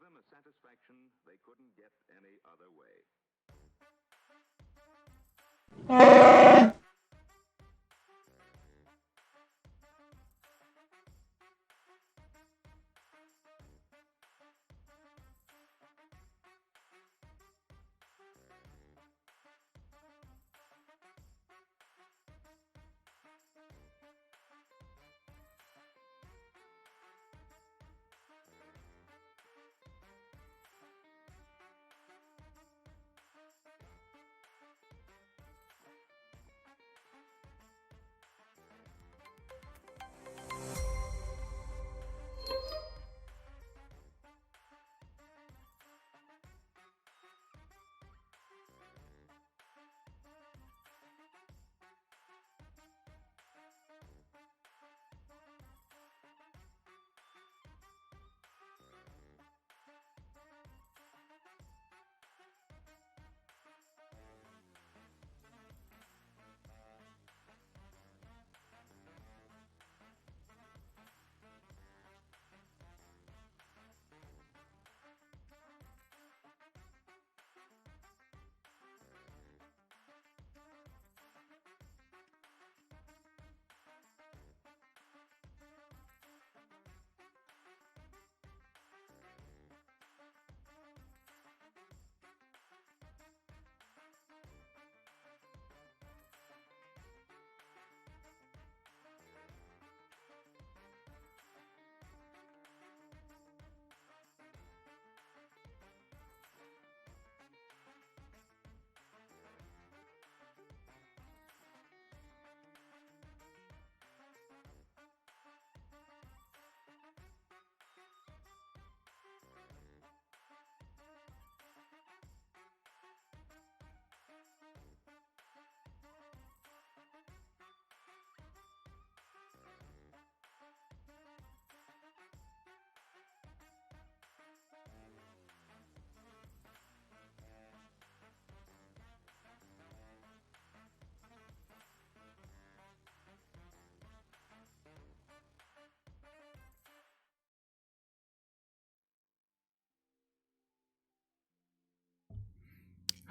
them a satisfaction they couldn't get any other way.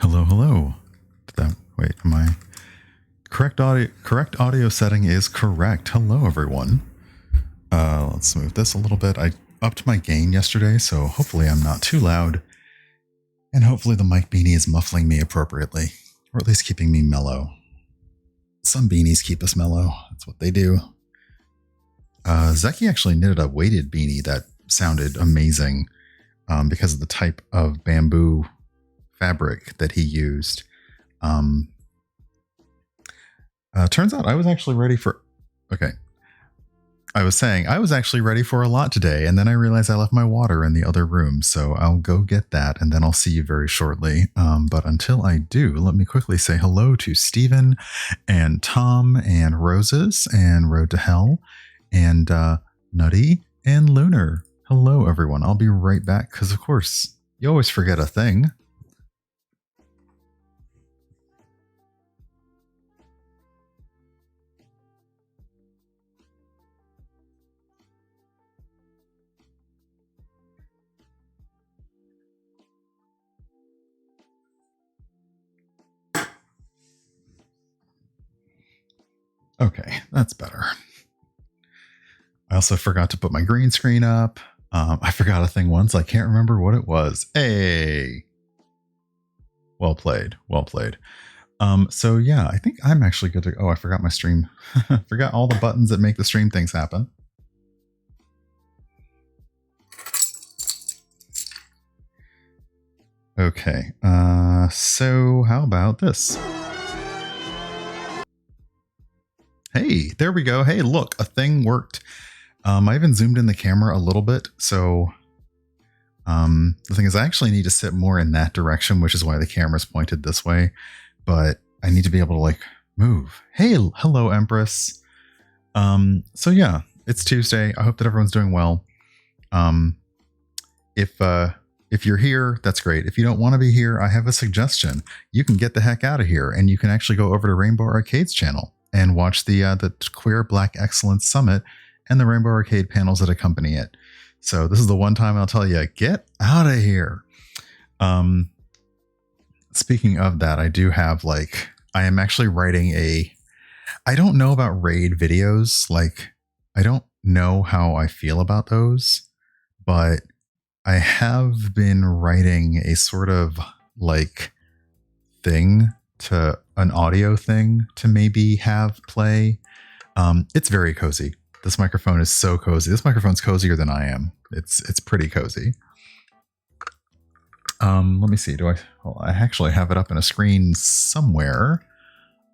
Hello, hello. Wait, am I correct? Correct audio setting is correct. Hello, everyone. Let's move this a little bit. I upped my gain yesterday, so hopefully I'm not too loud, and hopefully the mic beanie is muffling me appropriately, or at least keeping me mellow. Some beanies keep us mellow. That's what they do. Zeki actually knitted a weighted beanie that sounded amazing because of the type of bamboo fabric that he used. Turns out I was actually ready for... Okay. I was saying I was actually ready for a lot today, and then I realized I left my water in the other room, so I'll go get that, and then I'll see you very shortly. But until I do, let me quickly say hello to Stephen and Tom and Roses and Road to Hell and Nutty and Lunar. Hello, everyone. I'll be right back, because of course, you always forget a thing. Okay, that's better. I also forgot to put my green screen up. I forgot a thing once. I can't remember what it was. Hey, well played. Well played. So yeah, I think I'm actually good to... Oh, I forgot my stream. Forgot all the buttons that make the stream things happen. Okay, so how about this? Hey, there we go. Hey, look, a thing worked. I even zoomed in the camera a little bit. So the thing is, I actually need to sit more in that direction, which is why the camera's pointed this way. But I need to be able to like move. Hey, hello, Empress. So yeah, it's Tuesday. I hope that everyone's doing well. If you're here, that's great. If you don't want to be here, I have a suggestion. You can get the heck out of here, and you can actually go over to Rainbow Arcade's channel and watch the Queer Black Excellence Summit and the Rainbow Arcade panels that accompany it. So this is the one time I'll tell you, get out of here. Speaking of that, I do have I am actually writing I don't know about raid videos. I don't know how I feel about those, but I have been writing a sort of thing to an audio thing to maybe have play. It's very cozy. This microphone is so cozy. This microphone's cozier than I am. It's pretty cozy. Let me see. I actually have it up in a screen somewhere.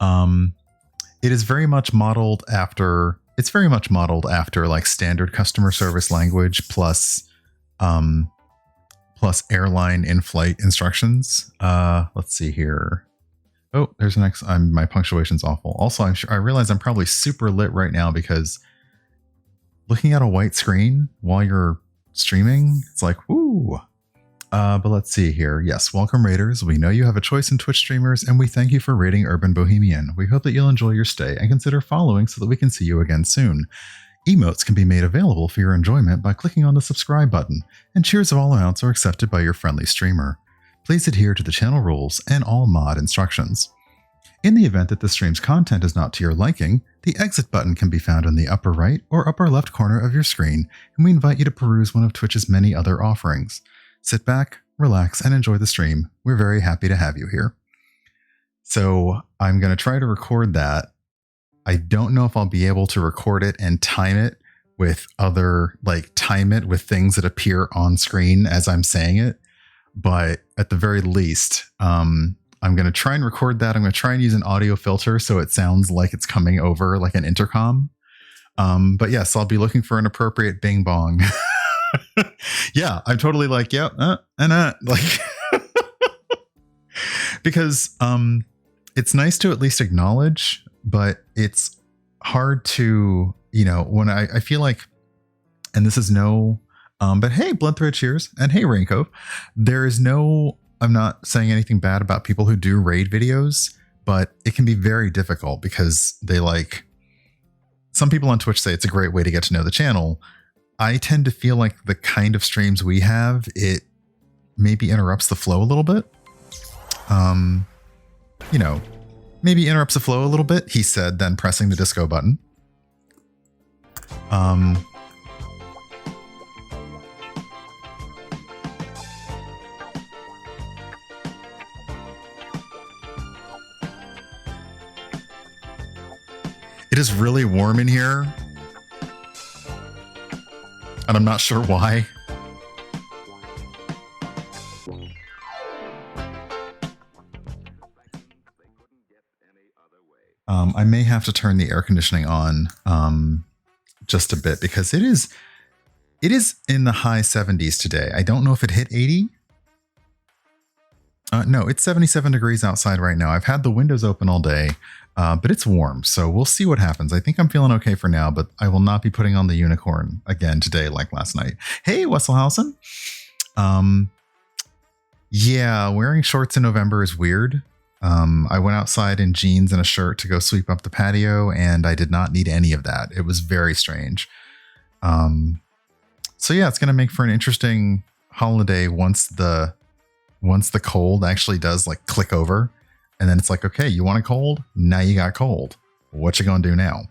It is very much modeled after. It's very much modeled after standard customer service language plus airline in-flight instructions. Let's see here. Oh, there's an X. My punctuation's awful. Also, I realize I'm probably super lit right now because looking at a white screen while you're streaming, it's woo. But let's see here. Yes, welcome raiders. We know you have a choice in Twitch streamers, and we thank you for raiding Urban Bohemian. We hope that you'll enjoy your stay and consider following so that we can see you again soon. Emotes can be made available for your enjoyment by clicking on the subscribe button, and cheers of all amounts are accepted by your friendly streamer. Please adhere to the channel rules and all mod instructions. In the event that the stream's content is not to your liking, the exit button can be found in the upper right or upper left corner of your screen, and we invite you to peruse one of Twitch's many other offerings. Sit back, relax, and enjoy the stream. We're very happy to have you here. So I'm going to try to record that. I don't know if I'll be able to record it and time it with things that appear on screen as I'm saying it. But at the very least, I'm going to try and record that. I'm going to try and use an audio filter so it sounds like it's coming over like an intercom. But yes, I'll be looking for an appropriate bing bong. Yeah, I'm totally because it's nice to at least acknowledge, but it's hard to, when I feel and this is but hey, Bloodthread cheers, and hey, Raincoat. I'm not saying anything bad about people who do raid videos, but it can be very difficult because they some people on Twitch say it's a great way to get to know the channel. I tend to feel like the kind of streams we have, it maybe interrupts the flow a little bit. Maybe interrupts the flow a little bit, he said, then pressing the disco button. It is really warm in here. And I'm not sure why. I may have to turn the air conditioning on just a bit because it is in the high 70s today. I don't know if it hit 80. No, it's 77 degrees outside right now. I've had the windows open all day, but it's warm, so we'll see what happens. I think I'm feeling okay for now, but I will not be putting on the unicorn again today like last night. Hey, Wesselhausen. Yeah, wearing shorts in November is weird. I went outside in jeans and a shirt to go sweep up the patio, and I did not need any of that. It was very strange. So yeah, it's going to make for an interesting holiday once the cold actually does click over, and then it's okay, you want a cold? Now you got cold. What you gonna do now?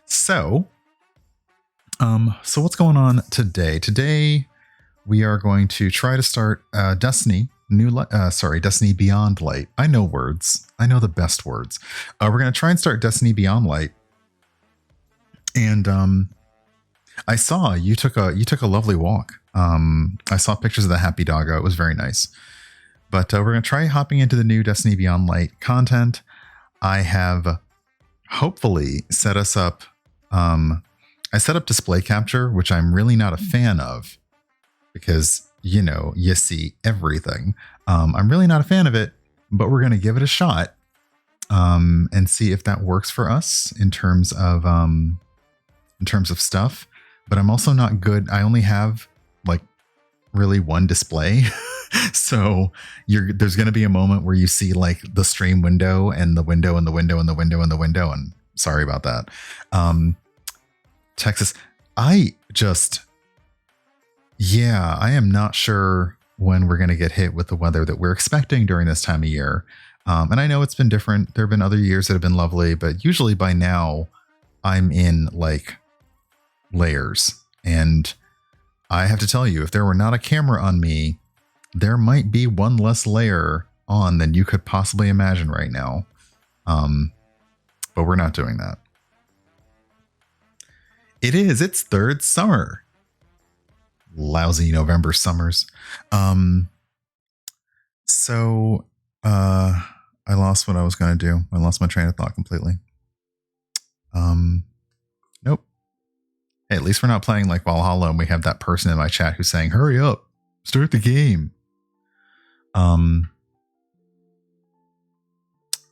So what's going on today? Today we are going to try to start Destiny Beyond Light. I know words. I know the best words. We're going to try and start Destiny Beyond Light. And I saw you took a lovely walk. I saw pictures of the happy doggo. It was very nice. But we're going to try hopping into the new Destiny Beyond Light content. I have hopefully set us up. I set up display capture, which I'm really not a fan of because, you see everything. I'm really not a fan of it, but we're going to give it a shot and see if that works for us in terms of stuff. But I'm also not good. I only have really one display. So there's going to be a moment where you see the stream window and the window and the window and the window and the window. And sorry about that. Texas. Yeah, I am not sure when we're going to get hit with the weather that we're expecting during this time of year. And I know it's been different. There have been other years that have been lovely, but usually by now I'm in like layers. And I have to tell you, if there were not a camera on me, there might be one less layer on than you could possibly imagine right now. But we're not doing that. It's third summer. Lousy November summers. So I lost what I was going to do. I lost my train of thought completely. Nope. Hey, at least we're not playing like Valhalla and we have that person in my chat who's saying, hurry up, start the game. I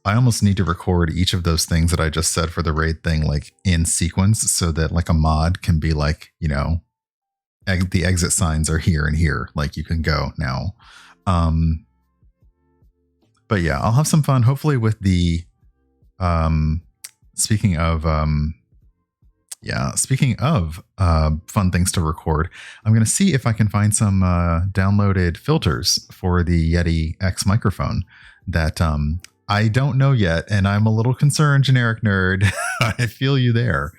almost need to record each of those things that I just said for the raid thing, like in sequence, so that like a mod can be like, you know, the exit signs are here and here, like you can go now. But yeah, I'll have some fun, hopefully with the, speaking of fun things to record, I'm going to see if I can find some downloaded filters for the Yeti X microphone that I don't know yet, and I'm a little concerned, generic nerd. I feel you there.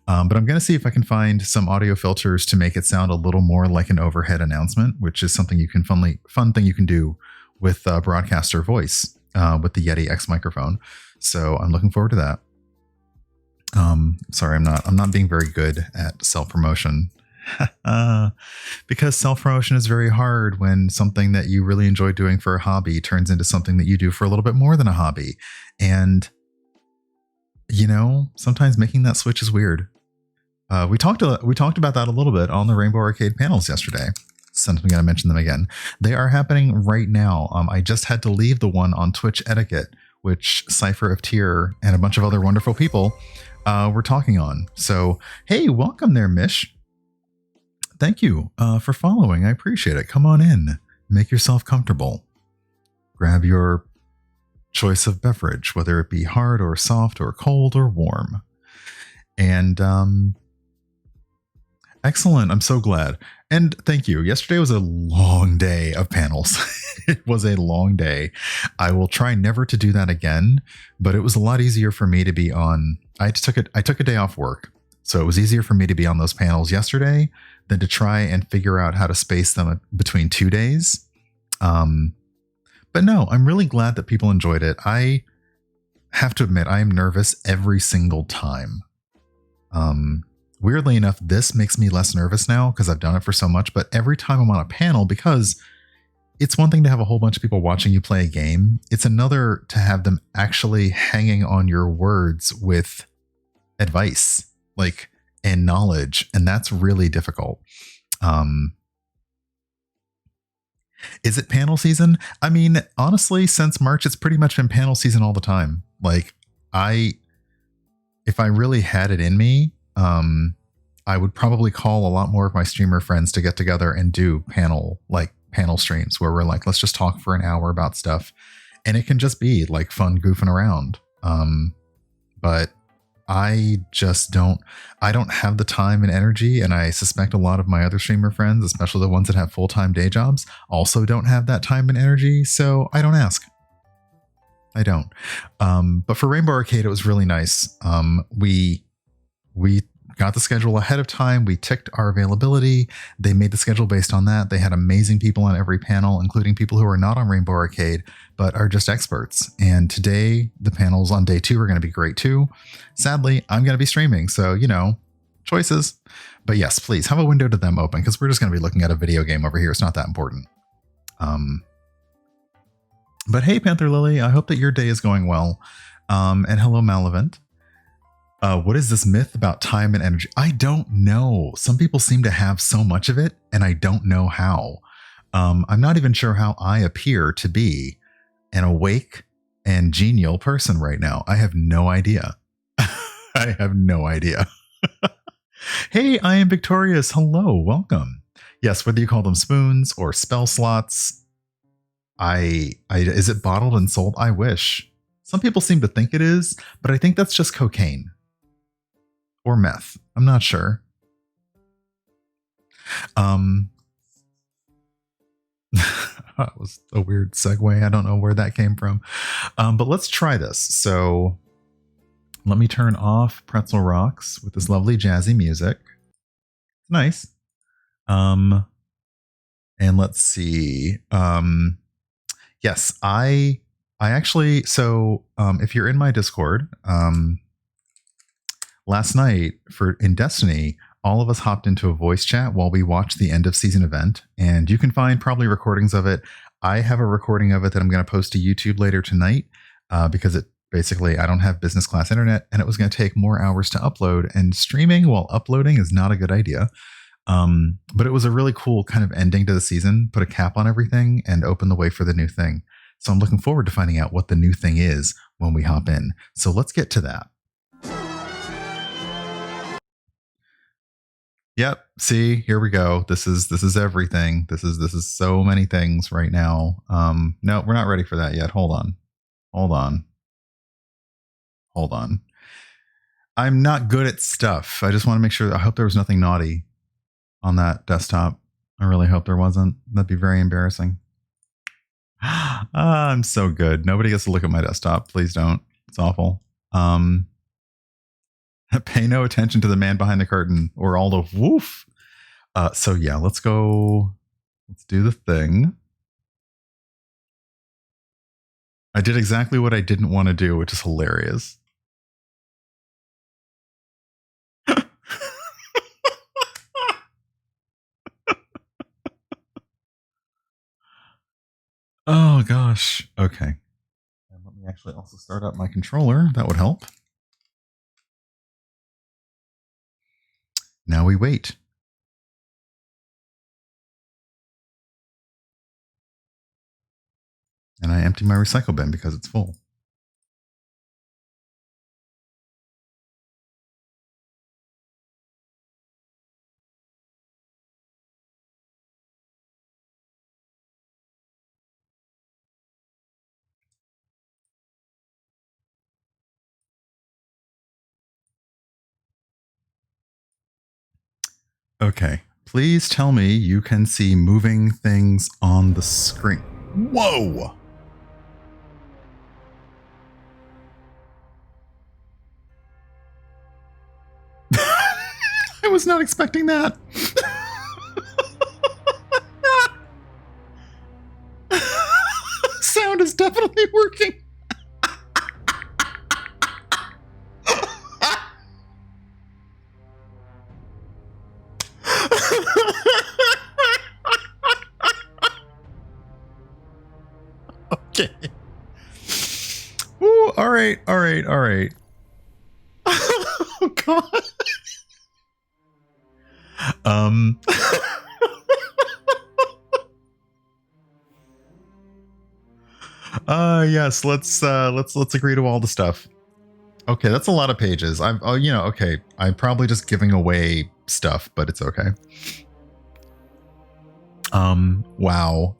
But I'm going to see if I can find some audio filters to make it sound a little more like an overhead announcement, which is something you can fun thing you can do with broadcaster voice with the Yeti X microphone. So I'm looking forward to that. Sorry, I'm not being very good at self-promotion because self-promotion is very hard when something that you really enjoy doing for a hobby turns into something that you do for a little bit more than a hobby. And, you know, sometimes making that switch is weird. We talked about that a little bit on the Rainbow Arcade panels yesterday. So I'm going to mention them again. They are happening right now. I just had to leave the one on Twitch Etiquette, which Cypher of Tyr and a bunch of other wonderful people were talking on. So, hey, welcome there, Mish. Thank you for following. I appreciate it. Come on in. Make yourself comfortable. Grab your choice of beverage, whether it be hard or soft or cold or warm. And excellent. I'm so glad. And thank you. Yesterday was a long day of panels. It was a long day. I will try never to do that again, but it was a lot easier for me to be on. I took a day off work. So it was easier for me to be on those panels yesterday than to try and figure out how to space them between 2 days. But no, I'm really glad that people enjoyed it. I have to admit, I am nervous every single time. Weirdly enough, this makes me less nervous now because I've done it for so much. But every time I'm on a panel, because it's one thing to have a whole bunch of people watching you play a game. It's another to have them actually hanging on your words with advice, like, and knowledge. And that's really difficult. Is it panel season? I mean, honestly, since March, it's pretty much been panel season all the time. Like, if I really had it in me, I would probably call a lot more of my streamer friends to get together and do panel streams where we're like, let's just talk for an hour about stuff. And it can just be like fun goofing around. But I don't have the time and energy. And I suspect a lot of my other streamer friends, especially the ones that have full-time day jobs, also don't have that time and energy. So I don't ask. I don't. But for Rainbow Arcade, it was really nice. We got the schedule ahead of time. We ticked our availability. They made the schedule based on that. They had amazing people on every panel, including people who are not on Rainbow Arcade, but are just experts. And today, the panels on day 2 are going to be great too. Sadly, I'm going to be streaming. So, you know, choices. But yes, please have a window to them open because we're just going to be looking at a video game over here. It's not that important. But hey, Panther Lily, I hope that your day is going well. And hello, Malevent. What is this myth about time and energy? I don't know. Some people seem to have so much of it, and I don't know how. I'm not even sure how I appear to be an awake and genial person right now. I have no idea. I have no idea. Hey, I am Victorious. Hello, welcome. Yes, whether you call them spoons or spell slots, is it bottled and sold? I wish. Some people seem to think it is, but I think that's just cocaine. Or meth. I'm not sure. That was a weird segue. I don't know where that came from. But let's try this. So let me turn off Pretzel Rocks with this lovely jazzy music. Nice. And let's see. Yes, I actually, so if you're in my Discord, last night in Destiny, all of us hopped into a voice chat while we watched the end of season event, and you can find probably recordings of it. I have a recording of it that I'm going to post to YouTube later tonight because it basically, I don't have business class internet, and it was going to take more hours to upload, and streaming while uploading is not a good idea. But it was a really cool kind of ending to the season, put a cap on everything and open the way for the new thing. So I'm looking forward to finding out what the new thing is when we hop in. So let's get to that. Yep. See, here we go. This is everything. This is so many things right now. No, we're not ready for that yet. Hold on. I'm not good at stuff. I just want to make sure. I hope there was nothing naughty on that desktop. I really hope there wasn't. That'd be very embarrassing. I'm so good. Nobody gets to look at my desktop. Please don't. It's awful. Pay no attention to the man behind the curtain or all the woof. So yeah, let's go. Let's do the thing. I did exactly what I didn't want to do, which is hilarious. Oh gosh. Okay. And let me actually also start up my controller. That would help. Now we wait. And I empty my recycle bin because it's full. Okay. Please tell me you can see moving things on the screen. Whoa! I was not expecting that. Sound is definitely working. Okay. Ooh, all right. Oh God. Yes, let's agree to all the stuff. Okay, that's a lot of pages. Okay. I'm probably just giving away stuff, but it's okay. Wow.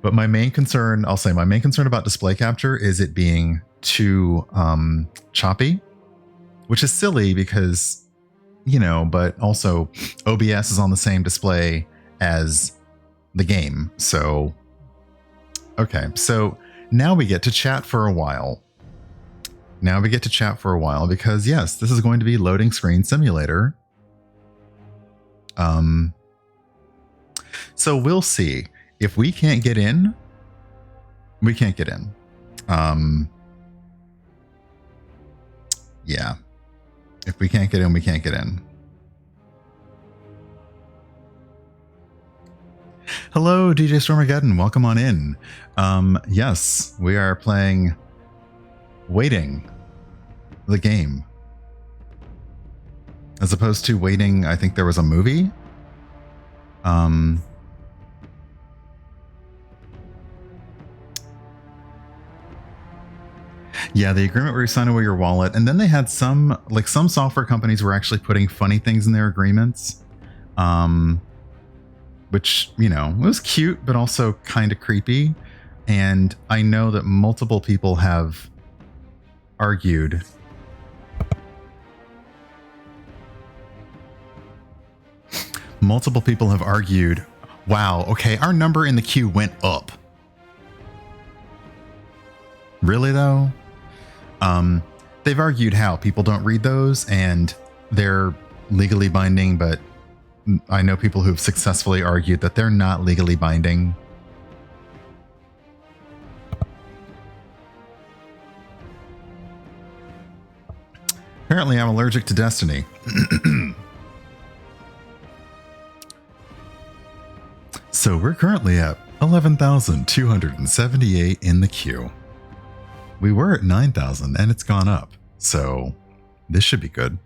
But my main concern about display capture is it being too choppy, which is silly because, but also OBS is on the same display as the game. So, okay. So now we get to chat for a while. Because yes, this is going to be loading screen simulator. So we'll see. If we can't get in, we can't get in. Yeah. If we can't get in, we can't get in. Hello, DJ Stormageddon. Welcome on in. Yes, we are playing Waiting, the game. As opposed to Waiting, I think there was a movie. Yeah, the agreement where you sign away your wallet, and then they had some software companies were actually putting funny things in their agreements, which, was cute, but also kind of creepy. And I know that multiple people have argued. Wow, okay, our number in the queue went up. Really though? They've argued how people don't read those and they're legally binding, but I know people who've successfully argued that they're not legally binding. Apparently I'm allergic to Destiny. So we're currently at 11,278 in the queue. We were at 9,000 and it's gone up. So this should be good.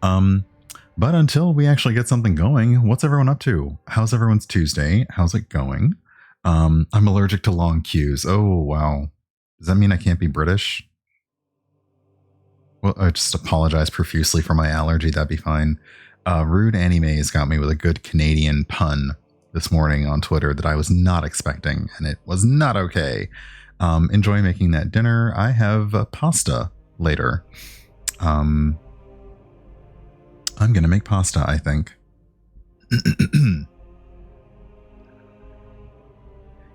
But until we actually get something going, what's everyone up to? How's everyone's Tuesday? How's it going? I'm allergic to long queues. Oh, wow. Does that mean I can't be British? Well, I just apologize profusely for my allergy. That'd be fine. Rude Animes got me with a good Canadian pun this morning on Twitter that I was not expecting, and it was not okay. Enjoy making that dinner. I have pasta later. I'm going to make pasta, I think.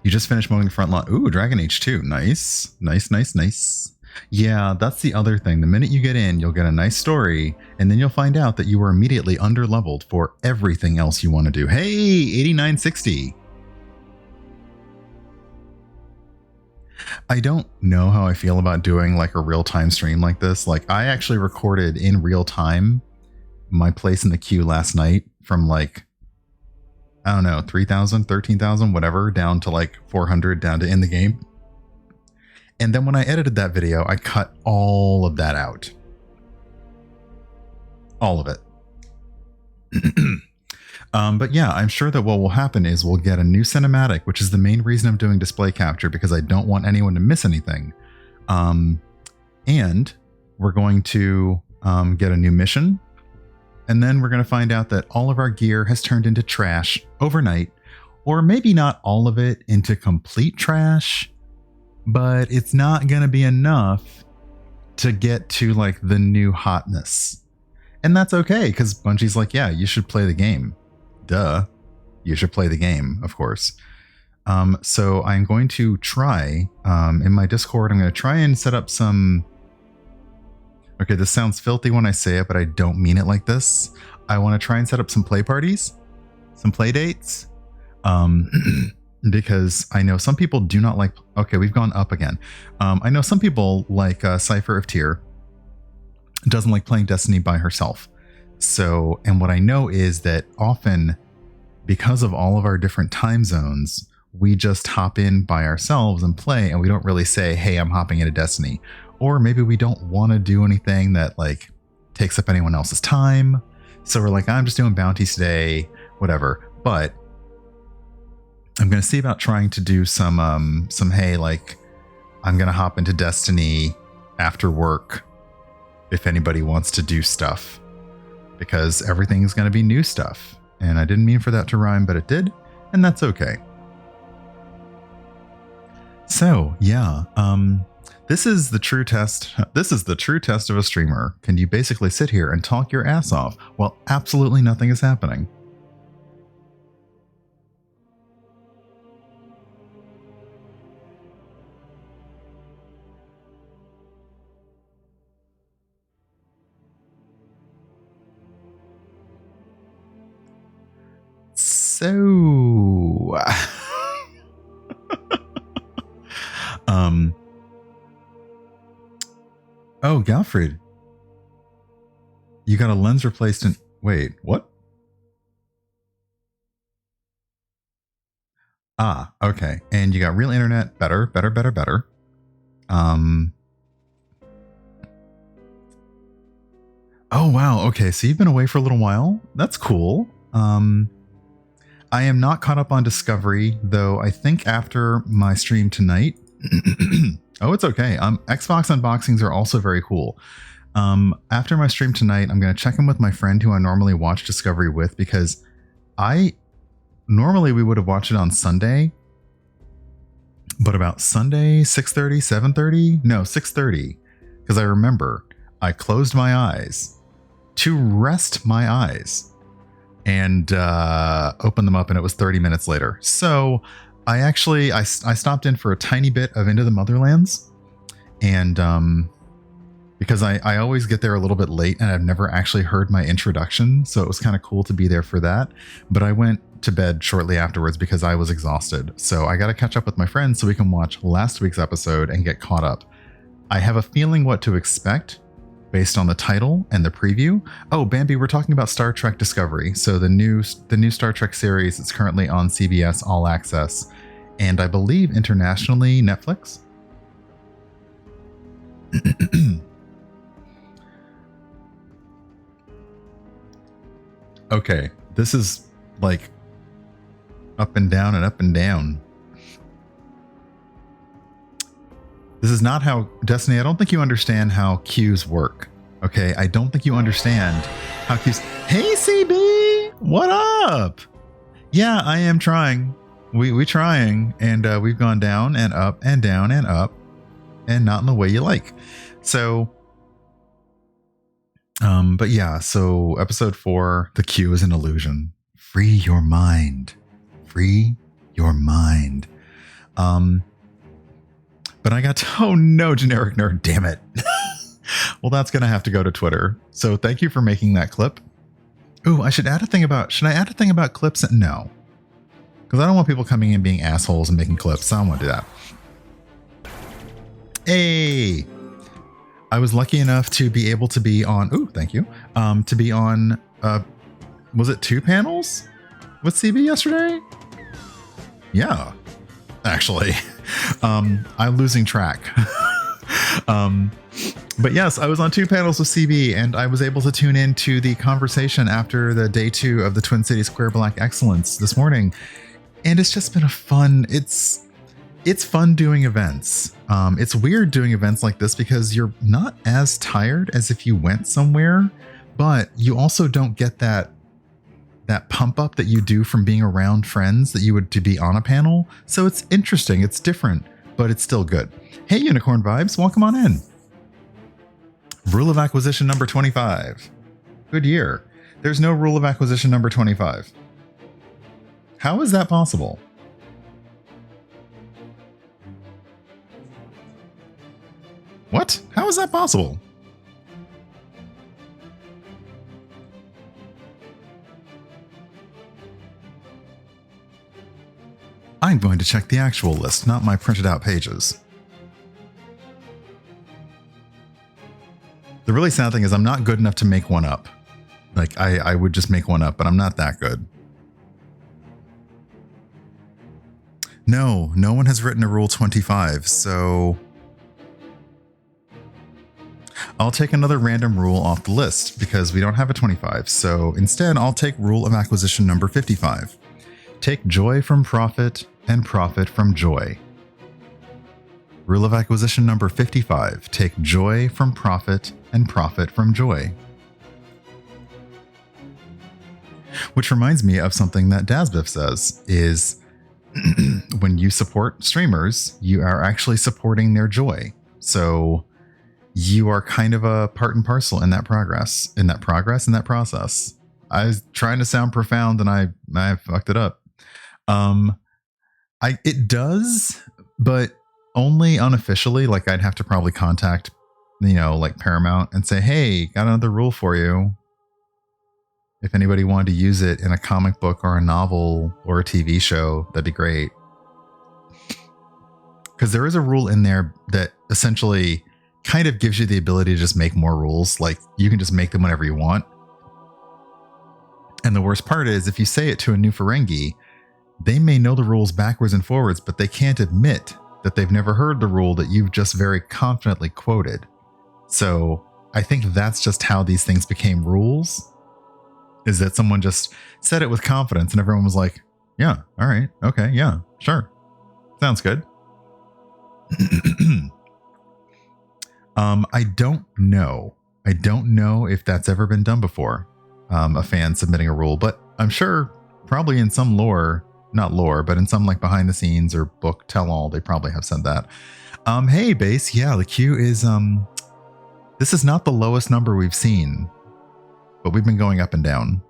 You just finished mowing the front lawn. Ooh, Dragon Age 2. Nice. Nice, nice, nice. Yeah, that's the other thing. The minute you get in, you'll get a nice story, and then you'll find out that you were immediately under-leveled for everything else you want to do. Hey, 8960. I don't know how I feel about doing like a real-time stream like this. Like, I actually recorded in real time my place in the queue last night from like, I don't know, 3,000, 13,000, whatever, down to like 400, down to in the game. And then when I edited that video, I cut all of that out. All of it. But yeah, I'm sure that what will happen is we'll get a new cinematic, which is the main reason I'm doing display capture, because I don't want anyone to miss anything. And we're going to get a new mission. And then we're going to find out that all of our gear has turned into trash overnight, or maybe not all of it into complete trash, but it's not going to be enough to get to like the new hotness. And that's okay, because Bungie's like, yeah, you should play the game. Duh. You should play the game, of course. So I'm going to try, in my Discord, I'm going to try and set up some... Okay, this sounds filthy when I say it, but I don't mean it like this. I want to try and set up some play parties, some play dates. Because I know some people do not like... Okay, we've gone up again. I know some people like Cypher of Tyr doesn't like playing Destiny by herself. So, and what I know is that often, because of all of our different time zones, we just hop in by ourselves and play, and we don't really say, hey, I'm hopping into Destiny. Or maybe we don't want to do anything that like takes up anyone else's time. So we're like, I'm just doing bounties today, whatever. But I'm going to see about trying to do some, hey, like, I'm going to hop into Destiny after work if anybody wants to do stuff, because everything is going to be new stuff. And I didn't mean for that to rhyme, but it did. And that's okay. So yeah, this is the true test. This is the true test of a streamer. Can you basically sit here and talk your ass off while absolutely nothing is happening? So, oh, Galfred, you got a lens replaced in, wait, what? Ah, okay. And you got real internet, better. Oh, wow. Okay. So you've been away for a little while. That's cool. I am not caught up on Discovery, though. I think after my stream tonight, oh, it's okay. Xbox unboxings are also very cool. After my stream tonight, I'm going to check in with my friend who I normally watch Discovery with, because normally we would have watched it on Sunday, but about Sunday, 6:30, 7:30? No, 6:30. Because I remember I closed my eyes to rest my eyes and opened them up, and it was 30 minutes later. So I stopped in for a tiny bit of Into the Motherlands, and because I always get there a little bit late, and I've never actually heard my introduction, so it was kind of cool to be there for that. But I went to bed shortly afterwards because I was exhausted. So I got to catch up with my friends so we can watch last week's episode and get caught up. I have a feeling what to expect based on the title and the preview. Oh, Bambi, we're talking about Star Trek Discovery. So the new Star Trek series is currently on CBS All Access, and I believe internationally Netflix. Okay, this is like up and down and up and down. This is not how, Destiny, I don't think you understand how queues work. Okay, I don't think you understand how queues... Hey, CB! What up? Yeah, I am trying. We trying, and we've gone down and up and down and up, and not in the way you like. So... but yeah, so episode 4, the queue is an illusion. Free your mind. Free your mind. But I got to, oh no, generic nerd, damn it. Well, that's going to have to go to Twitter. So thank you for making that clip. Ooh, should I add a thing about clips? No. Because I don't want people coming in being assholes and making clips. So I don't want to do that. Hey! I was lucky enough to be able to be on, ooh, thank you. To be on, was it 2 panels with CB yesterday? Yeah, actually. I'm losing track. But yes, I was on 2 panels with CB, and I was able to tune in to the conversation after the day 2 of the Twin Cities Square Black Excellence this morning. And it's just been a fun, it's fun doing events. It's weird doing events like this because you're not as tired as if you went somewhere, but you also don't get that pump up that you do from being around friends that you would to be on a panel. So it's interesting. It's different, but it's still good. Hey, Unicorn Vibes, welcome on in. Rule of acquisition number 25. Good year. There's no rule of acquisition number 25. How is that possible? What? How is that possible? I'm going to check the actual list, not my printed out pages. The really sad thing is I'm not good enough to make one up. Like, I would just make one up, but I'm not that good. No one has written a Rule 25, so... I'll take another random rule off the list because we don't have a 25. So instead, I'll take rule of acquisition number 55. Take joy from profit and profit from joy. Rule of acquisition number 55. Take joy from profit and profit from joy. Which reminds me of something that Dazbiff says is when you support streamers, you are actually supporting their joy. So you are kind of a part and parcel in that process. I was trying to sound profound and I fucked it up. It does, but only unofficially. Like I'd have to probably contact, like Paramount and say, hey, got another rule for you. If anybody wanted to use it in a comic book or a novel or a TV show, that'd be great. Because there is a rule in there that essentially kind of gives you the ability to just make more rules. Like you can just make them whenever you want. And the worst part is if you say it to a new Ferengi, they may know the rules backwards and forwards, but they can't admit that they've never heard the rule that you've just very confidently quoted. So I think that's just how these things became rules, is that someone just said it with confidence and everyone was like, yeah, all right, okay, yeah, sure. Sounds good. I don't know. I don't know if that's ever been done before. A fan submitting a rule, but I'm sure probably in some not lore, but in some like behind the scenes or book tell all, they probably have said that. Hey base. Yeah, the queue is, this is not the lowest number we've seen, but we've been going up and down.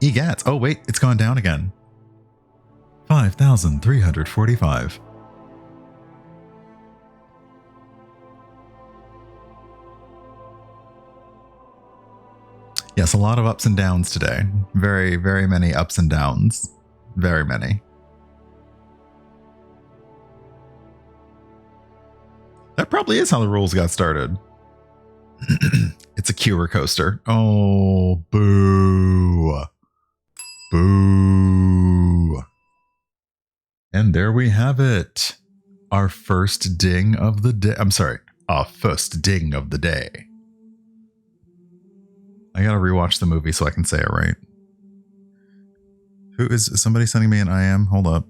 EGATs. Oh, wait, it's gone down again. 5,345. Yes, a lot of ups and downs today. Very, very many ups and downs. Very many. That probably is how the rules got started. It's a Cure coaster. Oh, boo. Boo. And there we have it. Our first ding of the day. I'm sorry. Our first ding of the day. I gotta rewatch the movie so I can say it right. Who is somebody sending me an IM? Hold up.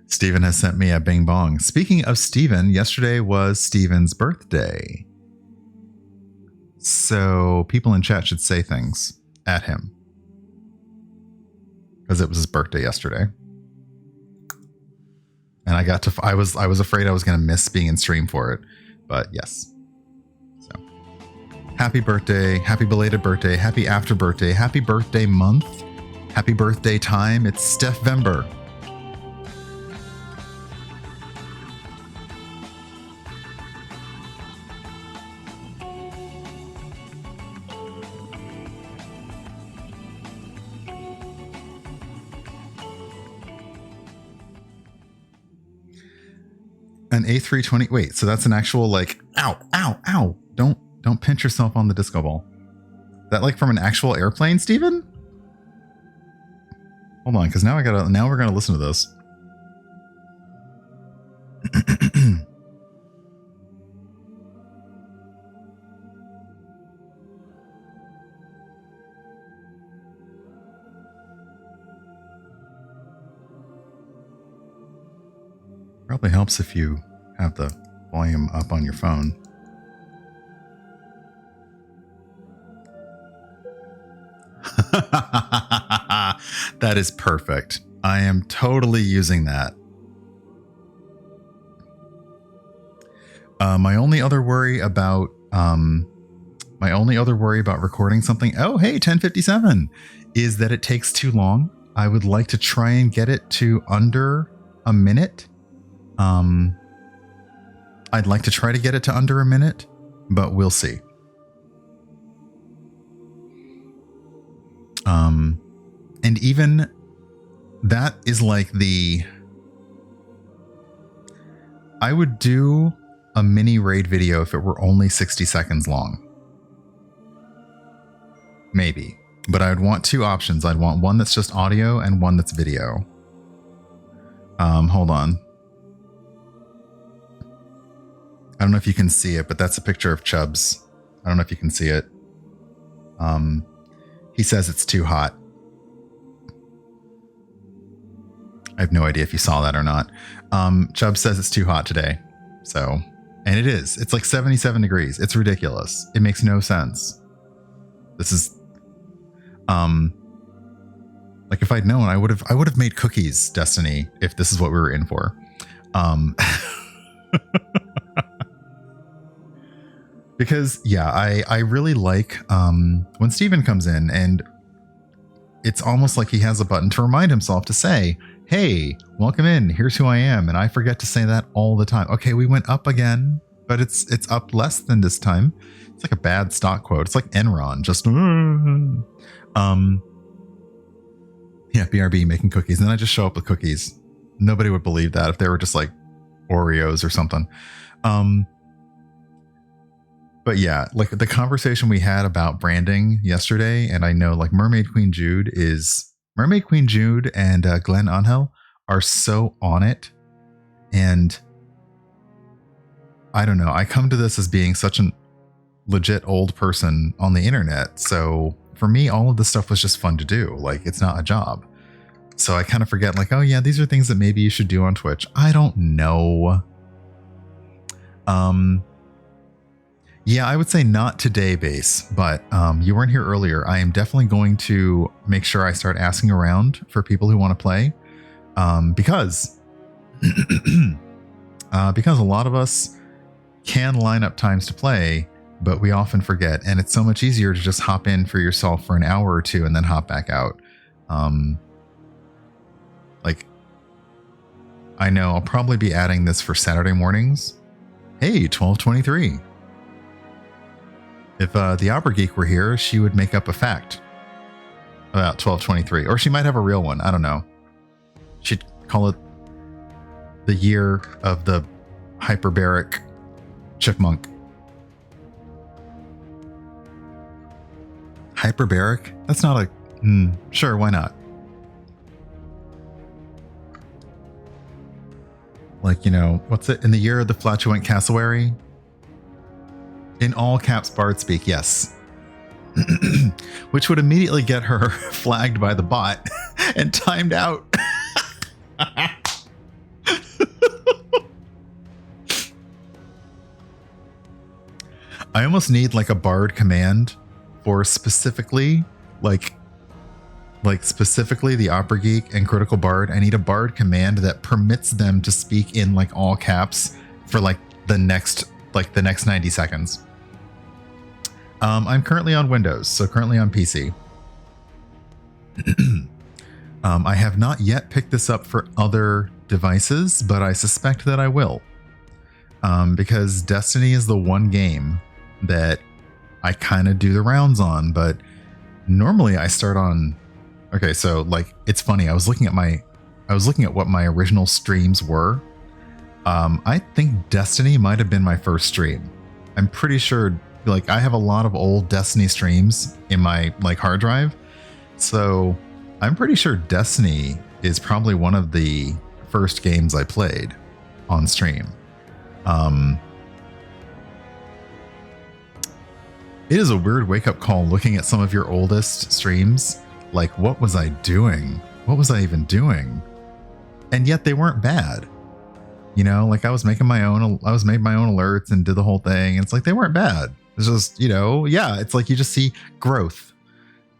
Steven has sent me a bing bong. Speaking of Steven, yesterday was Steven's birthday. So people in chat should say things at him. Because it was his birthday yesterday. And I was afraid I was going to miss being in stream for it. But yes. So happy birthday, happy belated birthday, happy after birthday, happy birthday month, happy birthday time. It's Steph Vember. An A320. Wait, so that's an actual like, ow, ow, ow. Don't pinch yourself on the disco ball. Is that like from an actual airplane, Steven? Hold on, because now we're gonna listen to this. Probably helps if you have the volume up on your phone. That is perfect. I am totally using that. My only other worry about recording something. Oh, hey, 10:57 is that it takes too long. I would like to try and get it to under a minute. I'd like to try to get it to under a minute, but we'll see. And even that is like I would do a mini raid video if it were only 60 seconds long. Maybe. But I would want two options. I'd want one that's just audio and one that's video. Hold on. I don't know if you can see it, but that's a picture of Chubbs. I don't know if you can see it. He says it's too hot. I have no idea if you saw that or not. Chubbs says it's too hot today. So, and it is. It's like 77 degrees. It's ridiculous. It makes no sense. This is, like if I'd known, I would have made cookies, Destiny, if this is what we were in for. Because yeah, I really like when Steven comes in, and it's almost like he has a button to remind himself to say, hey, welcome in, here's who I am. And I forget to say that all the time. Okay, we went up again, but it's up less than this time. It's like a bad stock quote. It's like Enron, just yeah, BRB making cookies. And then I just show up with cookies. Nobody would believe that if they were just like Oreos or something. But yeah, like the conversation we had about branding yesterday, and I know like Mermaid Queen Jude and Glenn Angel are so on it. And I don't know, I come to this as being such a legit old person on the internet. So for me, all of this stuff was just fun to do. Like it's not a job. So I kind of forget like, oh yeah, these are things that maybe you should do on Twitch. I don't know. Yeah, I would say not today, Base, but you weren't here earlier. I am definitely going to make sure I start asking around for people who want to play, because because a lot of us can line up times to play, but we often forget. And it's so much easier to just hop in for yourself for an hour or two and then hop back out. Like, I know I'll probably be adding this for Saturday mornings. Hey, 1223. If the Opera Geek were here, she would make up a fact about 1223. Or she might have a real one. I don't know. She'd call it the year of the hyperbaric chipmunk. Hyperbaric? That's not a... sure, why not? Like, you know, what's it? In the year of the flatulent cassowary? In all caps bard speak, yes. Which would immediately get her flagged by the bot and timed out. I almost need like a bard command for specifically like specifically the Opera Geek and Critical Bard. I need a bard command that permits them to speak in like all caps for like the next 90 seconds. I'm currently on Windows, so currently on PC. I have not yet picked this up for other devices, but I suspect that I will. Because Destiny is the one game that I kind of do the rounds on, but normally I start on... Okay, so like, it's funny. I was looking at what my original streams were. I think Destiny might have been my first stream. I'm pretty sure, like, I have a lot of old Destiny streams in my like hard drive. So I'm pretty sure Destiny is probably one of the first games I played on stream. It is a weird wake-up call looking at some of your oldest streams. Like, what was I doing? What was I even doing? And yet they weren't bad. You know, like I was making my own alerts and did the whole thing. It's like, they weren't bad. It's just, you know, yeah, it's like you just see growth.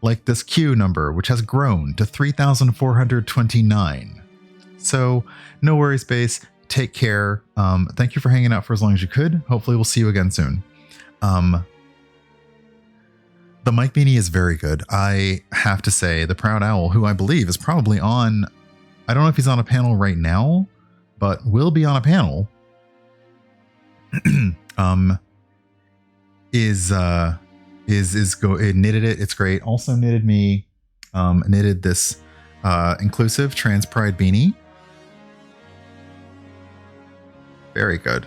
Like this Q number, which has grown to 3,429. So no worries, base. Take care. Thank you for hanging out for as long as you could. Hopefully we'll see you again soon. The Mike Beanie is very good. I have to say, the Proud Owl, who I believe is probably on, I don't know if he's on a panel right now, but will be on a panel, knitted it. It's great. Also knitted me, knitted this inclusive trans pride beanie. Very good.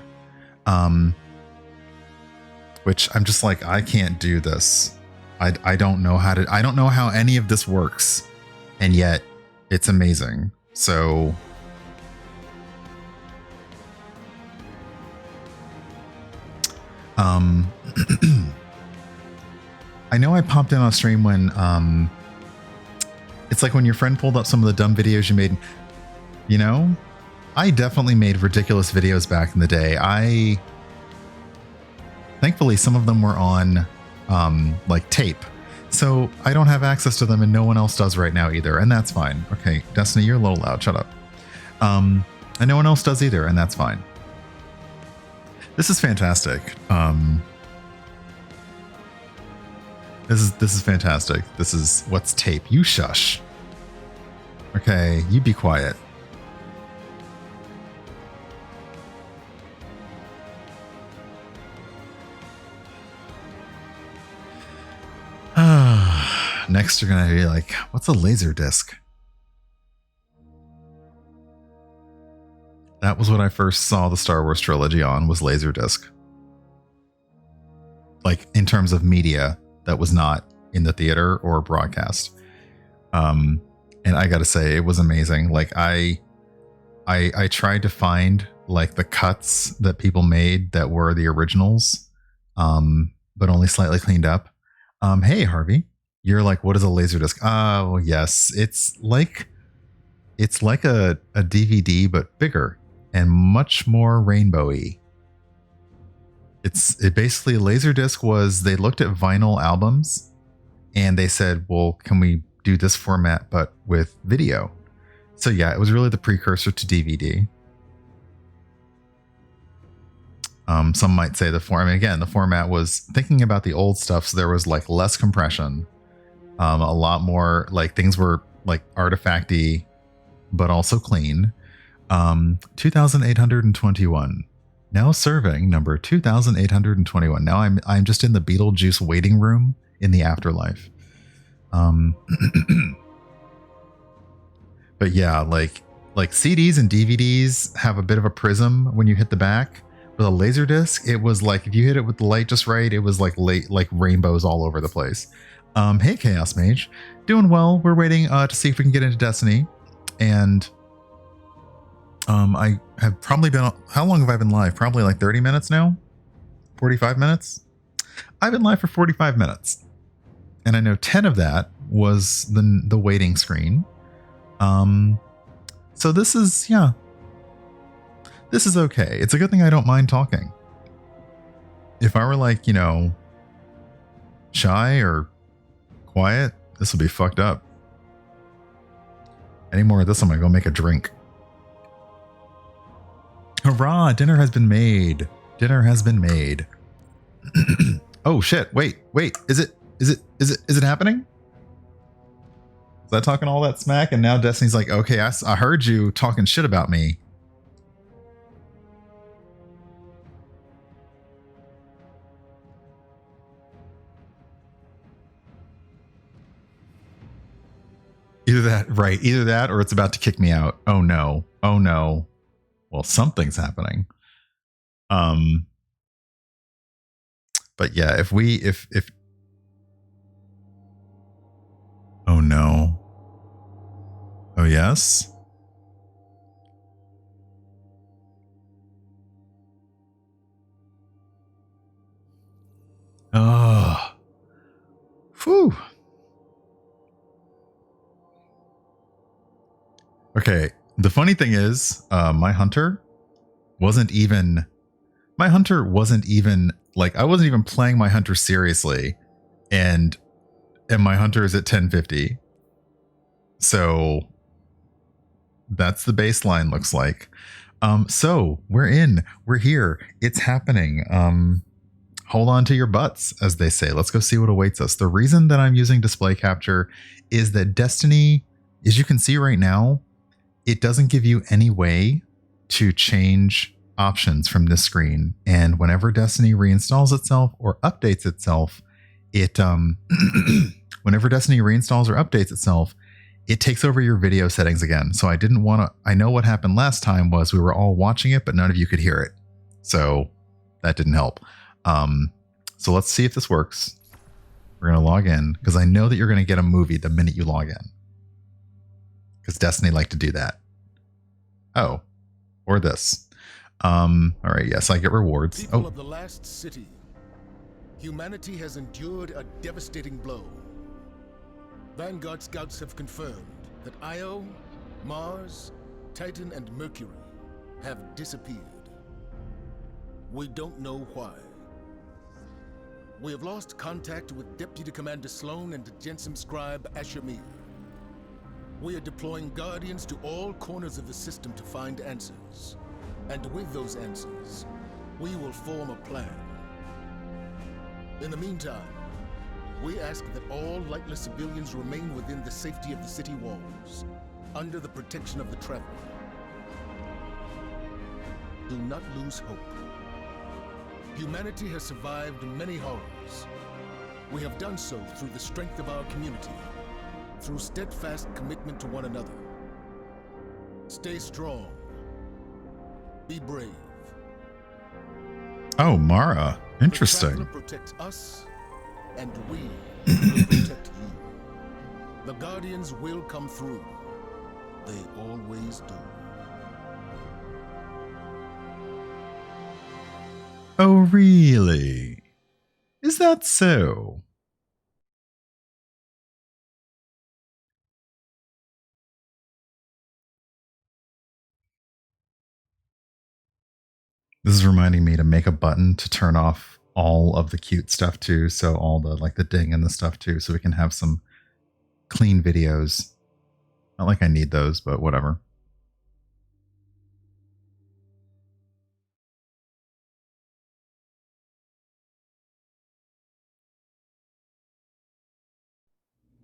Which I'm just like, I can't do this. I don't know how any of this works, and yet it's amazing. So I know I popped in on stream when it's like when your friend pulled up some of the dumb videos you made. You know, I definitely made ridiculous videos back in the day. Thankfully some of them were on like tape, so I don't have access to them, and no one else does right now either, and that's fine. Okay, Destiny, you're a little loud. Shut up. And no one else does either, and that's fine. This is fantastic. This is fantastic. This is what's tape. You shush. Okay, you be quiet. Next, you're going to be like, what's a laser disc? That was what I first saw the Star Wars trilogy on, was Laserdisc. Like, in terms of media that was not in the theater or broadcast. And I gotta say, it was amazing. Like, I tried to find like the cuts that people made that were the originals, but only slightly cleaned up. Hey, Harvey. You're like, what is a Laserdisc? Oh, yes. It's like a DVD, but bigger and much more rainbowy. It basically, Laserdisc was, they looked at vinyl albums and they said, well, can we do this format, but with video? So yeah, it was really the precursor to DVD. Some might say again, the format was thinking about the old stuff, so there was like less compression, a lot more like things were like artifacty, but also clean. 2,821. Now serving number 2,821. Now I'm just in the Beetlejuice waiting room in the afterlife. But yeah, like CDs and DVDs have a bit of a prism when you hit the back. With a laser disc, it was like if you hit it with the light just right, it was like rainbows all over the place. Hey Chaos Mage, doing well. We're waiting to see if we can get into Destiny, and I have probably been. How long have I been live? Probably like 30 minutes now. 45 minutes. I've been live for 45 minutes, and I know 10 of that was the waiting screen. So this is This is okay. It's a good thing I don't mind talking. If I were like, shy or quiet, this would be fucked up. Any more of this, I'm gonna go make a drink. Hurrah! Dinner has been made. Dinner has been made. Oh shit! Wait! Is it happening? Was I talking all that smack, and now Destiny's like, okay, I heard you talking shit about me. Either that or it's about to kick me out. Oh no. Well, something's happening. But yeah, if oh no. Oh yes. Oh. Whew. Okay, the funny thing is, my hunter wasn't even like, I wasn't even playing my hunter seriously, and my hunter is at 1050. So that's the baseline looks like. So we're here. It's happening. Hold on to your butts, as they say. Let's go see what awaits us. The reason that I'm using display capture is that Destiny, as you can see right now, it doesn't give you any way to change options from this screen. And whenever Destiny reinstalls itself or updates itself, whenever Destiny reinstalls or updates itself, it takes over your video settings again. So I didn't want to, I know what happened last time was we were all watching it, but none of you could hear it. So that didn't help. So let's see if this works. We're going to log in because I know that you're going to get a movie the minute you log in. Because Destiny like to do that. Oh, or this. All right, yes, I get rewards. People of the last city, humanity has endured a devastating blow. Vanguard scouts have confirmed that Io, Mars, Titan, and Mercury have disappeared. We don't know why. We have lost contact with Deputy Commander Sloan and Jensen Scribe Ashamir. We are deploying Guardians to all corners of the system to find answers. And with those answers, we will form a plan. In the meantime, we ask that all lightless civilians remain within the safety of the city walls, under the protection of the Traveler. Do not lose hope. Humanity has survived many horrors. We have done so through the strength of our community, through steadfast commitment to one another. Stay strong. Be brave. Oh, Mara. Interesting. The Traveler protects us, and we will protect you. The Guardians will come through. They always do. Oh, really? Is that so? This is reminding me to make a button to turn off all of the cute stuff too. So all the like the ding and the stuff too. So we can have some clean videos. Not like I need those, but whatever.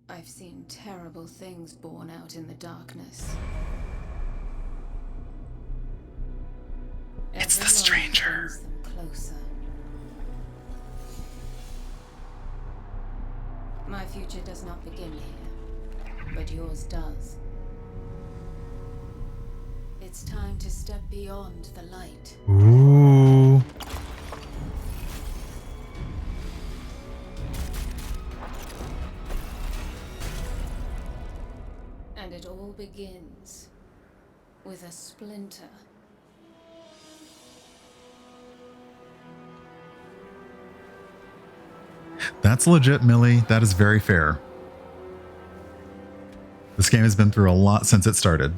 I've seen terrible things born out in the darkness. It's the Every moment stranger. brings them closer. My future does not begin here, but yours does. It's time to step beyond the light. Ooh. And it all begins with a splinter. That's legit, Millie. That is very fair. This game has been through a lot since it started.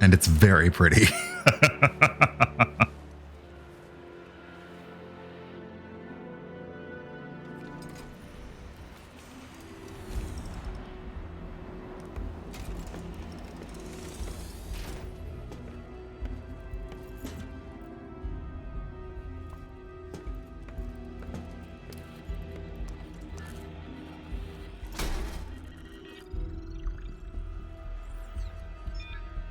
And it's very pretty.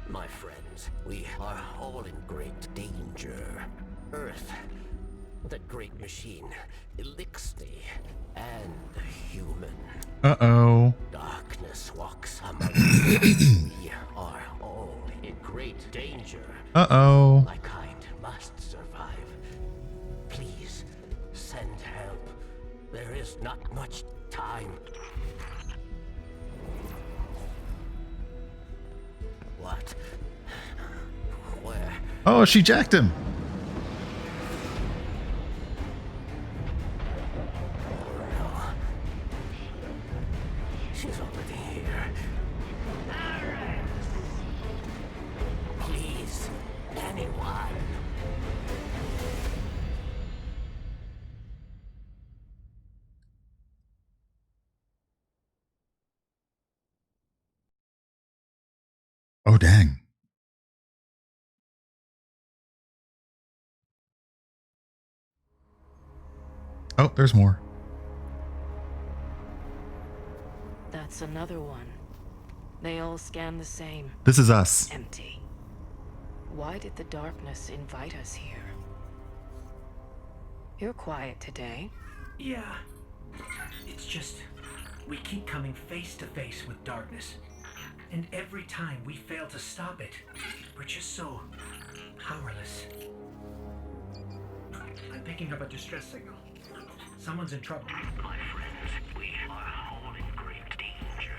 My friends, we are all in great danger. Earth, that great machine, Elixir, and the human. Uh-oh. Darkness walks among us. We are all in great danger. Uh-oh. My kind must survive. Please, send help. There is not much time. What? Where? Oh, she jacked him. No. She's already here. Please, anyone. Oh, dang. Oh, there's more. That's another one. They all scan the same. This is us. Empty. Why did the darkness invite us here? You're quiet today. Yeah. It's just, we keep coming face to face with darkness. And every time we fail to stop it, we're just so powerless. I'm picking up a distress signal. Someone's in trouble. My friends, we are all in great danger.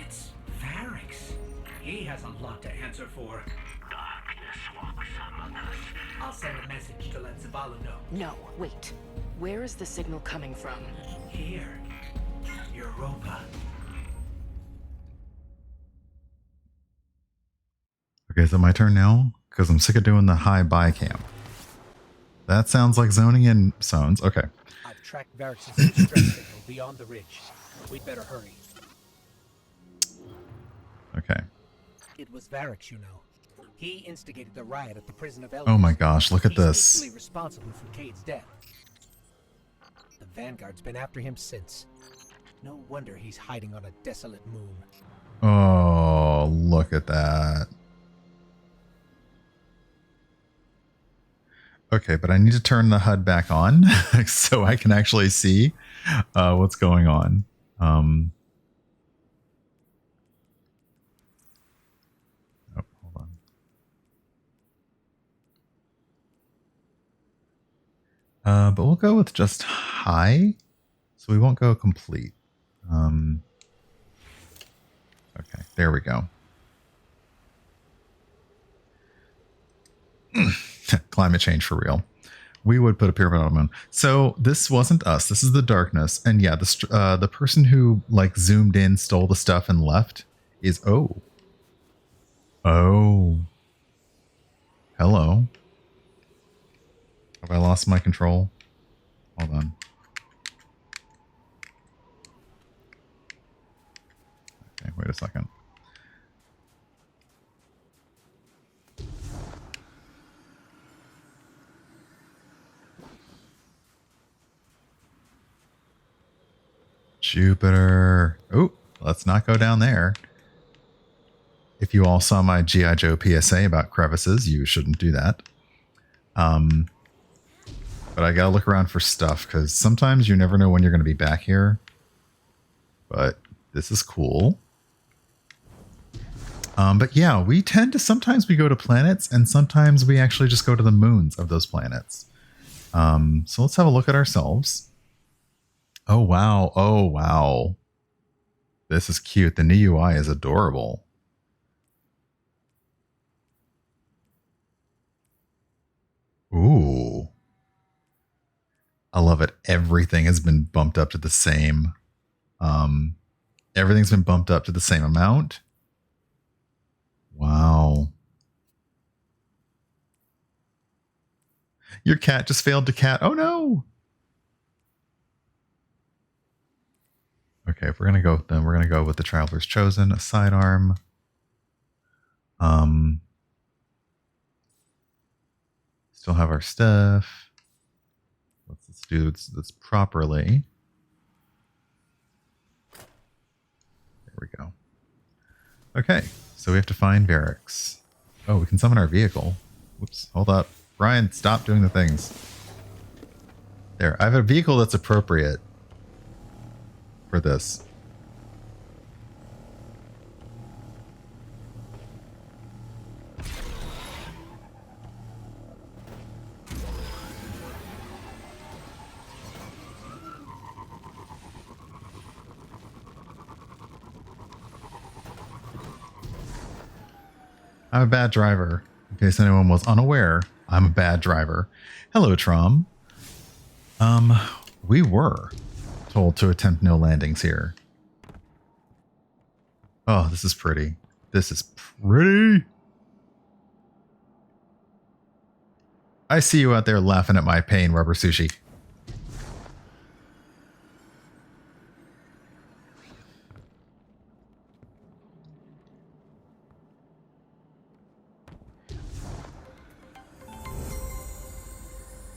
It's Varix. He has a lot to answer for. Darkness walks among us. I'll send a message to let Zavala know. No, wait. Where is the signal coming from? Here. Europa. Okay, is it my turn now? Because I'm sick of doing the high buy cam. That sounds like zoning in zones. Okay. I've tracked Varix's distress signal beyond the ridge. We'd better hurry. Okay. It was Varix, you know. He instigated the riot at the prison of Elders. Oh my gosh, look at He's this. equally responsible for Cade's death. The Vanguard's been after him since. No wonder he's hiding on a desolate moon. Oh, look at that. Okay, but I need to turn the HUD back on so I can actually see what's going on. Oh, hold on. But we'll go with just high, so we won't go complete. Okay, there we go. Climate change for real. We would put a pyramid on the moon. So this wasn't us. This is the darkness. And yeah, the person who like zoomed in, stole the stuff, and left is oh. Hello. Have I lost my control? Hold on. Okay, wait a second. Jupiter. Oh, let's not go down there. If you all saw my G.I. Joe PSA about crevices, you shouldn't do that. But I gotta look around for stuff, because sometimes you never know when you're going to be back here. But this is cool. But yeah, we tend to, sometimes we go to planets, and sometimes we actually just go to the moons of those planets. So let's have a look at ourselves. Oh, wow. Oh, wow. This is cute. The new UI is adorable. Ooh. I love it. Everything has been bumped up to the same. Everything's been bumped up to the same amount. Wow. Your cat just failed to cat. Oh no. Okay, if we're gonna go, then we're gonna go with the Traveler's Chosen, a sidearm. Still have our stuff. Let's do this properly. There we go. Okay, so we have to find Variks. Oh, we can summon our vehicle. Whoops, hold up. Brian, stop doing the things. There, I have a vehicle that's appropriate for this. I'm a bad driver. In case anyone was unaware, I'm a bad driver. Hello, Trom. We were told to attempt no landings here. Oh, this is pretty. This is pretty. I see you out there laughing at my pain, Rubber Sushi.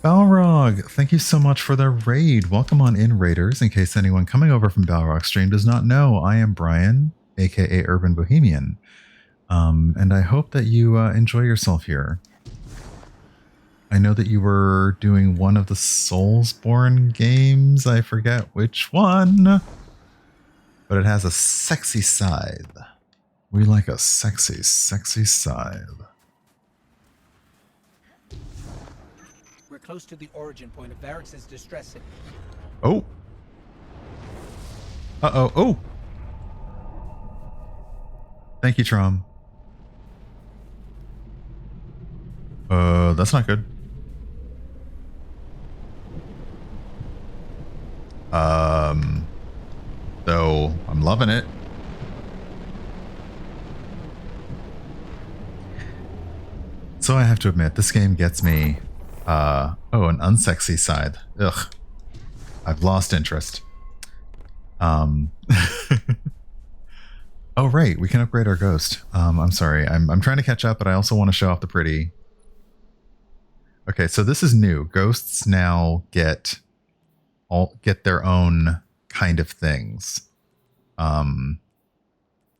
Balrog, thank you so much for the raid. Welcome on in, Raiders. In case anyone coming over from Balrog stream does not know, I am Brian, aka Urban Bohemian. And I hope that you enjoy yourself here. I know that you were doing one of the Soulsborne games. I forget which one. But it has a sexy scythe. We like a sexy, sexy scythe. Close to the origin point of Variks' distress signal. Oh. Uh-oh. Oh. Thank you, Trom. That's not good. Though I'm loving it. So I have to admit, this game gets me. Oh, an unsexy side. Ugh. I've lost interest. Oh, right. We can upgrade our ghost. I'm sorry. I'm trying to catch up, but I also want to show off the pretty. Okay, so this is new. Ghosts now get their own kind of things. And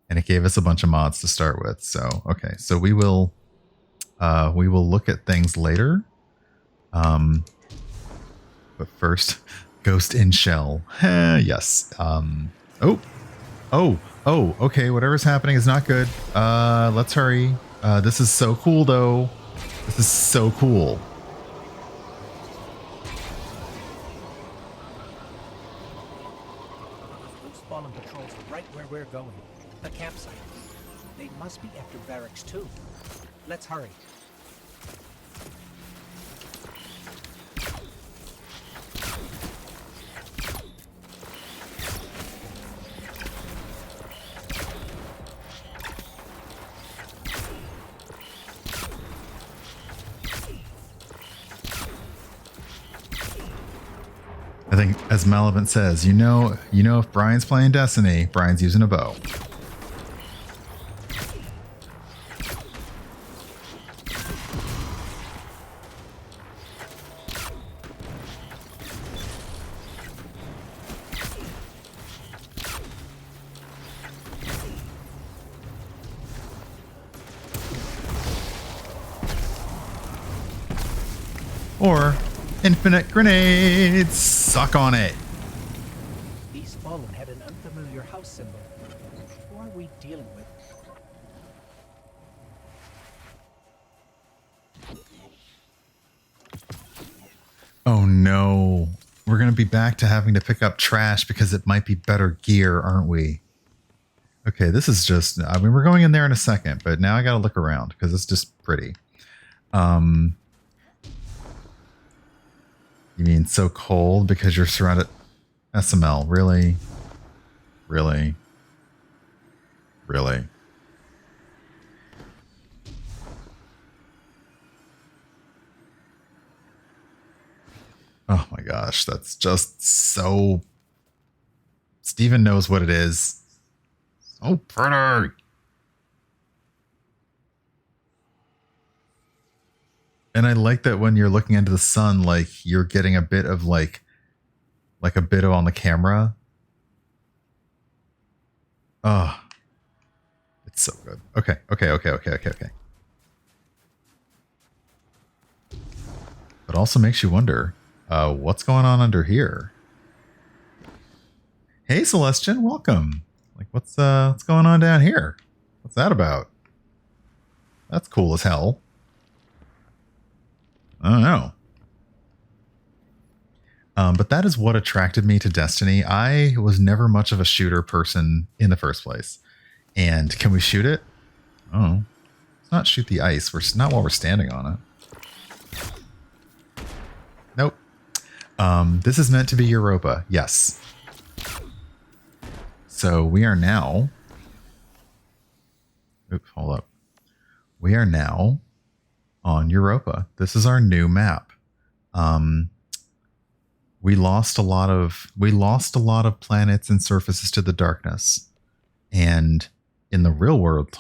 it gave us a bunch of mods to start with. So, okay. So we will look at things later. But first, Ghost in Shell. Yes. Oh, okay. Whatever's happening is not good. Let's hurry. This is so cool, though. This is so cool. Those fallen patrols are right where we're going. The campsite. They must be after Variks, too. Let's hurry. I think, as Malavant says, you know, if Brian's playing Destiny, Brian's using a bow. Or infinite grenades. Suck on it. These fallen had an unfamiliar house symbol. Who are we dealing with? Oh no. We're going to be back to having to pick up trash because it might be better gear, aren't we? Okay, this is just, I mean, we're going in there in a second, but now I got to look around because it's just pretty. You mean so cold because you're surrounded? SML, really? Really? Really? Oh my gosh, that's just so... Steven knows what it is. So pretty. And I like that when you're looking into the sun, like you're getting a bit of like a bit of on the camera. Oh, it's so good. Okay. But also makes you wonder, what's going on under here? Hey, Celestian, welcome. Like, what's going on down here? What's that about? That's cool as hell. I don't know. But that is what attracted me to Destiny. I was never much of a shooter person in the first place. And can we shoot it? Oh, let's not shoot the ice. We're not while we're standing on it. Nope. This is meant to be Europa. Yes. So we are now... Oops, hold up. We are now on Europa. This is our new map. We lost a lot of planets and surfaces to the darkness. And in the real world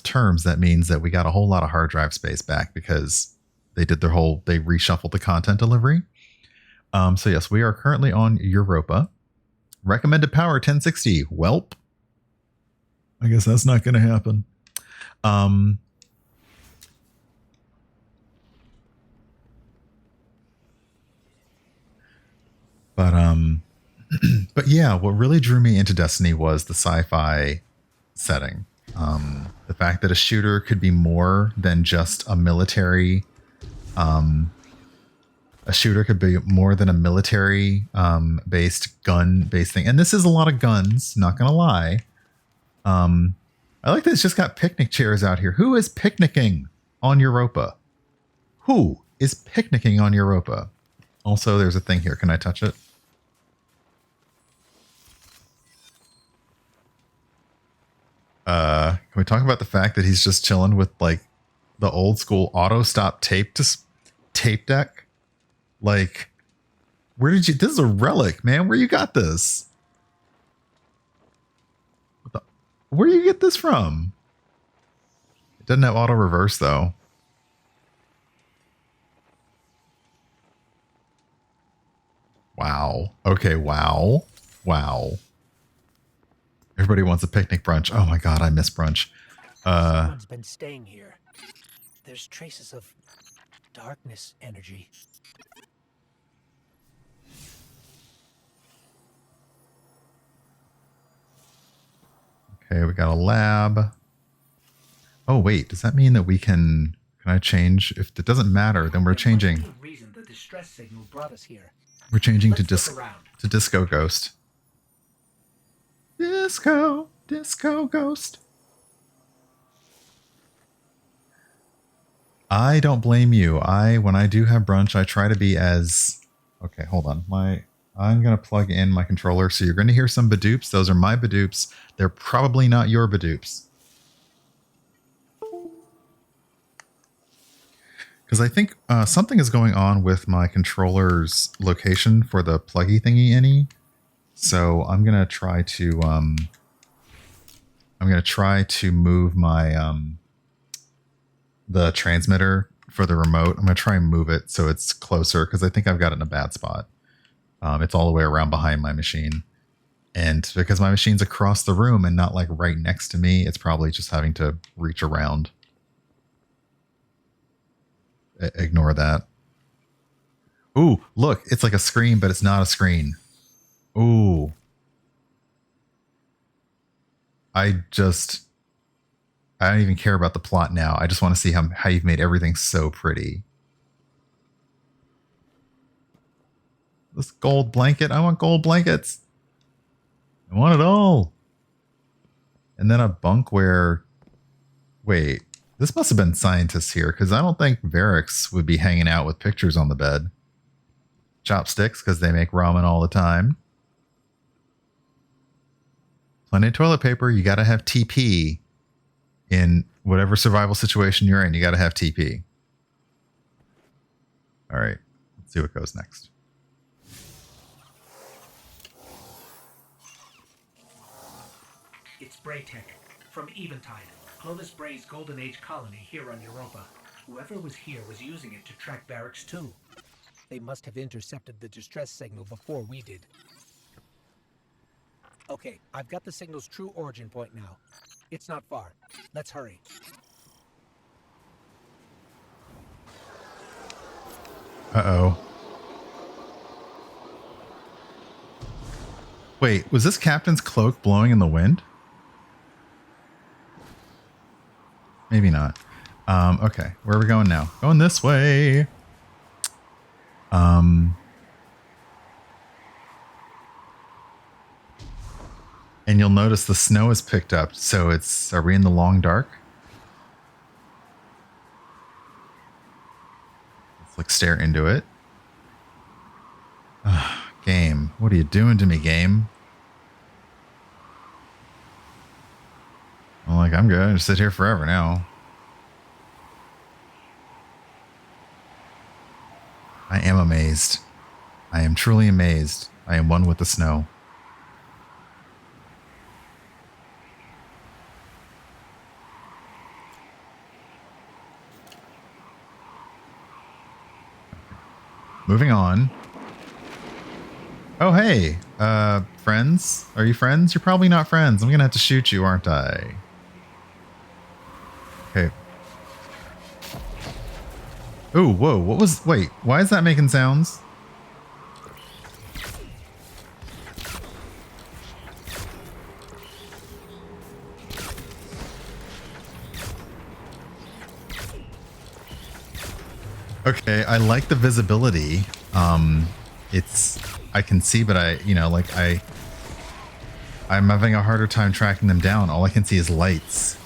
terms, that means that we got a whole lot of hard drive space back because they reshuffled the content delivery. So yes, we are currently on Europa. Recommended power 1060. Welp. I guess that's not going to happen. But yeah, what really drew me into Destiny was the sci-fi setting. The fact that a shooter could be more than just a military. A shooter could be more than a military based gun-based thing. And this is a lot of guns, not going to lie. I like that it's just got picnic chairs out here. Who is picnicking on Europa? Who is picnicking on Europa? Also, there's a thing here. Can I touch it? Can we talk about the fact that he's just chilling with like the old school auto stop tape deck? Like, where did you? This is a relic, man. Where you got this? Where do you get this from? It doesn't have auto reverse though. Wow. Okay. Wow. Everybody wants a picnic brunch. Oh my god, I miss brunch. Someone's been staying here. There's traces of darkness energy. Okay, we got a lab. Oh wait, does that mean that we can I change? If it doesn't matter, then we're changing. The reason the distress signal brought us here. We're changing to Let's look around. Disco Ghost. Disco Ghost. I don't blame you. When I do have brunch, I try to be as... Okay, hold on. I'm going to plug in my controller. So you're going to hear some badoops. Those are my badoops. They're probably not your badoops. Because I think something is going on with my controller's location for the pluggy thingy any. So I'm going to try to move my the transmitter for the remote. I'm going to try and move it so it's closer because I think I've got it in a bad spot. It's all the way around behind my machine. And because my machine's across the room and not like right next to me, it's probably just having to reach around. Ignore that. Ooh, look, it's like a screen, but it's not a screen. Ooh. I don't even care about the plot now. I just want to see how you've made everything so pretty. This gold blanket. I want gold blankets. I want it all. And then a bunk where... Wait, this must have been scientists here, because I don't think Varix would be hanging out with pictures on the bed. Chopsticks, because they make ramen all the time. Plenty of toilet paper. You got to have TP in whatever survival situation you're in. You got to have TP. All right, let's see what goes next. It's Braytech, from Eventide, Clovis Bray's Golden Age colony here on Europa. Whoever was here was using it to track Varix too. They must have intercepted the distress signal before we did. Okay, I've got the signal's true origin point now. It's not far. Let's hurry. Uh-oh. Wait, was this captain's cloak blowing in the wind? Maybe not. Okay, where are we going now? Going this way. And you'll notice the snow is picked up, so are we in the long dark? Let's like stare into it. Game, what are you doing to me, game? I'm like, I'm good. I just sit here forever now. I am amazed. I am truly amazed. I am one with the snow. Moving on. Oh, hey, friends. Are you friends? You're probably not friends. I'm gonna have to shoot you, aren't I? Okay. Ooh, whoa, wait, why is that making sounds? Okay, I like the visibility. I can see, but I'm having a harder time tracking them down. All I can see is lights.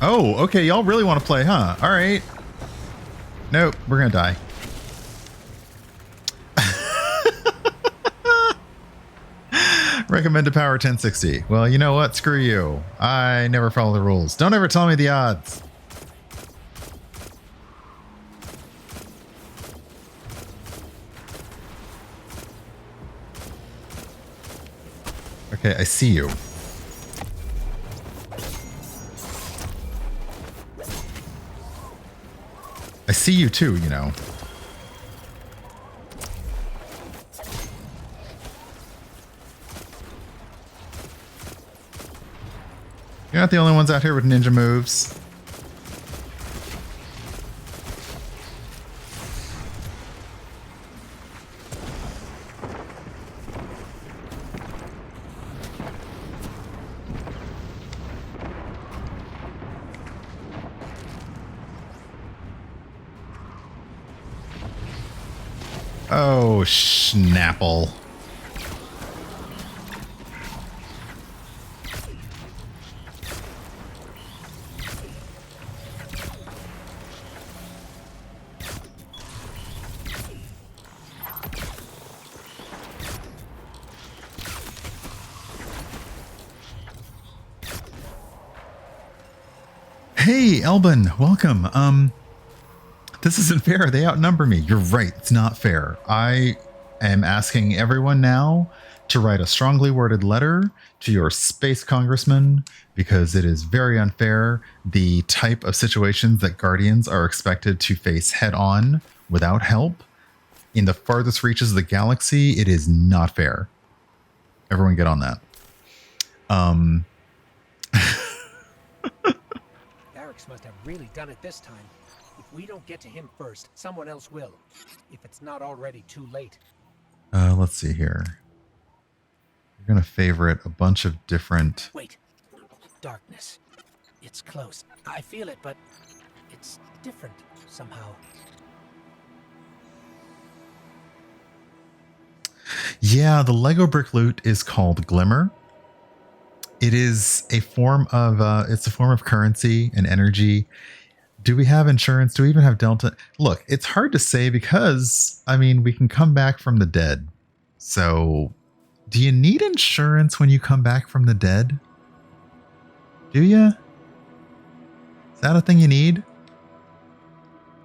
Oh, okay, y'all really want to play, huh? All right. Nope, we're gonna die. Recommended power 1060. Well, you know what? Screw you. I never follow the rules. Don't ever tell me the odds. Okay, I see you. I see you too, you know. You're not the only ones out here with ninja moves. Oh, Schnapple. Hey, Elbin, welcome. This isn't fair. They outnumber me. You're right. It's not fair. I am asking everyone now to write a strongly worded letter to your space congressman because it is very unfair. The type of situations that Guardians are expected to face head on without help in the farthest reaches of the galaxy, it is not fair. Everyone get on that. Varix must have really done it this time. If we don't get to him first, someone else will. If it's not already too late. Let's see here. We're going to favorite a bunch of different... Wait. Darkness. It's close. I feel it, but it's different somehow. Yeah, the Lego brick loot is called Glimmer. It is a form of it's a form of currency and energy. Do we have insurance? Do we even have Delta? Look, it's hard to say because I mean we can come back from the dead. So, do you need insurance when you come back from the dead? Do you? Is that a thing you need?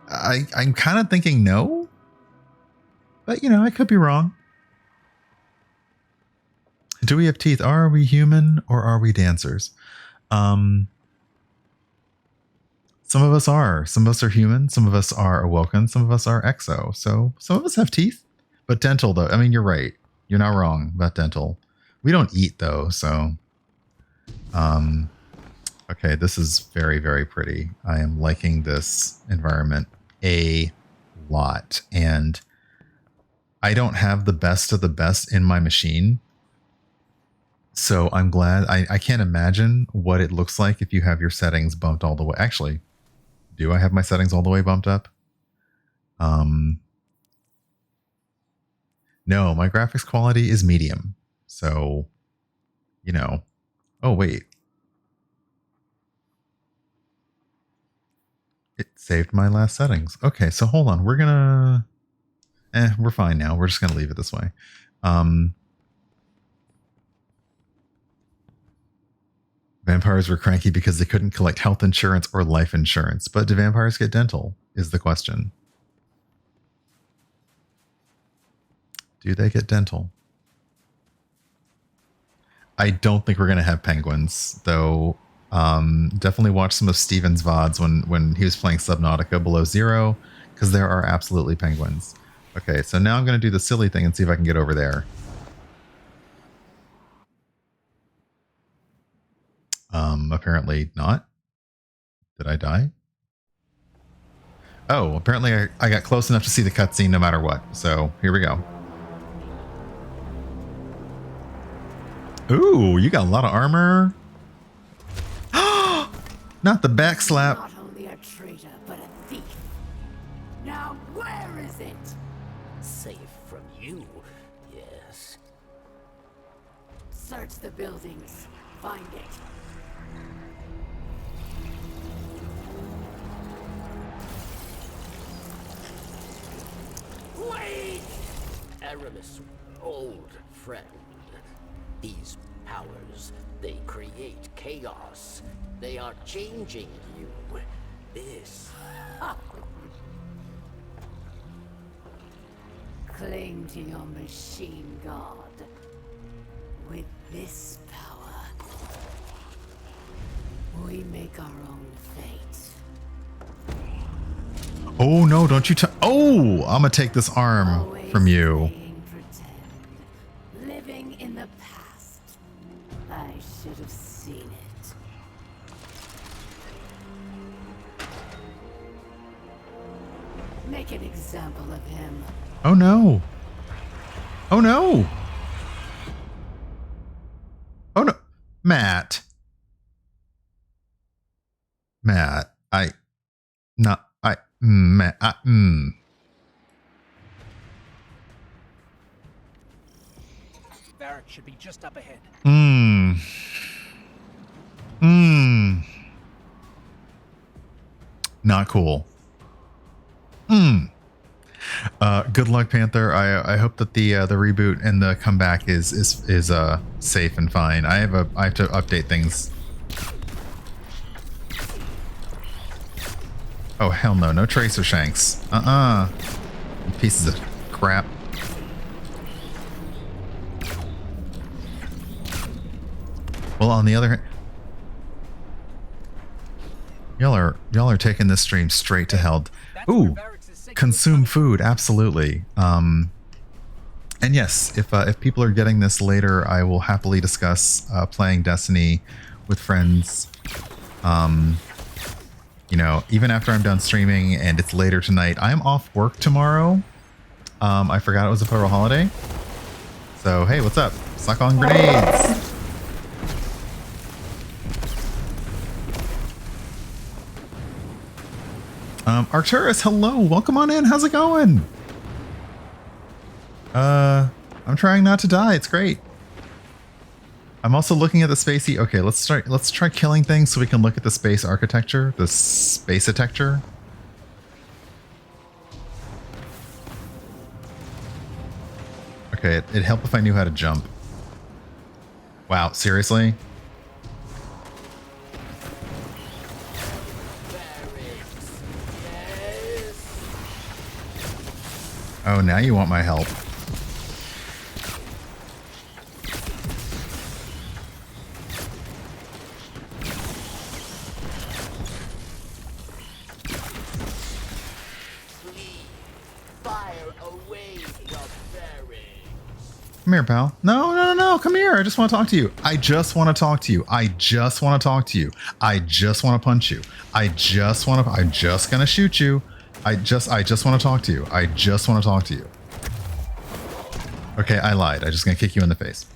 I'm kind of thinking no, but you know I could be wrong. Do we have teeth? Are we human or are we dancers? Some of us are. Some of us are human. Some of us are awoken. Some of us are exo. So some of us have teeth. But dental, though. I mean, you're right. You're not wrong about dental. We don't eat, though. So, okay, this is very, very pretty. I am liking this environment a lot. And I don't have the best of the best in my machine. So I'm glad. I can't imagine what it looks like if you have your settings bumped all the way. Actually, do I have my settings all the way bumped up? No, my graphics quality is medium. So, you know. Oh, wait. It saved my last settings. Okay, so hold on. We're gonna... we're fine now. We're just gonna leave it this way. Vampires were cranky because they couldn't collect health insurance or life insurance. But do vampires get dental, is the question. Do they get dental? I don't think we're going to have penguins, though. Definitely watch some of Steven's VODs when he was playing Subnautica Below Zero, because there are absolutely penguins. Okay, so now I'm going to do the silly thing and see if I can get over there. Apparently not. Did I die? Oh, apparently I got close enough to see the cutscene no matter what. So here we go. Ooh, you got a lot of armor. Not the back slap. Not only a traitor, but a thief. Now where is it? Safe from you, yes. Search the buildings. Find it. Wait! Aramis, old friend. These powers, they create chaos. They are changing you. This. Cling to your machine god. With this power, we make our own fate. Oh no, don't you oh, I'm gonna take this arm Always from you. playing pretend. Living in the past. I should have seen it. Make an example of him. Oh no. Oh no. Oh no. Matt. Matt, Matt, Varric should be just up ahead. Not cool. Good luck, Panther. I hope that the reboot and the comeback is safe and fine. I have to update things. Oh hell no, no Tracer Shanks. Pieces of crap. Well, on the other hand, y'all are taking this stream straight to hell. Ooh, consume food, absolutely. And yes, if people are getting this later, I will happily discuss playing Destiny with friends. You know, even after I'm done streaming and it's later tonight. I'm off work tomorrow. I forgot it was a federal holiday. So hey, what's up? Suck on grenades. Arcturus, hello, welcome on in. How's it going? I'm trying not to die. It's great. I'm also looking at the spacey. Okay, let's try killing things so we can look at the space architecture, the space architecture. Okay, it'd help if I knew how to jump. Wow, seriously? Oh, now you want my help. Come here, pal. No. Come here. I just want to talk to you. I just want to talk to you. I just want to talk to you. I just want to punch you. I'm just going to shoot you. I just want to talk to you. I just want to talk to you. Okay, I lied. I'm just going to kick you in the face.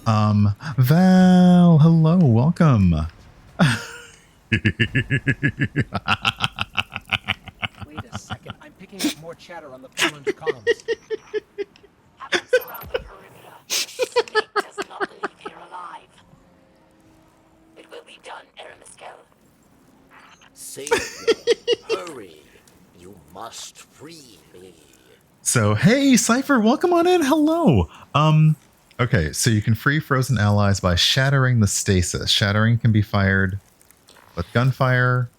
Val, hello. Welcome. Wait a second. I'm picking up more chatter on the Fallen's comms. Snake does not leave here alive. It will be done, Aramiskel. Savior, hurry. You must free me. So, hey, Cypher, welcome on in. Hello. Okay, so you can free frozen allies by shattering the stasis. Shattering can be fired with gunfire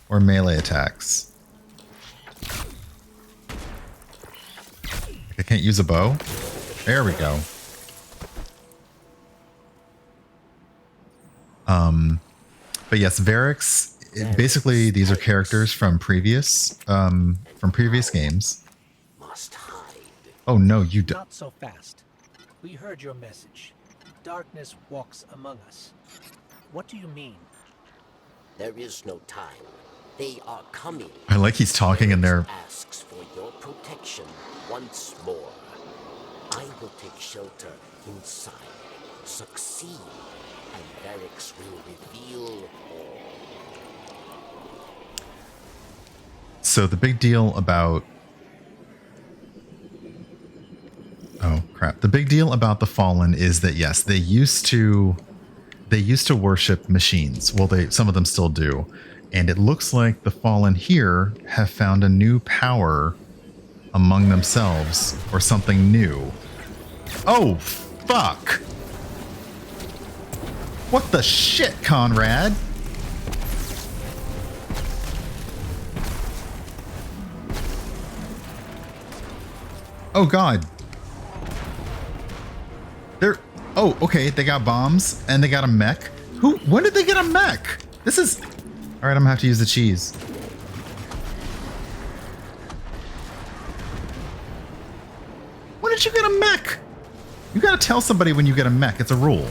or melee attacks. I can't use a bow. There we go. But yes, Varix, basically these are characters from previous games. Oh no, you don't. Not so fast. We heard your message. Darkness walks among us. What do you mean? There is no time. They are coming. I like he's talking in there. Asks for your protection once more. I will take shelter inside. Succeed, and Varix will reveal all. So the big deal about... Oh, crap. The big deal about the Fallen is that, yes, they used to worship machines. Well, some of them still do. And it looks like the Fallen here have found a new power among themselves, or something new. Oh, fuck! What the shit, Conrad? Oh, God. Oh, okay, they got bombs, and they got a mech. When did they get a mech? This is... Alright, I'm gonna have to use the cheese. When did you get a mech? You gotta tell somebody when you get a mech. It's a rule.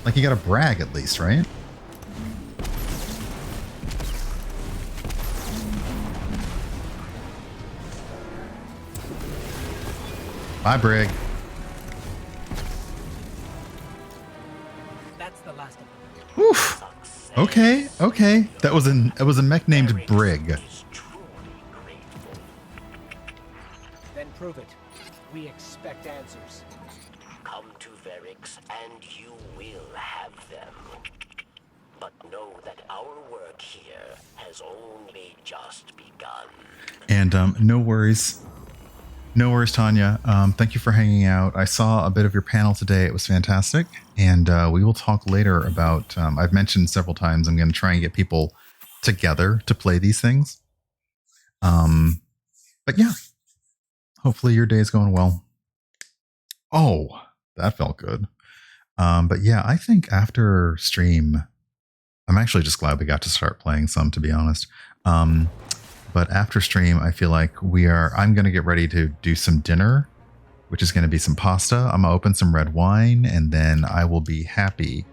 Like, you gotta brag at least, right? Bye, Brig. That's the last of them. Oof. Okay. That was a mech named Brig. Then prove it. We expect answers. Come to Varix, and you will have them. But know that our work here has only just begun. And no worries. No worries, Tanya. Thank you for hanging out. I saw a bit of your panel today. It was fantastic. And we will talk later about... I've mentioned several times I'm going to try and get people together to play these things. But yeah. Hopefully your day is going well. Oh, that felt good. But yeah, I think after stream... I'm actually just glad we got to start playing some, to be honest. But after stream, I feel like I'm going to get ready to do some dinner. which is going to be some pasta. I'm going to open some red wine, and then I will be happy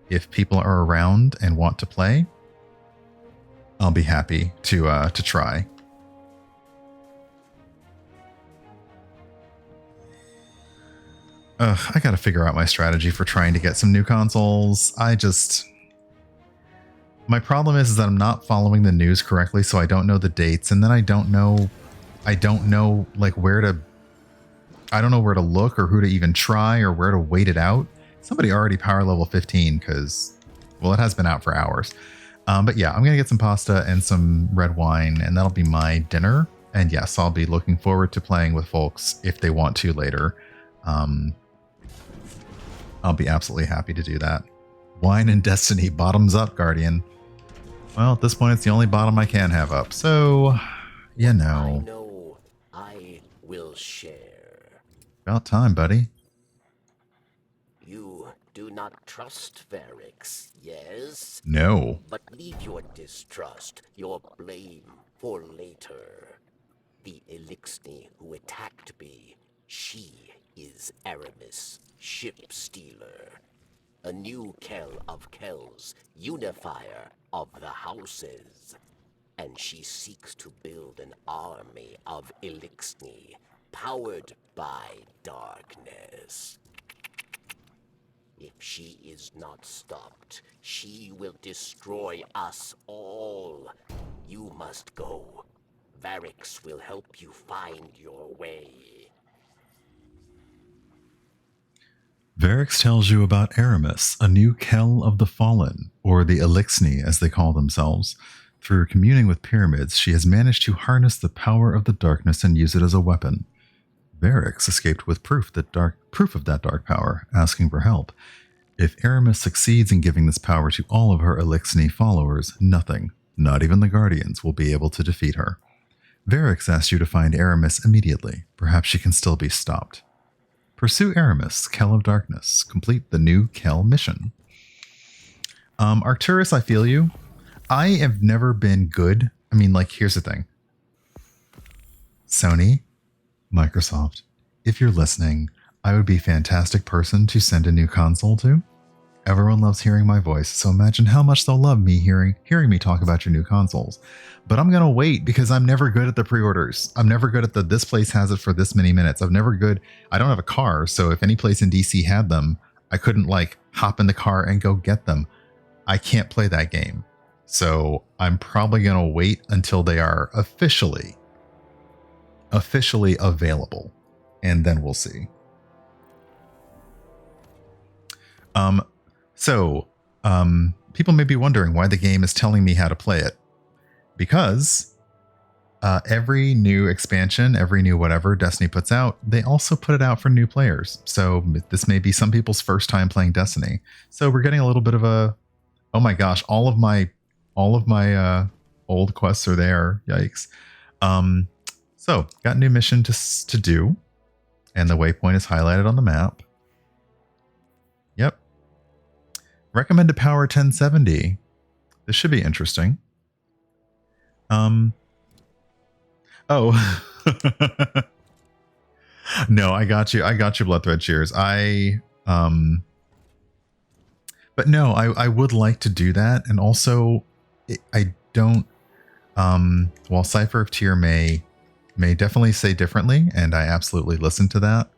if people are around and want to play. I'll be happy to try. I got to figure out my strategy for trying to get some new consoles. My problem is that I'm not following the news correctly, so I don't know the dates, and then I don't know like I don't know where to look or who to even try or where to wait it out. Somebody already power level 15 because, well, it has been out for hours. But yeah, I'm going to get some pasta and some red wine, and that'll be my dinner. And yes, I'll be looking forward to playing with folks if they want to later. I'll be absolutely happy to do that. Wine and Destiny, bottoms up, Guardian. Well, at this point, it's the only bottom I can have up. So, you know. I know I will share. About time, buddy. You do not trust Varix, yes? No. But leave your distrust, your blame, for later. The Elixni who attacked me, she is Aramis, ship stealer. A new Kell of Kells, unifier of the houses. And she seeks to build an army of Elixni, powered by darkness. If she is not stopped, she will destroy us all. You must go. Varix will help you find your way. Varix tells you about Aramis, a new Kell of the Fallen, or the Elixni as they call themselves. Through communing with pyramids, she has managed to harness the power of the darkness and use it as a weapon. Varix escaped with proof of that dark power, asking for help. If Aramis succeeds in giving this power to all of her Elixni followers, nothing, not even the Guardians, will be able to defeat her. Varix asks you to find Aramis immediately. Perhaps she can still be stopped. Pursue Aramis, Kell of Darkness. Complete the new Kell mission. Arcturus, I feel you. I have never been good. I mean, like, here's the thing. Sony, Microsoft, if you're listening, I would be a fantastic person to send a new console to. Everyone loves hearing my voice, so imagine how much they'll love me hearing me talk about your new consoles. But I'm going to wait because I'm never good at the pre-orders. I'm never good at this place has it for this many minutes. I don't have a car, so if any place in DC had them, I couldn't like hop in the car and go get them. I can't play that game. So I'm probably going to wait until they are officially available, and then we'll see. People may be wondering why the game is telling me how to play it. Because every new expansion, every new whatever Destiny puts out, they also put it out for new players. So this may be some people's first time playing Destiny. So we're getting a little bit of a, oh my gosh, all of my old quests are there. Yikes. So got a new mission to do, and the waypoint is highlighted on the map. Yep. Recommended power 1070. This should be interesting. Oh. No, I got you, Bloodthread Cheers. But no, I would like to do that. And also, I don't, while Cypher of Tyr may definitely say differently, and I absolutely listen to that,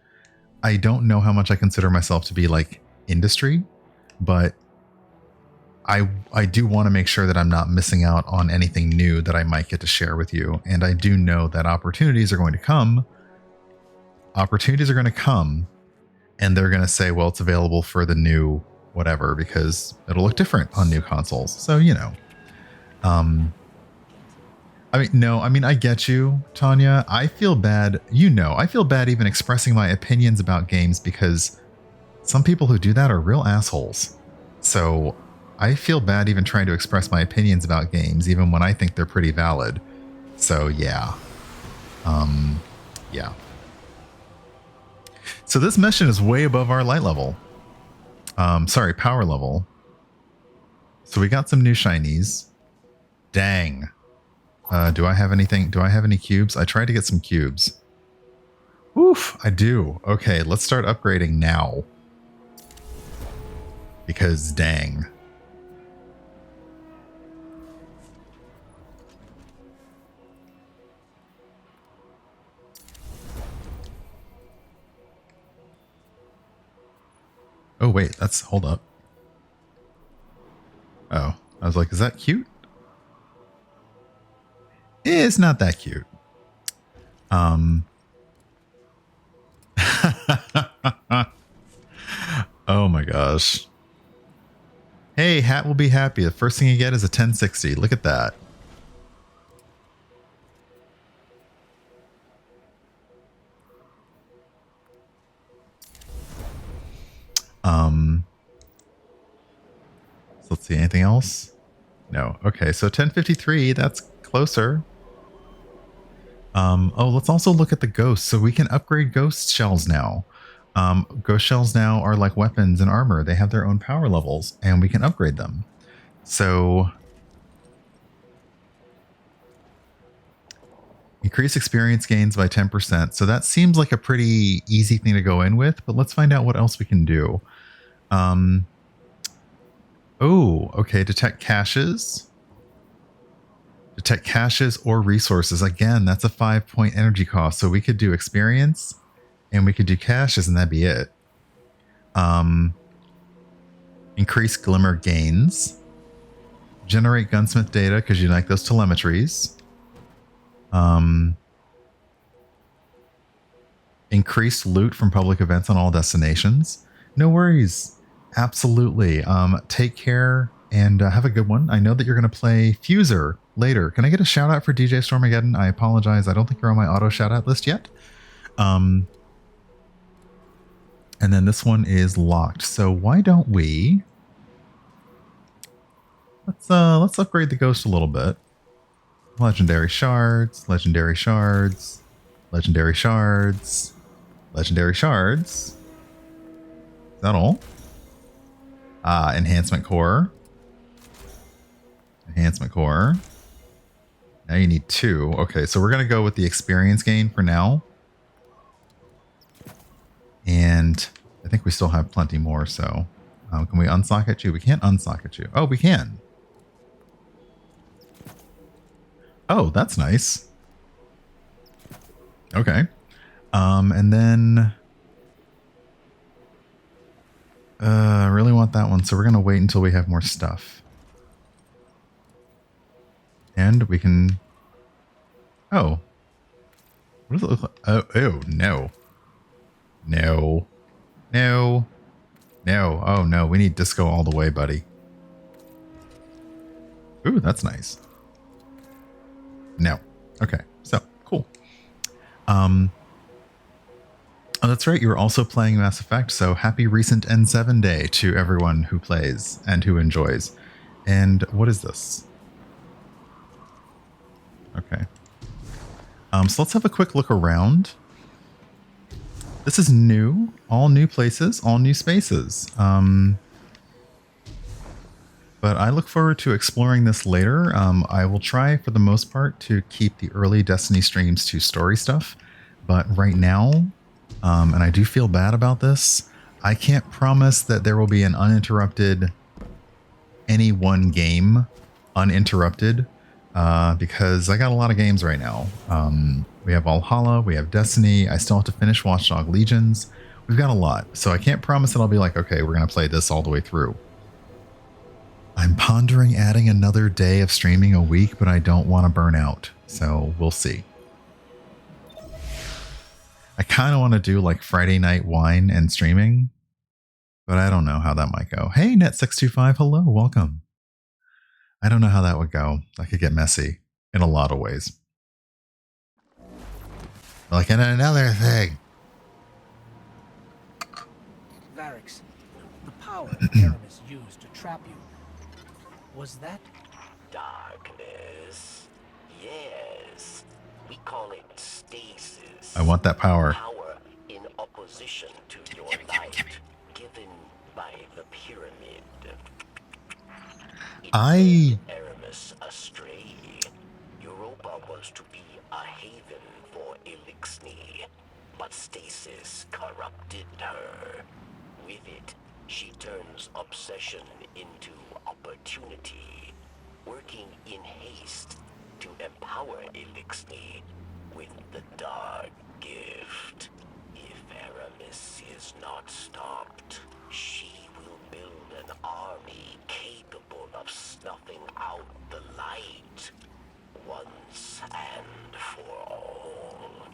I don't know how much I consider myself to be like industry, but I do want to make sure that I'm not missing out on anything new that I might get to share with you. And I do know that opportunities are going to come. Opportunities are going to come, and they're going to say, well, it's available for the new whatever, because it'll look different on new consoles. So, you know. I get you, Tanya. I feel bad. I feel bad even expressing my opinions about games because some people who do that are real assholes. So I feel bad even trying to express my opinions about games, even when I think they're pretty valid. So yeah. Yeah. So this mission is way above our light level. Power level. So we got some new shinies. Dang. Do I have anything? Do I have any cubes? I tried to get some cubes. Oof, I do. Okay, let's start upgrading now. Because dang. Oh wait, hold up. Oh, I was like, is that cute? It's not that cute. Oh my gosh. Hey, Hat will be happy. The first thing you get is a 1060. Look at that. So let's see, anything else? No. Okay, so 1053, that's closer. Oh, let's also look at the ghosts. So we can upgrade ghost shells now. Ghost shells now are like weapons and armor. They have their own power levels, and we can upgrade them. So increase experience gains by 10%. So that seems like a pretty easy thing to go in with, but let's find out what else we can do. Oh, okay. Detect caches. Detect caches or resources. Again, that's a 5-point energy cost. So we could do experience and we could do caches and that'd be it. Increase glimmer gains. Generate gunsmith data because you like those telemetries. Increase loot from public events on all destinations. No worries. Absolutely. Take care and have a good one. I know that you're going to play Fuser later. Can I get a shout out for DJ Stormageddon? I apologize. I don't think you're on my auto shout out list yet. And then this one is locked. So why don't we let's upgrade the ghost a little bit. Legendary shards, legendary shards, legendary shards, legendary shards. Is that all? Enhancement core. Enhancement core. Now you need 2. Okay, so we're going to go with the experience gain for now. And I think we still have plenty more, so... can we unsocket you? We can't unsocket you. Oh, we can. Oh, that's nice. Okay. And then... I really want that one, so we're going to wait until we have more stuff. And we can... Oh. What does it look like? Oh, ew, no. No. No. No. Oh, no. We need disco all the way, buddy. Ooh, that's nice. No. Okay. So, cool. Oh, that's right. You were also playing Mass Effect, so happy recent N7 day to everyone who plays and who enjoys. And what is this? Okay. So let's have a quick look around. This is new. All new places, all new spaces. But I look forward to exploring this later. I will try, for the most part, to keep the early Destiny streams to story stuff. But right now... and I do feel bad about this. I can't promise that there will be an uninterrupted, any one game uninterrupted, because I got a lot of games right now. We have Valhalla, we have Destiny, I still have to finish Watchdog Legions. We've got a lot, so I can't promise that I'll be like, okay, we're going to play this all the way through. I'm pondering adding another day of streaming a week, but I don't want to burn out, so we'll see. I kind of want to do like Friday night wine and streaming, but I don't know how that might go. Hey, Net625, hello, welcome. I don't know how that would go. That could get messy in a lot of ways. Like, and another thing. Varix, the power Aramis used to trap you, was that? Darkness. Yes. We call it stasis. I want that power. Power in opposition to your light, given by the pyramid. It led Aramis astray. Europa was to be a haven for Elixni, but stasis corrupted her. With it, she turns obsession into opportunity, working in haste to empower Eliksni with the Dark Gift. If Aramis is not stopped, she will build an army capable of snuffing out the light once and for all.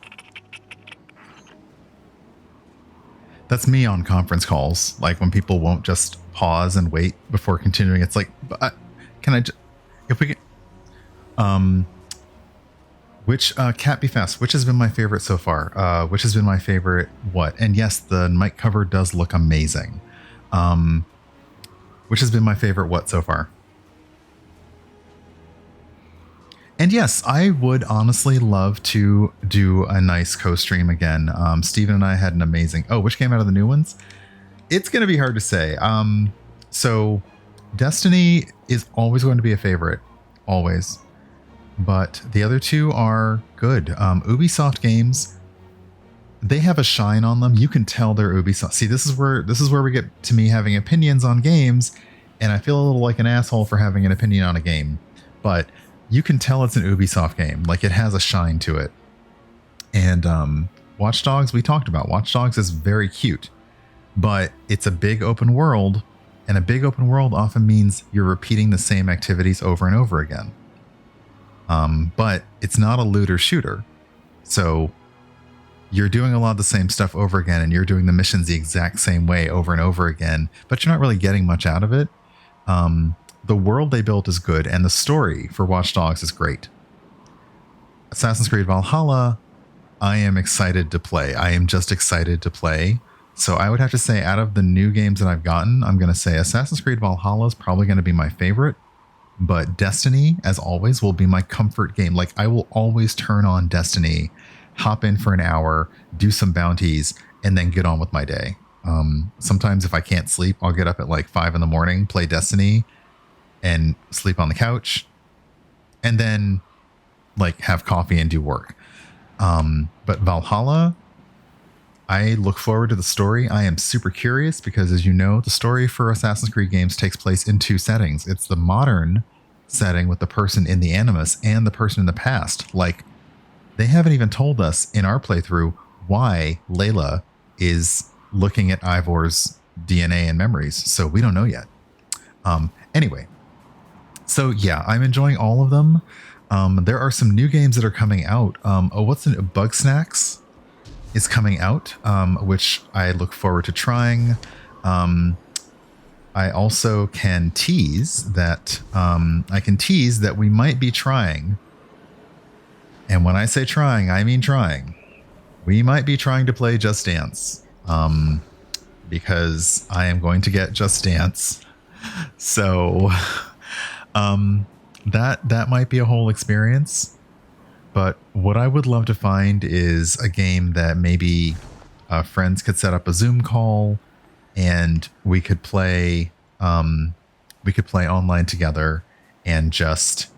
That's me on conference calls, like when people won't just pause and wait before continuing. It's like, can I if we can, which Cat Be Fast, which has been my favorite so far? Which has been my favorite what? And yes, the mic cover does look amazing. Which has been my favorite what so far? And yes, I would honestly love to do a nice co-stream again. Steven and I had an amazing... Oh, which came out of the new ones? It's going to be hard to say. So Destiny is always going to be a favorite. Always. But the other two are good. Ubisoft games, they have a shine on them. You can tell they're Ubisoft. See, this is where we get to me having opinions on games, and I feel a little like an asshole for having an opinion on a game. But you can tell it's an Ubisoft game. Like, it has a shine to it. And Watch Dogs, we talked about. Watch Dogs is very cute, but it's a big open world, and a big open world often means you're repeating the same activities over and over again. But it's not a looter shooter. So you're doing a lot of the same stuff over again, and you're doing the missions the exact same way over and over again, but you're not really getting much out of it. The world they built is good, and the story for Watch Dogs is great. Assassin's Creed Valhalla, I am excited to play. I am just excited to play. So I would have to say, out of the new games that I've gotten, I'm going to say Assassin's Creed Valhalla is probably going to be my favorite. But Destiny, as always, will be my comfort game. Like, I will always turn on Destiny, hop in for an hour, do some bounties, and then get on with my day. Sometimes if I can't sleep, I'll get up at like 5 in the morning, play Destiny, and sleep on the couch, and then like have coffee and do work. But Valhalla, I look forward to the story. I am super curious because, as you know, the story for Assassin's Creed games takes place in two settings. It's the modern setting with the person in the Animus and the person in the past. Like, they haven't even told us in our playthrough why Layla is looking at Ivor's DNA and memories. So we don't know yet. Anyway, so yeah, I'm enjoying all of them. There are some new games that are coming out. Bug Snacks is coming out, which I look forward to trying. I also can tease that we might be trying. And when I say trying, I mean trying. We might be trying to play Just Dance, because I am going to get Just Dance. So that might be a whole experience. But what I would love to find is a game that maybe friends could set up a Zoom call, and we could play online together, and just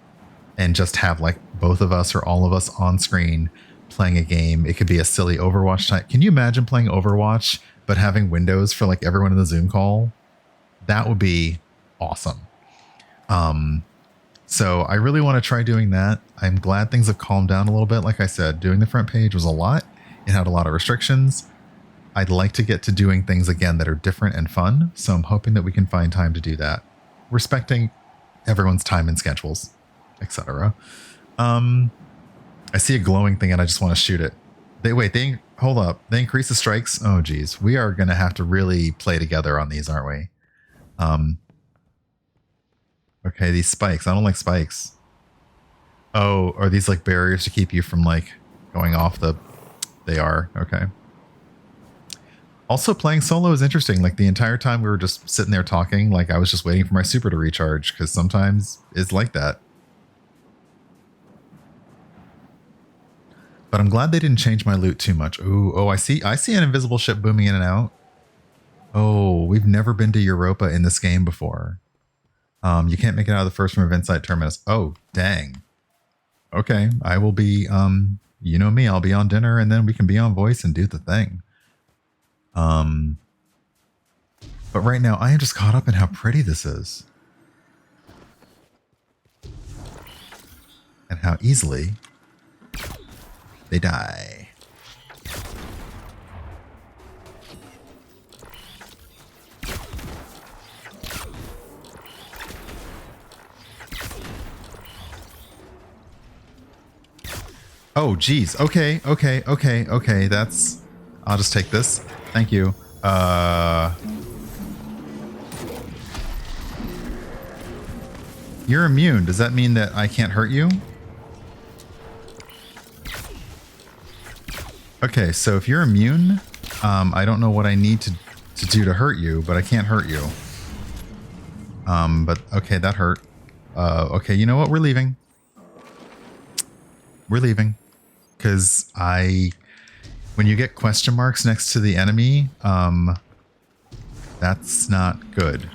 have like both of us or all of us on screen playing a game. It could be a silly Overwatch type. Can you imagine playing Overwatch but having windows for like everyone in the Zoom call? That would be awesome. So I really want to try doing that. I'm glad things have calmed down a little bit. Like I said, doing the front page was a lot. It had a lot of restrictions. I'd like to get to doing things again that are different and fun. So I'm hoping that we can find time to do that, respecting everyone's time and schedules, etc. I see a glowing thing and I just want to shoot it. Hold up. They increase the strikes. Oh, geez. We are going to have to really play together on these, aren't we? Okay, these spikes. I don't like spikes. Oh, are these like barriers to keep you from like going off the... They are. Okay. Also, playing solo is interesting. Like, the entire time we were just sitting there talking, like I was just waiting for my super to recharge, because sometimes it's like that. But I'm glad they didn't change my loot too much. Ooh, I see an invisible ship booming in and out. Oh, we've never been to Europa in this game before. You can't make it out of the first room of Insight Terminus. Oh, dang. Okay, I will be You know me, I'll be on dinner and then we can be on voice and do the thing. But right now I am just caught up in how pretty this is. And how easily they die. Oh, geez. Okay. That's... I'll just take this. Thank you. You're immune. Does that mean that I can't hurt you? Okay, so if you're immune, I don't know what I need to do to hurt you, but I can't hurt you. But okay, that hurt. Okay, you know what? We're leaving. We're leaving. Because when you get question marks next to the enemy, that's not good.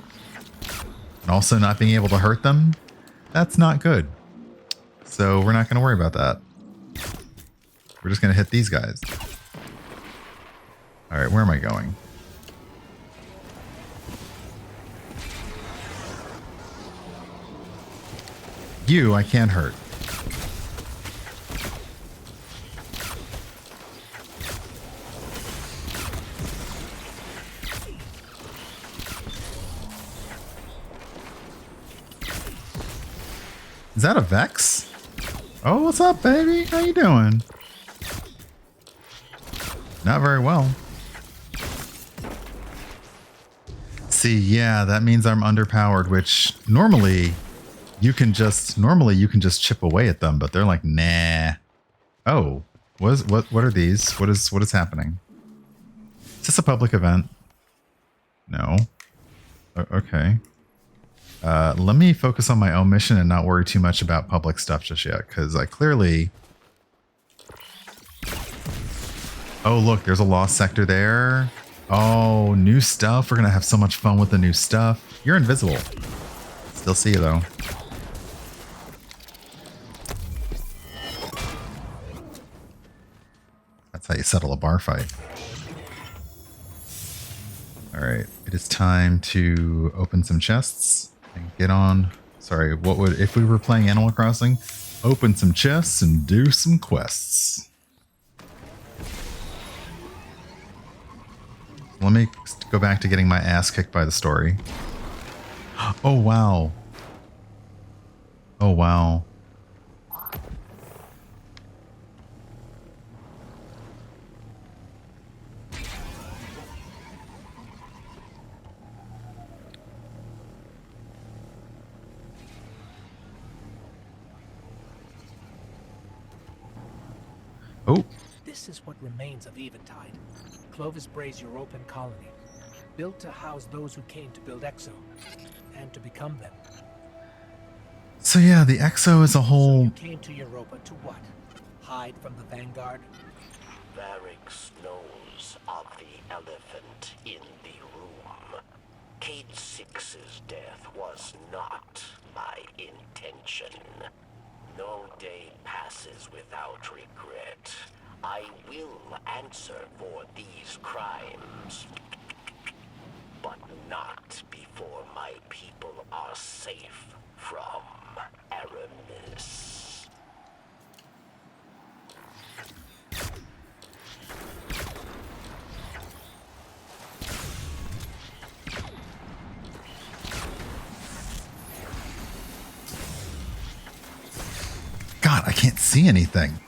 And also not being able to hurt them, that's not good. So we're not going to worry about that. We're just going to hit these guys. All right, where am I going? You, I can't hurt. Is that a Vex? Oh, what's up, baby? How you doing? Not very well. See, yeah, that means I'm underpowered, which normally you can just chip away at them, but they're like, nah. Oh, what are these? What is happening? Is this a public event? No. Okay. Let me focus on my own mission and not worry too much about public stuff just yet, because I clearly... Oh, look, there's a lost sector there. Oh, new stuff. We're going to have so much fun with the new stuff. You're invisible. Still see you, though. That's how you settle a bar fight. All right, it is time to open some chests and get on. Sorry, what would, if we were playing Animal Crossing, open some chests and do some quests. Let me go back to getting my ass kicked by the story. Oh, wow. Oh, wow. Oh. This is what remains of Eventide. Clovis Bray's European colony, built to house those who came to build Exo, and to become them. So yeah, the Exo is a whole... So you came to Europa to what? Hide from the Vanguard? Varix knows of the elephant in the room. Kate Six's death was not my intention. No day passes without regret. I will answer for these crimes, but not before my people are safe from Aramis. God, I can't see anything.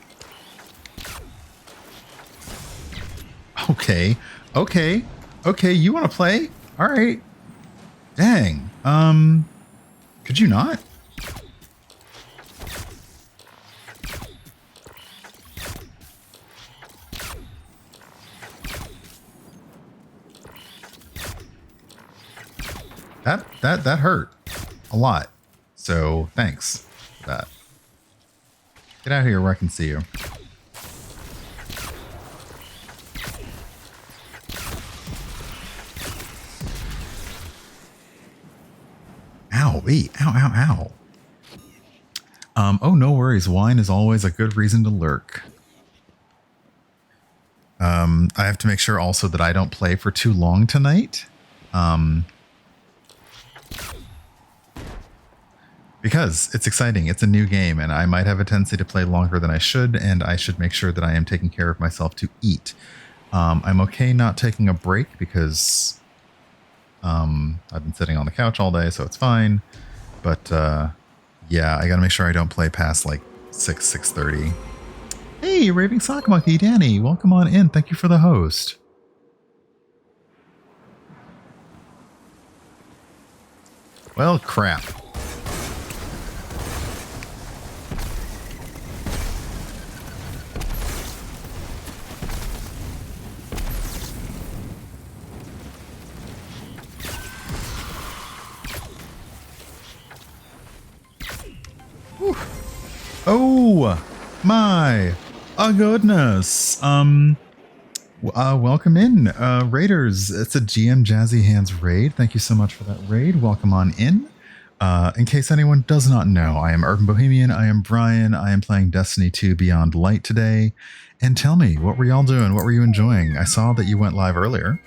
Okay, you want to play? All right. Dang. Could you not? That hurt a lot. So, thanks for that. Get out of here where I can see you. Ow. Oh, no worries. Wine is always a good reason to lurk. I have to make sure also that I don't play for too long tonight. Because it's exciting. It's a new game, and I might have a tendency to play longer than I should, and I should make sure that I am taking care of myself to eat. I'm okay not taking a break because I've been sitting on the couch all day, so it's fine. But yeah, I gotta make sure I don't play past like 6:30. Hey, Raving Sock Monkey, Danny, welcome on in. Thank you for the host. Well, crap. Whew. Oh my goodness. Welcome in, raiders. It's a GM Jazzy Hands raid. Thank you so much for that raid. Welcome on in. In case anyone does not know, I am Urban Bohemian. I am Brian. I am playing Destiny 2 Beyond Light today. And tell me, what were y'all doing? What were you enjoying? I saw that you went live earlier.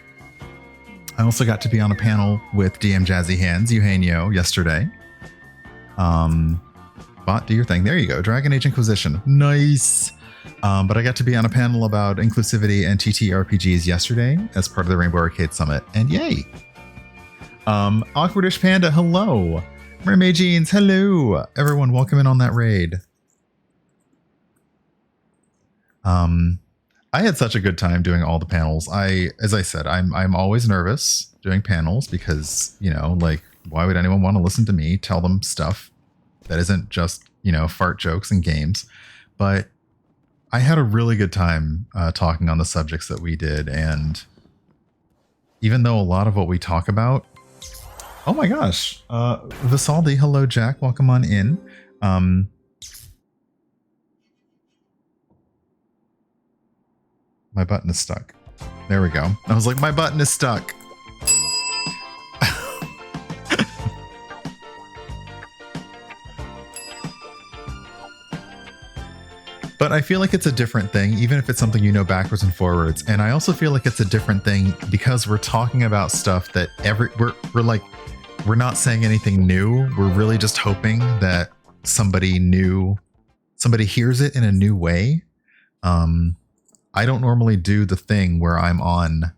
I also got to be on a panel with DM Jazzy Hands, Eugenio, yesterday. Bot, do your thing. There you go. Dragon Age Inquisition. Nice. But I got to be on a panel about inclusivity and TTRPGs yesterday as part of the Rainbow Arcade Summit. And yay. Awkwardish Panda, hello. Mermaid Jeans, hello. Everyone, welcome in on that raid. I had such a good time doing all the panels. As I said, I'm always nervous doing panels because, you know, like, why would anyone want to listen to me tell them stuff that isn't just, you know, fart jokes and games? But I had a really good time talking on the subjects that we did. And even though a lot of what we talk about, oh my gosh, Visaldi, hello, Jack, welcome on in. My button is stuck. There we go. I was like, my button is stuck. But I feel like it's a different thing, even if it's something you know backwards and forwards. And I also feel like it's a different thing because we're talking about stuff that we're not saying anything new. We're really just hoping that somebody hears it in a new way. I don't normally do the thing where I'm on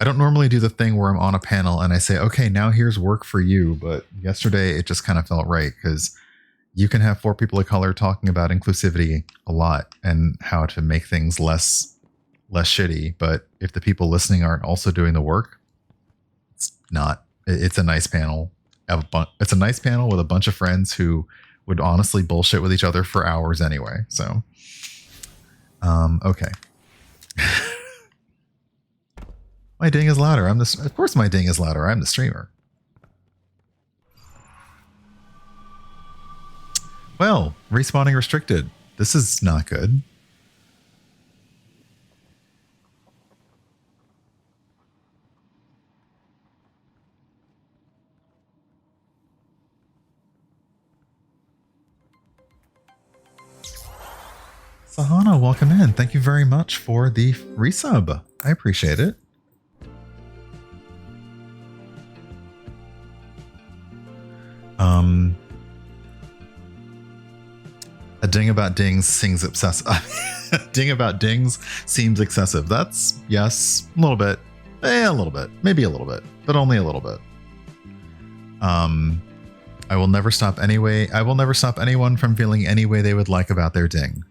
a panel and I say, okay, now here's work for you. But yesterday it just kind of felt right because you can have 4 people of color talking about inclusivity a lot and how to make things less shitty. But if the people listening aren't also doing the work, it's a nice panel. It's a nice panel with a bunch of friends who would honestly bullshit with each other for hours anyway. So, okay. My ding is louder. Of course my ding is louder. I'm the streamer. Well, respawning restricted. This is not good. Sahana, welcome in. Thank you very much for the resub. I appreciate it. A ding about dings sings obsessive. Ding about dings seems excessive. That's, yes, a little bit. A little bit. Maybe a little bit, but only a little bit. I will never stop anyone from feeling any way they would like about their ding.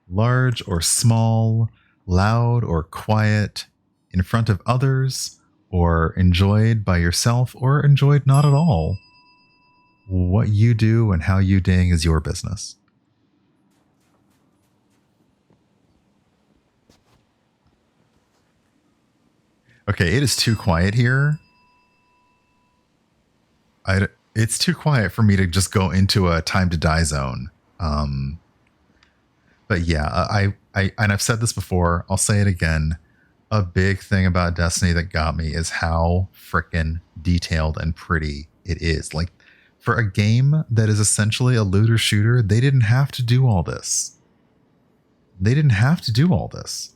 Large or small, loud or quiet, in front of others, or enjoyed by yourself, or enjoyed not at all. What you do and how you ding is your business. Okay, it is too quiet here. It's too quiet for me to just go into a time to die zone. But yeah, and I've said this before, I'll say it again. A big thing about Destiny that got me is how freaking detailed and pretty it is. Like, for a game that is essentially a looter shooter, they didn't have to do all this. They didn't have to do all this.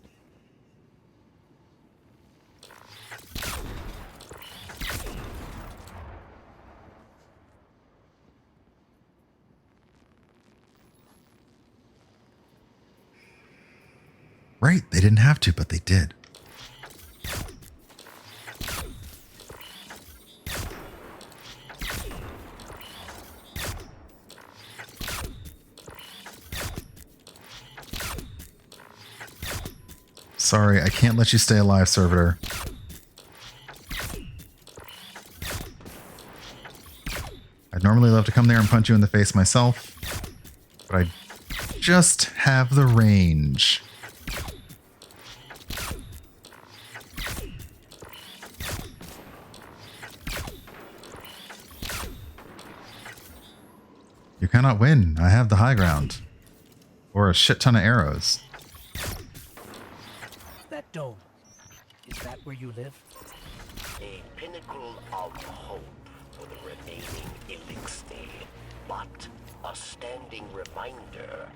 Right, they didn't have to, but they did. Sorry, I can't let you stay alive, servitor. I'd normally love to come there and punch you in the face myself, but I just have the range. You cannot win. I have the high ground. Or a shit ton of arrows. That dome. Is that where you live? A pinnacle of hope for the remaining Elixni, but a standing reminder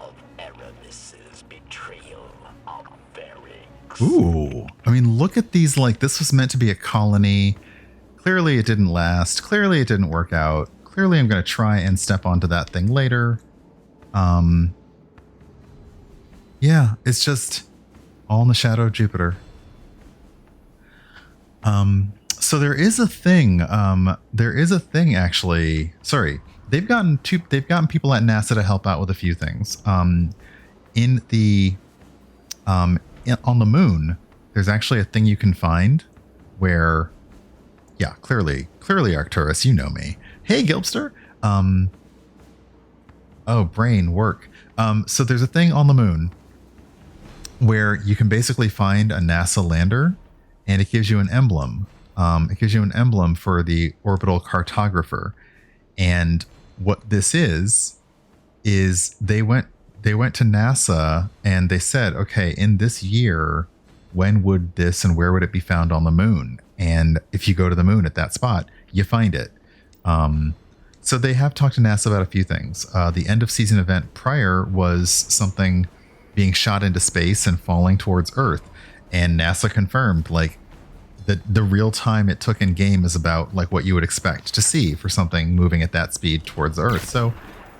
of Aramis's betrayal of Varix. Ooh. I mean, look at these, like, this was meant to be a colony. Clearly it didn't last. Clearly it didn't work out. Clearly I'm going to try and step onto that thing later. Yeah, it's just all in the shadow of Jupiter. So there is a thing. There is a thing, actually. Sorry, they've gotten people at NASA to help out with a few things. On the moon, there's actually a thing you can find where, yeah, clearly Arcturus, you know me. Hey, Gilpster. Oh, brain work. So there's a thing on the moon where you can basically find a NASA lander, and it gives you an emblem. It gives you an emblem for the orbital cartographer. And what this is they went to NASA and they said, okay, in this year, when would this and where would it be found on the moon? And if you go to the moon at that spot, you find it. So they have talked to NASA about a few things. The end of season event prior was something being shot into space and falling towards Earth. And NASA confirmed, like, the real time it took in game is about like what you would expect to see for something moving at that speed towards Earth. So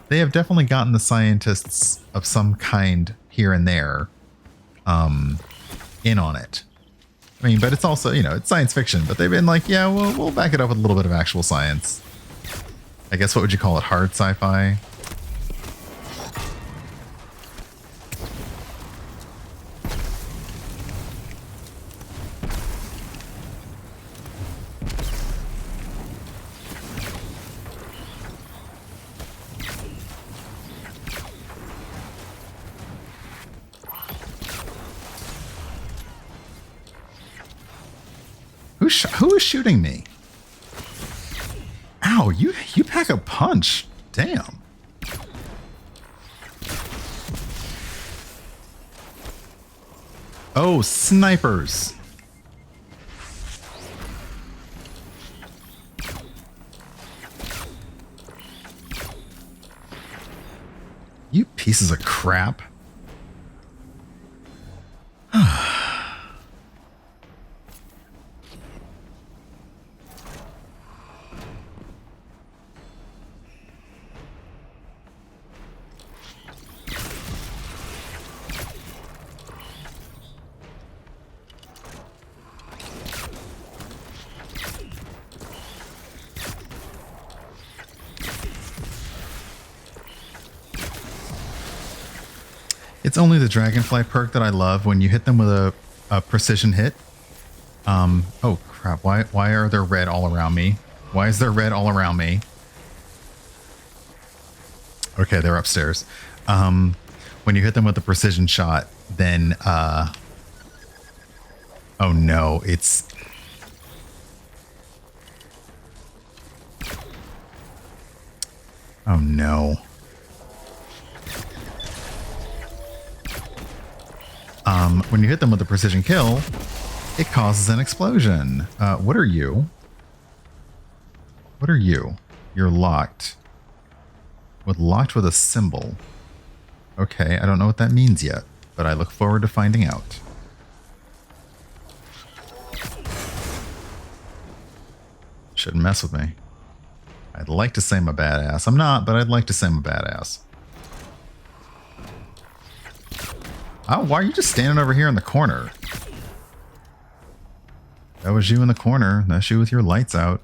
they have definitely gotten the scientists of some kind here and there in on it. I mean, but it's also, you know, it's science fiction, but they've been like, yeah, we'll back it up with a little bit of actual science. I guess, what would you call it? Hard sci-fi? Who is shooting me? Ow, you pack a punch. Damn. Oh, snipers. You pieces of crap. It's only the Dragonfly perk that I love when you hit them with a precision hit. Oh crap, why are there red all around me? Why is there red all around me? Okay, they're upstairs. When you hit them with the precision shot, then oh no, it's oh no. When you hit them with a precision kill, it causes an explosion. What are you? What are you? You're locked. Locked with a symbol. Okay, I don't know what that means yet, but I look forward to finding out. Shouldn't mess with me. I'd like to say I'm a badass. I'm not, but I'd like to say I'm a badass. Oh, why are you just standing over here in the corner? That was you in the corner. That's you with your lights out.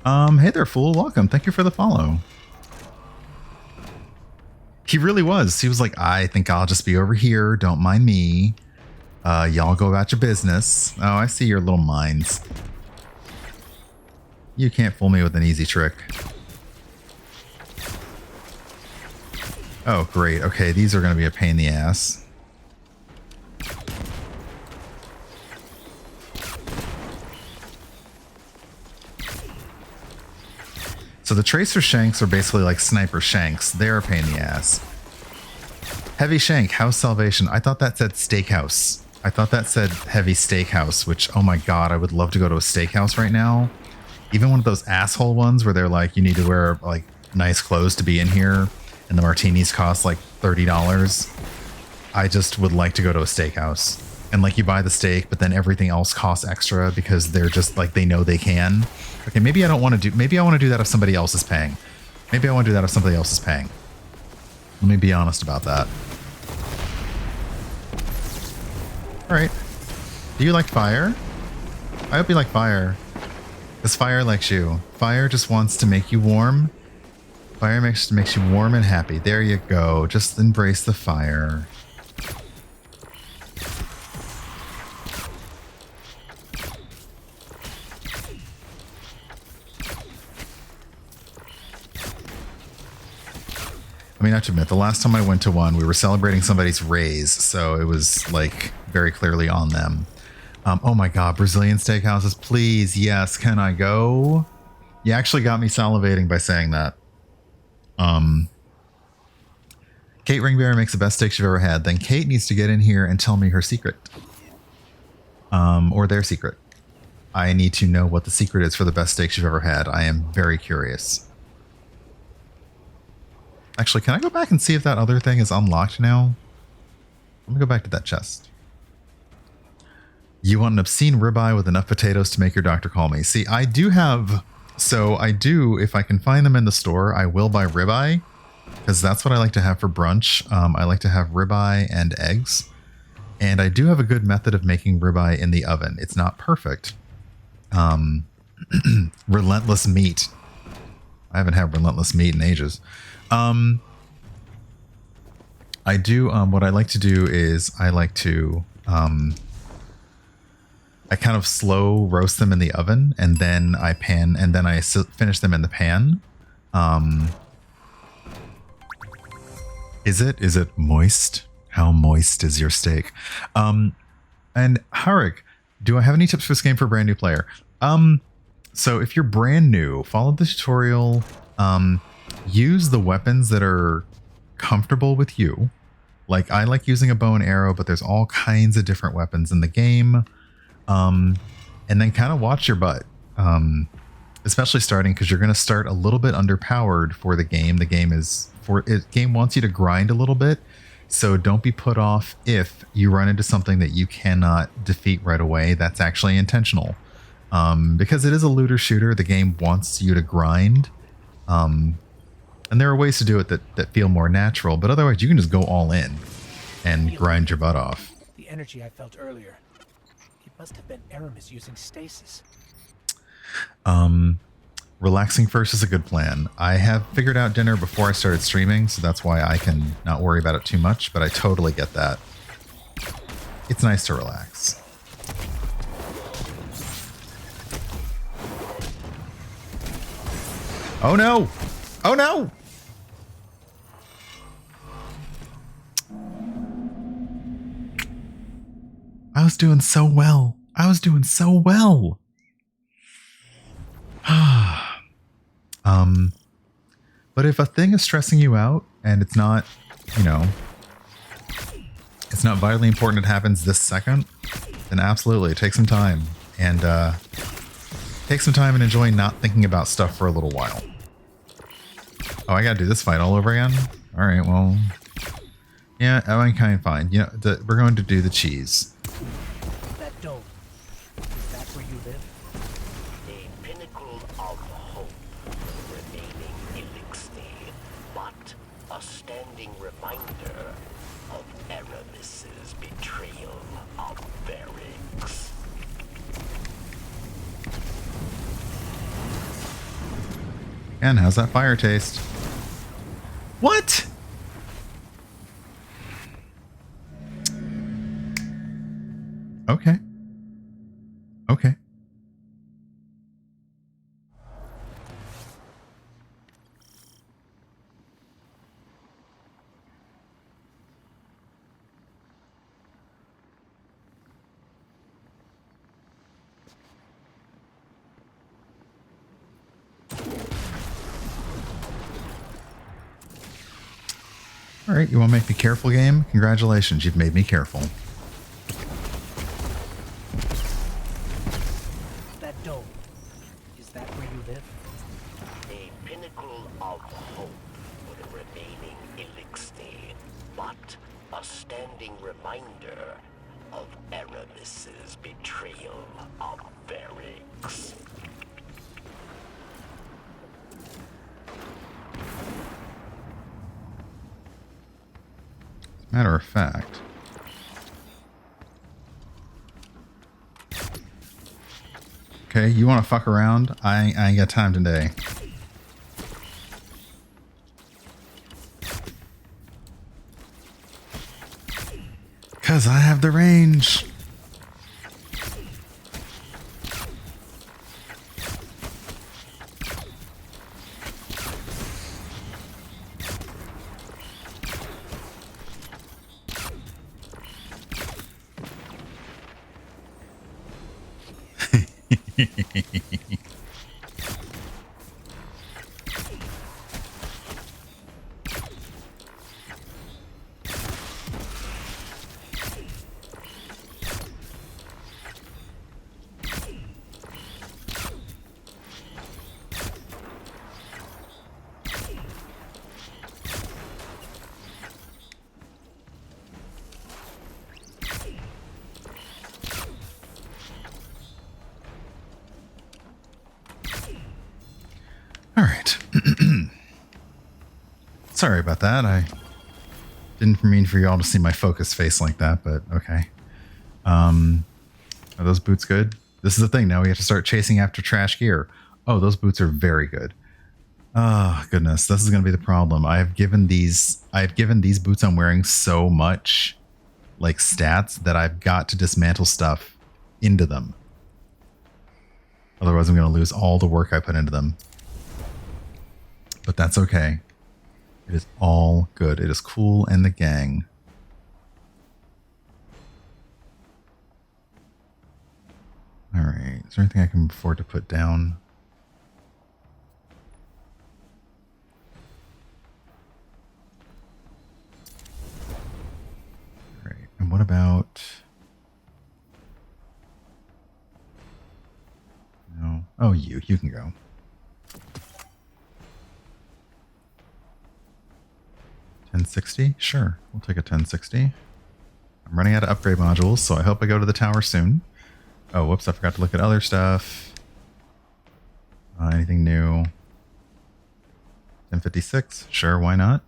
Hey there, fool. Welcome. Thank you for the follow. He really was. He was like, I think I'll just be over here. Don't mind me. Y'all go about your business. Oh, I see your little minds. You can't fool me with an easy trick. Oh, great. Okay, these are going to be a pain in the ass. So the Tracer Shanks are basically like Sniper Shanks. They're a pain in the ass. Heavy Shank, House Salvation. I thought that said Steakhouse. I thought that said Heavy Steakhouse, which, oh my god, I would love to go to a steakhouse right now. Even one of those asshole ones where they're like, you need to wear like nice clothes to be in here, and the martinis cost like $30. I just would like to go to a steakhouse. And like you buy the steak, but then everything else costs extra because they're just like, they know they can. Okay, maybe I don't want to do, maybe I want to do that if somebody else is paying. Maybe I want to do that if somebody else is paying. Let me be honest about that. All right. Do you like fire? I hope you like fire. Because fire likes you. Fire just wants to make you warm. Fire makes you warm and happy. There you go. Just embrace the fire. I mean, not to admit, the last time I went to one, we were celebrating somebody's raise, so it was like very clearly on them. Oh my god, Brazilian steakhouses, please, yes, can I go? You actually got me salivating by saying that. Kate Ringbearer makes the best steaks you've ever had. Then Kate needs to get in here and tell me her secret. Or their secret. I need to know what the secret is for the best steaks you've ever had. I am very curious. Actually, can I go back and see if that other thing is unlocked now? Let me go back to that chest. You want an obscene ribeye with enough potatoes to make your doctor call me. See, I do have... So I do, if I can find them in the store, I will buy ribeye. Because that's what I like to have for brunch. I like to have ribeye and eggs. And I do have a good method of making ribeye in the oven. It's not perfect. Relentless meat. I haven't had relentless meat in ages. I do, what I like to do is I like to, I kind of slow roast them in the oven and then I pan, and then I finish them in the pan. Is it moist? How moist is your steak? And Harik, do I have any tips for this game for a brand new player? So if you're brand new, follow the tutorial, use the weapons that are comfortable with you. Like, I like using a bow and arrow, but there's all kinds of different weapons in the game. And then kind of watch your butt. Especially starting, because you're going to start a little bit underpowered for the game. The game game wants you to grind a little bit. So don't be put off if you run into something that you cannot defeat right away. That's actually intentional. Because it is a looter shooter, the game wants you to grind. And there are ways to do it that feel more natural, but otherwise you can just go all in and grind your butt off. The energy I felt earlier. It must have been Aramis using stasis. Relaxing first is a good plan. I have figured out dinner before I started streaming, so that's why I can not worry about it too much, but I totally get that. It's nice to relax. Oh no! Oh no! I was doing so well. I was doing so well. But if a thing is stressing you out and it's not, you know, it's not vitally important it happens this second, then absolutely take some time and enjoy not thinking about stuff for a little while. Oh, I gotta do this fight all over again? Alright, well... Yeah, I'm kind of fine. You know, we're going to do the cheese. That dome. Is that where you live? A pinnacle of hope for the remaining Elixni, but a standing reminder of Aramis's betrayal of Varix. And how's that fire taste? What? Okay. Okay. All right, you want to make me careful, game? Congratulations, you've made me careful. That dome. Is that where you live? A pinnacle of hope for the remaining Elixni, but a standing reminder of Aramis's betrayal of Varix. Matter of fact. Okay, you want to fuck around? I ain't got time today. Cause I have the range. All right. Sorry about that. I didn't mean for y'all to see my focus face like that, but okay. Are those boots good? This is the thing. Now we have to start chasing after trash gear. Oh, those boots are very good. Oh, goodness. This is going to be the problem. I have given these boots I'm wearing so much like stats that I've got to dismantle stuff into them. Otherwise, I'm going to lose all the work I put into them. But that's okay. It is all good. It is cool and the gang. All right. Is there anything I can afford to put down? All right. And what about... No. Oh, you can go. 1060? Sure. We'll take a 1060. I'm running out of upgrade modules, so I hope I go to the tower soon. Oh, whoops, I forgot to look at other stuff. Anything new? 1056? Sure, why not?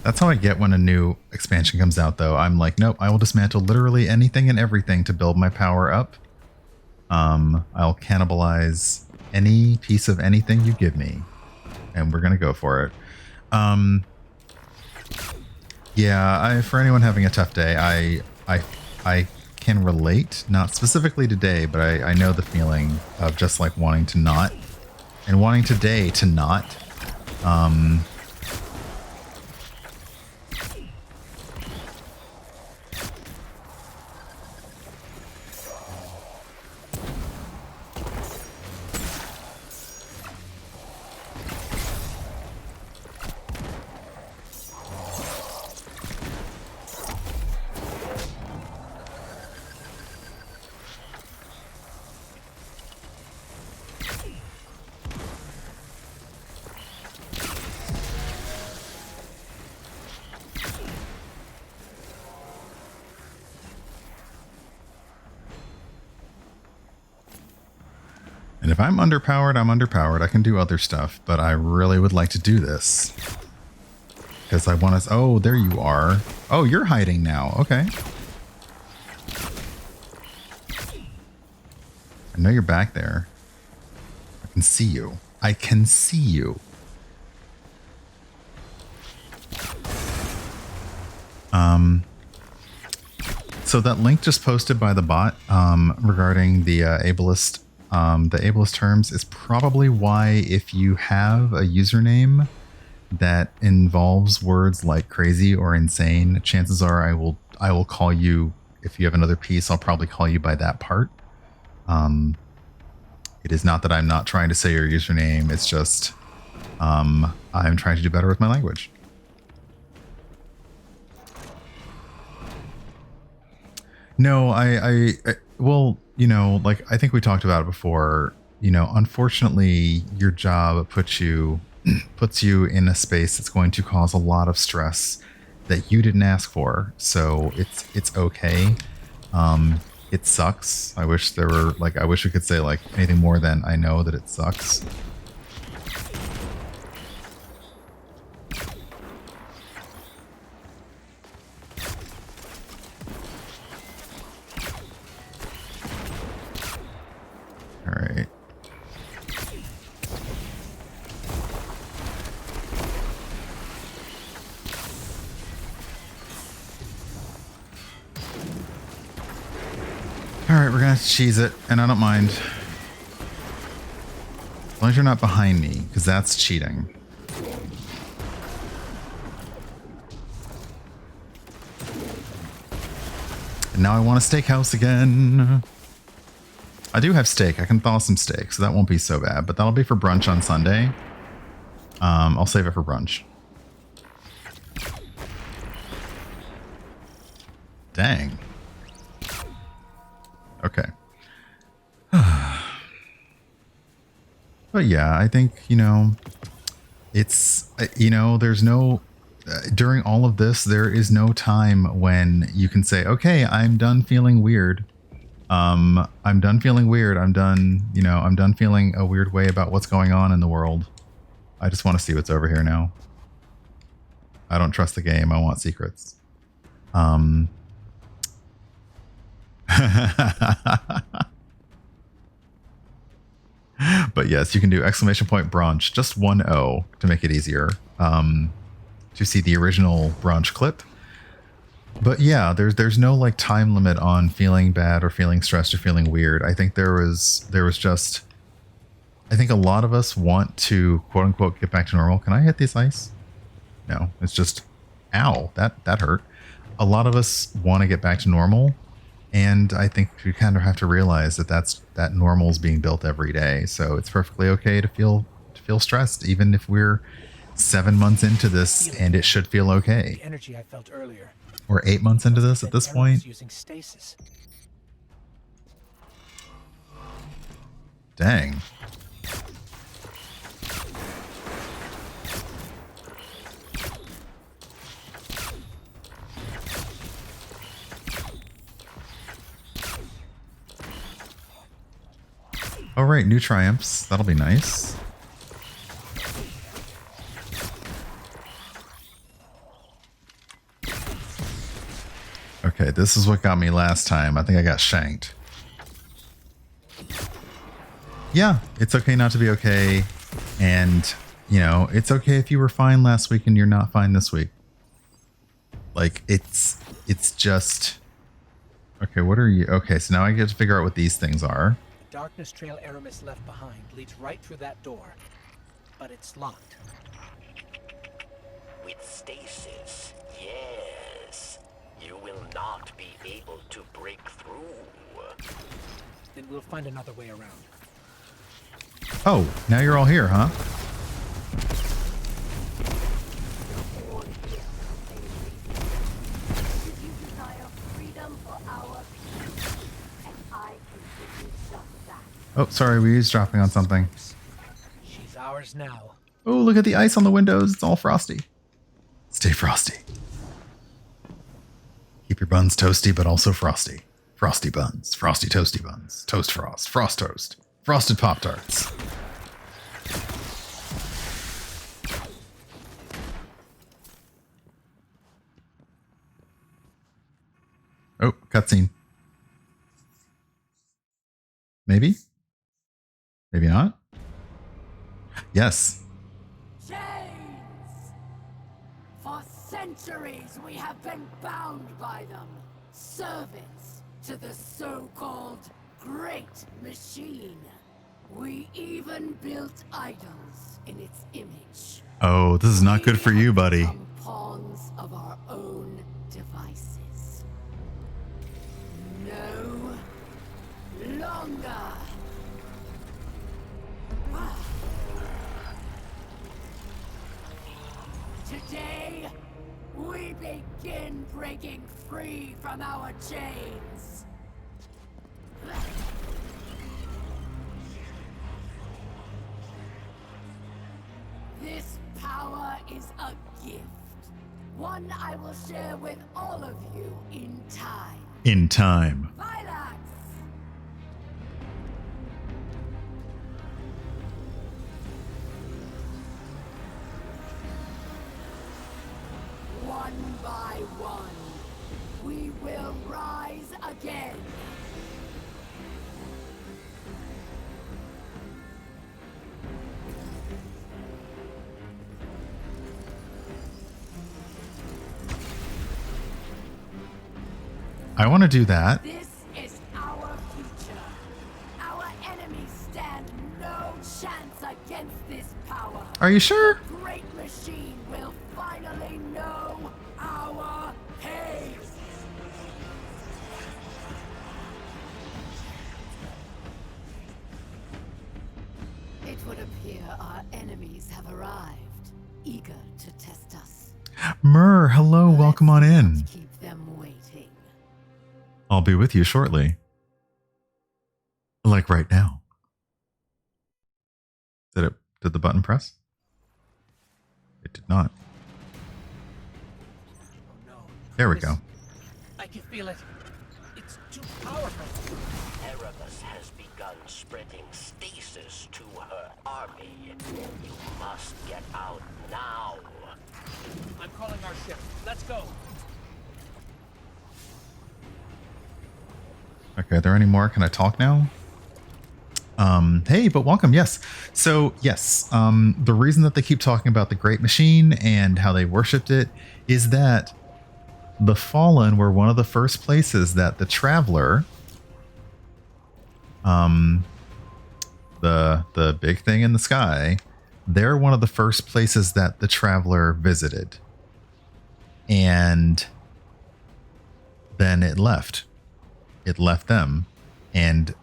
That's how I get when a new expansion comes out, though. I'm like, nope, I will dismantle literally anything and everything to build my power up. I'll cannibalize any piece of anything you give me. And we're gonna go for it. Yeah, for anyone having a tough day, I can relate. Not specifically today, but I know the feeling of just like wanting to not, and wanting today to not. And if I'm underpowered, I'm underpowered. I can do other stuff, but I really would like to do this. Because I want to... Oh, there you are. Oh, you're hiding now. Okay. I know you're back there. I can see you. I can see you. So that link just posted by the bot regarding the ableist terms is probably why if you have a username that involves words like crazy or insane, chances are I will call you. If you have another piece, I'll probably call you by that part. It is not that I'm not trying to say your username. It's just I'm trying to do better with my language. No, I well, you know, like I think we talked about it before. You know, unfortunately, your job puts you in a space that's going to cause a lot of stress that you didn't ask for. So it's okay. It sucks. I wish there were like I wish we could say like anything more than I know that it sucks. All right. All right, we're gonna cheese it, and I don't mind. As long as you're not behind me, because that's cheating. And now I want a steakhouse again. I do have steak. I can thaw some steak, so that won't be so bad. But that'll be for brunch on Sunday. I'll save it for brunch. Dang. Okay. But yeah, I think, you know, it's, you know, there's no, during all of this, there is no time when you can say, okay, I'm done feeling weird. I'm done feeling weird. I'm done, you know, I'm done feeling a weird way about what's going on in the world. I just want to see what's over here now. I don't trust the game. I want secrets. But yes, you can do exclamation point brunch, just 1 O to make it easier to see the original brunch clip. But yeah, there's no like time limit on feeling bad or feeling stressed or feeling weird. I think there was just, I think a lot of us want to quote unquote get back to normal. Can I hit this ice? No, it's just, ow, that hurt. A lot of us want to get back to normal. And I think we kind of have to realize that normal is being built every day. So it's perfectly okay to feel stressed, even if we're 7 months into this, and it should feel okay. The energy I felt earlier. We're 8 months into this at this point. Using stasis. Dang. All right, new triumphs. That'll be nice. Okay, this is what got me last time. I think I got shanked. Yeah, it's okay not to be okay. And, you know, it's okay if you were fine last week and you're not fine this week. Like, it's just... Okay, what are you... Okay, so now I get to figure out what these things are. The darkness trail Aramis left behind leads right through that door. But it's locked. With stasis, yes. You will not be able to break through. Then we'll find another way around. Oh, now you're all here, huh? Oh, sorry, we eavesdropping on something. She's ours now. Oh, look at the ice on the windows. It's all frosty. Stay frosty. Keep your buns toasty, but also frosty. Frosty buns. Frosty toasty buns. Toast frost. Frost toast. Frosted Pop-Tarts. Oh, cutscene. Maybe? Maybe not? Yes. Chains! For centuries we have been bound by them. Servants to the so-called Great Machine. We even built idols in its image. Oh, this is not good for you, buddy. We have become pawns of our own devices. No longer. Today, we begin breaking free from our chains. This power is a gift. One I will share with all of you in time. In time. Vilax! One by one, we will rise again. I want to do that. This is our future. Our enemies stand no chance against this power. Are you sure? The Great Machine will finally know our pain. It would appear our enemies have arrived, eager to test us. Myrrh, hello, welcome on in. Let's keep them waiting. I'll be with you shortly. Like right now. Did the button press? It did not. Oh no. There we go. I can feel it. It's too powerful. Erebus has begun spreading stasis to her army. You must get out now. I'm calling our ship. Let's go. Okay, are there any more? Can I talk now? Hey, but welcome. Yes. So yes, the reason that they keep talking about the Great Machine and how they worshipped it is that the Fallen were one of the first places that the Traveler, the big thing in the sky, they're one of the first places that the Traveler visited. And then it left. It left them, and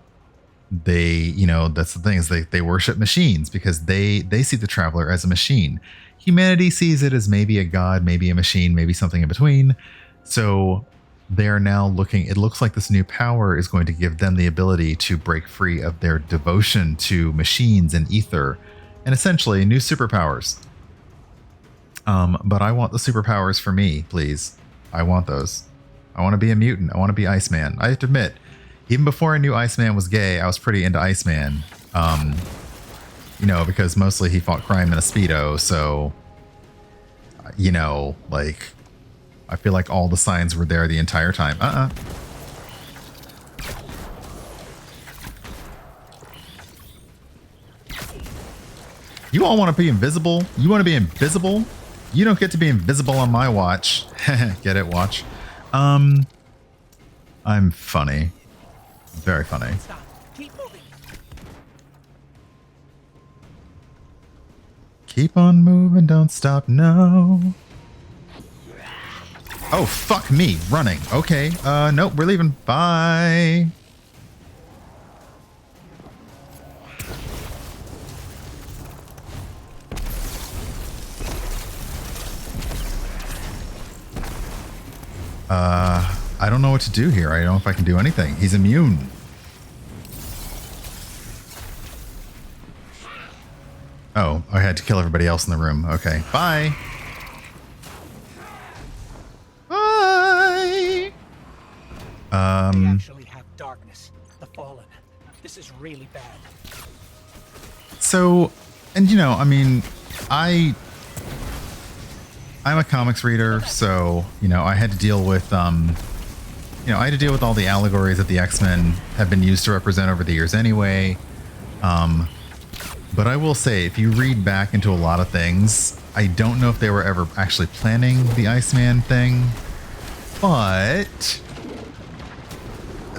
they, you know, that's the thing, is they worship machines because they see the Traveler as a machine. Humanity sees it as maybe a god, maybe a machine, maybe something in between. So they're now looking, it looks like this new power is going to give them the ability to break free of their devotion to machines and ether, and essentially new superpowers. But I want the superpowers for me, please. I want those. I want to be a mutant. I want to be Iceman. I have to admit, even before I knew Iceman was gay, I was pretty into Iceman. You know, because mostly he fought crime in a Speedo, so, you know, like, I feel like all the signs were there the entire time. You all want to be invisible? You want to be invisible? You don't get to be invisible on my watch. Get it, watch? I'm funny. Very funny. Stop. Keep moving. Keep on moving, don't stop, no. Oh, fuck me, running. Okay, nope, we're leaving. Bye. I don't know what to do here. I don't know if I can do anything. He's immune. Oh, I had to kill everybody else in the room. Okay, bye. Bye. They actually have darkness, the Fallen. This is really bad. So, and you know, I mean, I'm a comics reader, so, you know, I had to deal with, I had to deal with all the allegories that the X-Men have been used to represent over the years anyway. But I will say, if you read back into a lot of things, I don't know if they were ever actually planning the Iceman thing, but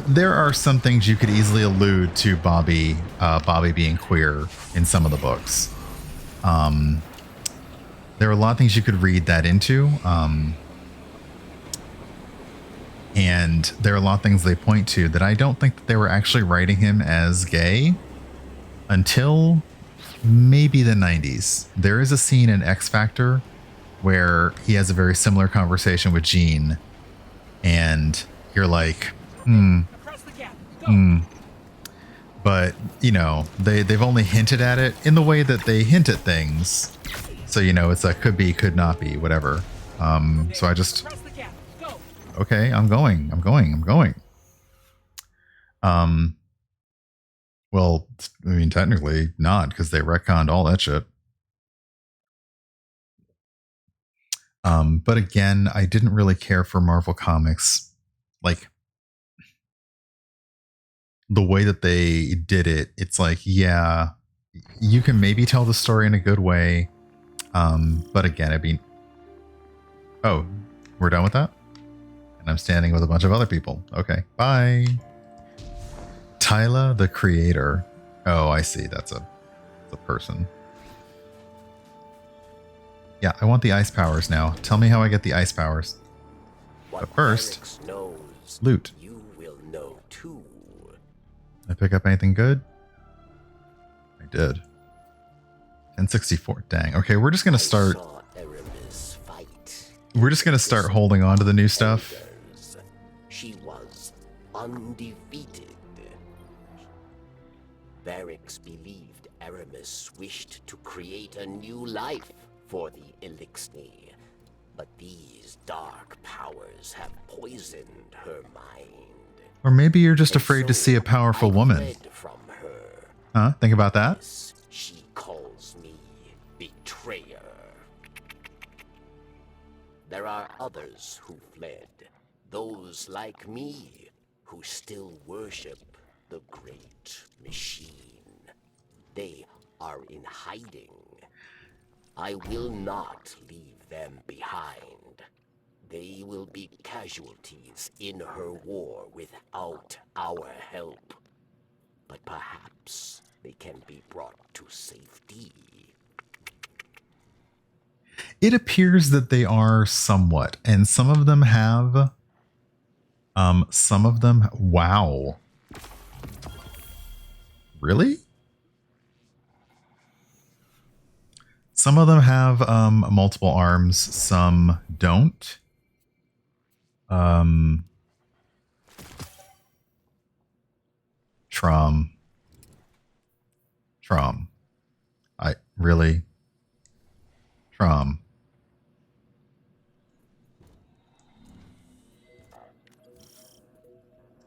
there are some things you could easily allude to Bobby being queer in some of the books. There are a lot of things you could read that into. And there are a lot of things they point to that I don't think that they were actually writing him as gay until maybe the 90s. There is a scene in X Factor where he has a very similar conversation with Jean, and you're like, But, you know, they've only hinted at it in the way that they hint at things. So, you know, it's a could be, could not be, whatever. So I just... Okay, I'm going. Well, I mean, technically not, because they retconned all that shit. But again, I didn't really care for Marvel Comics. Like, the way that they did it, it's like, yeah, you can maybe tell the story in a good way. But again, I mean... Oh, we're done with that? And I'm standing with a bunch of other people. Okay, bye. Tyla the Creator. Oh, I see. That's a person. Yeah, I want the ice powers now. Tell me how I get the ice powers. But first, loot. You will know too. I pick up anything good? I did. 1064. Dang. Okay, we're just gonna start. We're just gonna start holding on to the new stuff. She was undefeated. Varix believed Aramis wished to create a new life for the Elixni, but these dark powers have poisoned her mind. Or maybe you're just afraid to see a powerful woman. From her. Huh? Think about that. She calls me betrayer. There are others who fled, those like me who still worship the great machine. They are in hiding. I will not leave them behind. They will be casualties in her war without our help. But perhaps they can be brought to safety. It appears that they are somewhat, and some of them have, wow. Really? Some of them have, multiple arms, some don't. Trom. Really? Trom.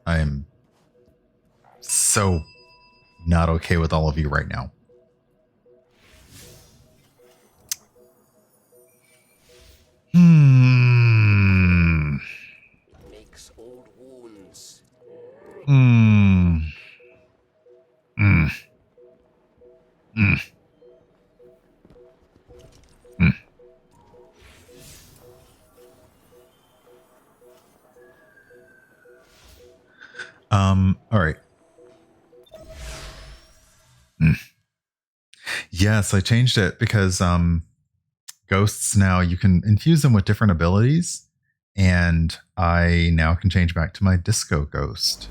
I am so not okay with all of you right now. Makes old wounds. All right. Yes, I changed it because ghosts now you can infuse them with different abilities, and I now can change back to my disco ghost.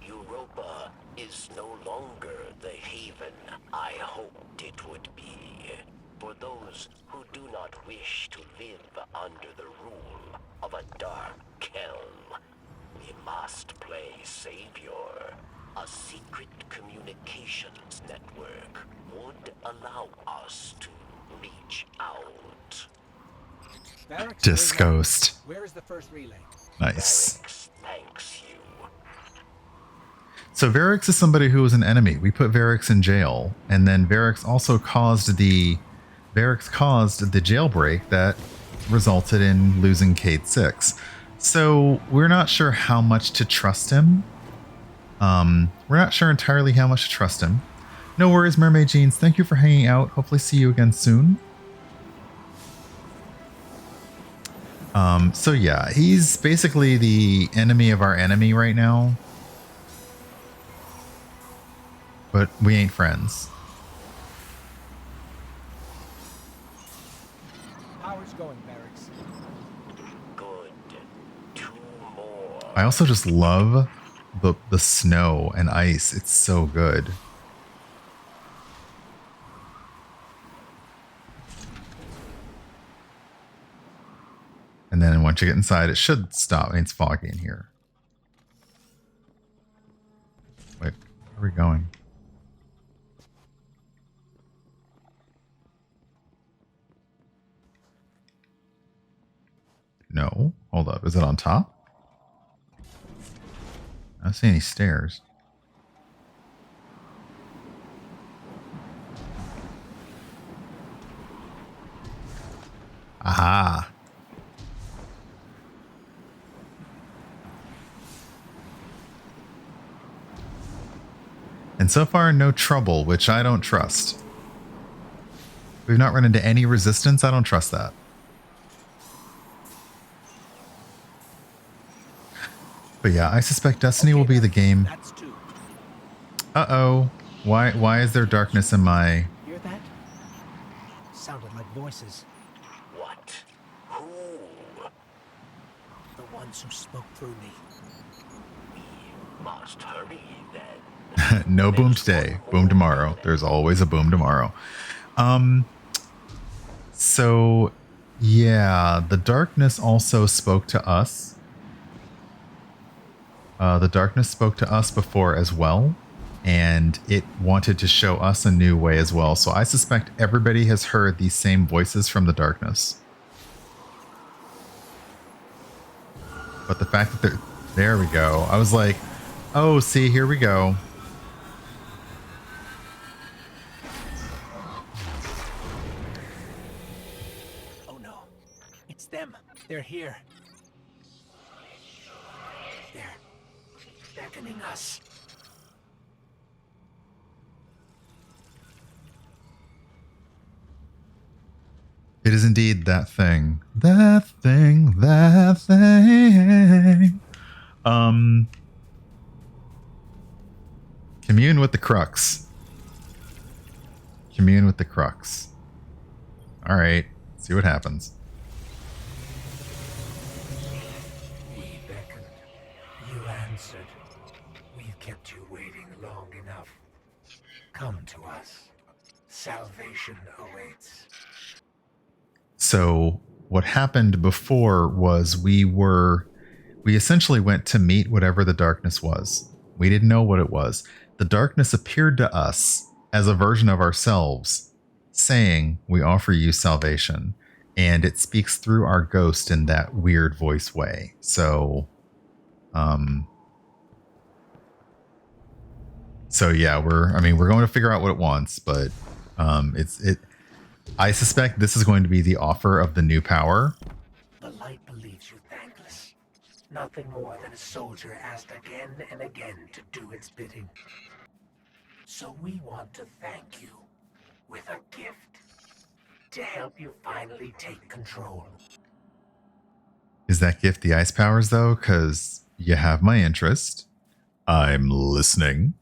Europa is no longer the haven I hoped it would be. For those who do not wish to live under the rule of a dark Kelm, we must play savior. A secret communications network would allow us to reach out. Disghost. Where is the first relay? Nice. Varix thanks you. So Varix is somebody who was an enemy. We put Varix in jail, and then Varix caused the jailbreak that resulted in losing Cayde 6. So we're not sure how much to trust him. We're not sure entirely how much to trust him. No worries, Mermaid Jeans. Thank you for hanging out. Hopefully see you again soon. So yeah, he's basically the enemy of our enemy right now. But we ain't friends. Power's going, Barracks. Good. 2 more. I also just love the snow and ice. It's so good. And then once you get inside, it should stop. It's foggy in here. Wait, where are we going? No. Hold up. Is it on top? I don't see any stairs. Aha. And so far, no trouble, which I don't trust. We've not run into any resistance. I don't trust that. But yeah, I suspect Destiny will be the game. That's 2. Uh-oh. Why is there darkness in my... Hear that? Sounded like voices. What? Who? The ones who spoke through me. We must hurry then. No boom today, boom tomorrow. There's always a boom tomorrow. So yeah, the darkness also spoke to us. The darkness spoke to us before as well, and it wanted to show us a new way as well. So I suspect everybody has heard these same voices from the darkness. But the fact that there we go. I was like, oh, see, here we go. Them. They're here. They're beckoning us. It is indeed that thing. That thing. That thing. Commune with the crux. Commune with the crux. All right. See what happens. We've kept you waiting long enough. Come to us. Salvation awaits. So what happened before was we essentially went to meet whatever the darkness was. We didn't know what it was. The darkness appeared to us as a version of ourselves, saying, "We offer you salvation." And it speaks through our ghost in that weird voice way. So yeah, we're going to figure out what it wants, but I suspect this is going to be the offer of the new power. The light believes you thankless. Nothing more than a soldier asked again and again to do its bidding. So we want to thank you with a gift to help you finally take control. Is that gift the ice powers, though? Because you have my interest. I'm listening.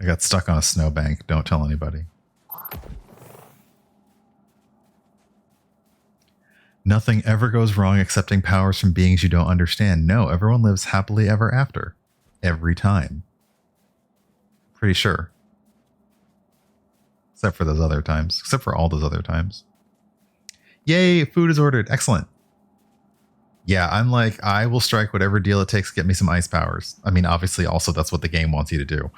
I got stuck on a snowbank. Don't tell anybody. Nothing ever goes wrong accepting powers from beings you don't understand. No, everyone lives happily ever after. Every time. Pretty sure. Except for those other times. Except for all those other times. Yay, food is ordered. Excellent. Yeah, I'm like, I will strike whatever deal it takes to get me some ice powers. I mean, obviously, also, that's what the game wants you to do.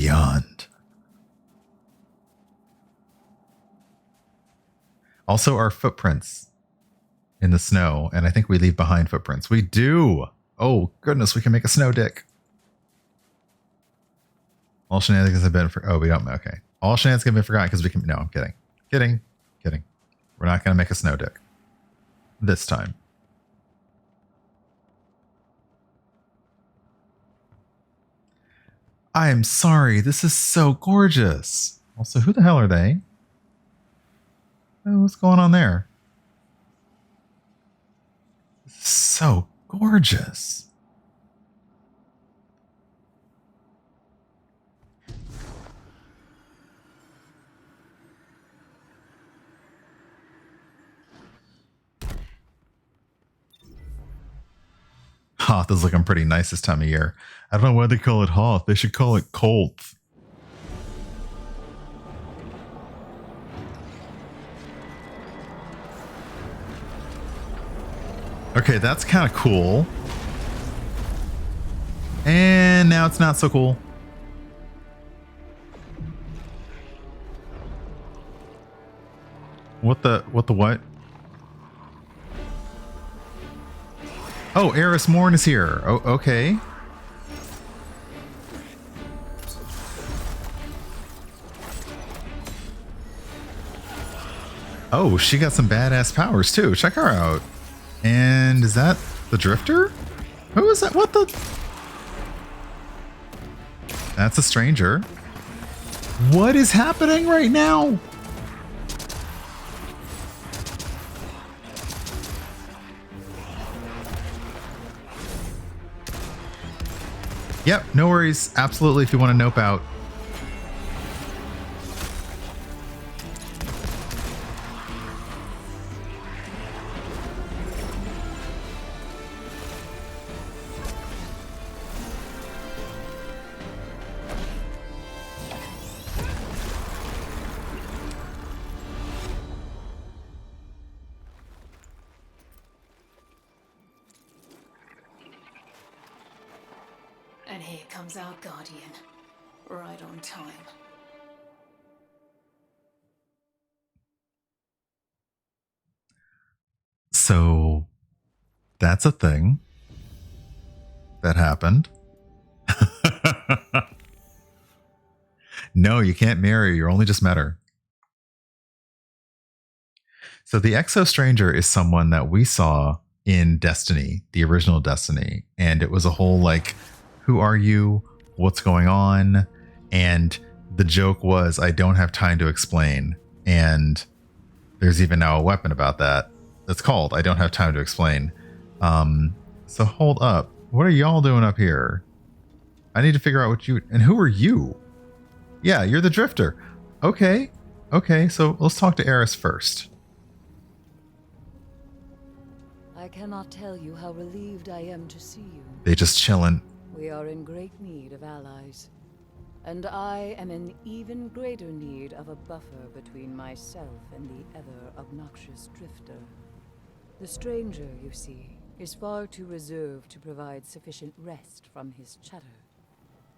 beyond. Also, our footprints in the snow, and I think we leave behind footprints. We do. Oh, goodness, we can make a snow dick. All shenanigans have been... Oh, we don't... Okay. All shenanigans have been forgotten because we can... No, I'm kidding. Kidding. We're not going to make a snow dick. This time. I am sorry. This is so gorgeous. Also, who the hell are they? Oh, what's going on there? This is so gorgeous. Hoth is looking pretty nice this time of year. I don't know why they call it Hoth. They should call it Colt. Okay, that's kind of cool. And now it's not so cool. What the what? Oh, Eris Morn is here. Oh, okay. Oh, she got some badass powers too. Check her out. And is that the Drifter? Who is that? What the? That's a stranger. What is happening right now? Yep, no worries. Absolutely, if you want to nope out. And here comes our guardian. Right on time. So that's a thing that happened. No, you can't marry her. You only just met her. So the Exo Stranger is someone that we saw in Destiny, the original Destiny. And it was a whole like, who are you? What's going on? And the joke was, I don't have time to explain. And there's even now a weapon about that. That's called I don't have time to explain. So hold up. What are y'all doing up here? I need to figure out what you... And who are you? Yeah, you're the Drifter. Okay. Okay, so let's talk to Eris first. I cannot tell you how relieved I am to see you. They just chilling. We are in great need of allies. And I am in even greater need of a buffer between myself and the ever obnoxious Drifter. The Stranger, you see, is far too reserved to provide sufficient rest from his chatter.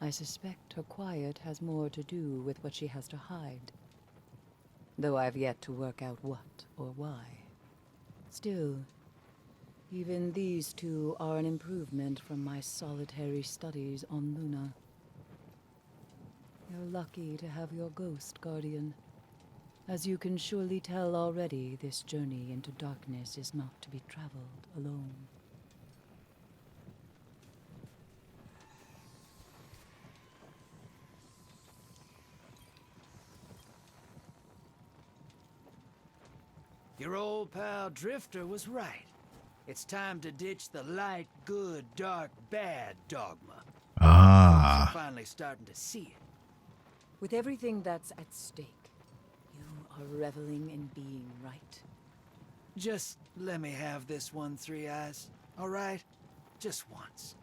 I suspect her quiet has more to do with what she has to hide. Though I've yet to work out what or why. Still, even these two are an improvement from my solitary studies on Luna. You're lucky to have your ghost, Guardian. As you can surely tell already, this journey into darkness is not to be traveled alone. Your old pal Drifter was right. It's time to ditch the light, good, dark, bad dogma. Ah. I'm finally starting to see it. With everything that's at stake, you are reveling in being right. Just let me have this one, Three Eyes. All right? Just once.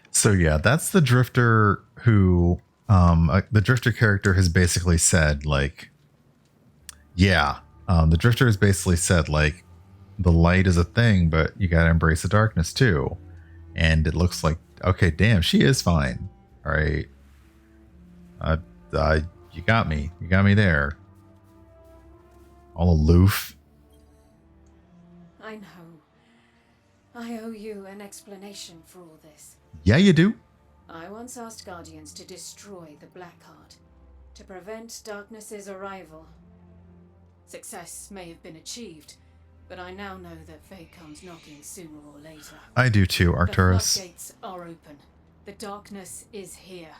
So yeah, that's the Drifter who, the Drifter character has basically said like, yeah, the Drifter has basically said like, the light is a thing, but you gotta embrace the darkness too. And it looks like, okay, damn, she is fine. All right. You got me. You got me there. All aloof. I know. I owe you an explanation for all this. Yeah, you do. I once asked Guardians to destroy the Blackheart, to prevent Darkness's arrival. Success may have been achieved, but I now know that fate comes knocking sooner or later. I do too, Arcturus. The floodgates are open. The darkness is here.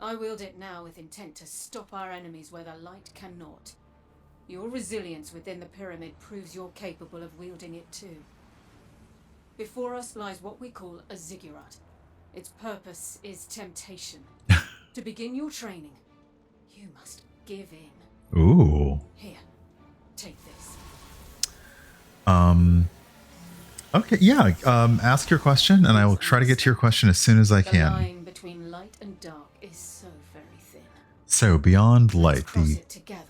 I wield it now with intent to stop our enemies where the light cannot. Your resilience within the pyramid proves you're capable of wielding it too. Before us lies what we call a ziggurat. Its purpose is temptation. To begin your training, you must give in. Ooh. Here, take this. Okay, yeah. Ask your question, and I will try to get to your question as soon as I The can. line between light and dark is so very thin. So, beyond light, Let's cross it together.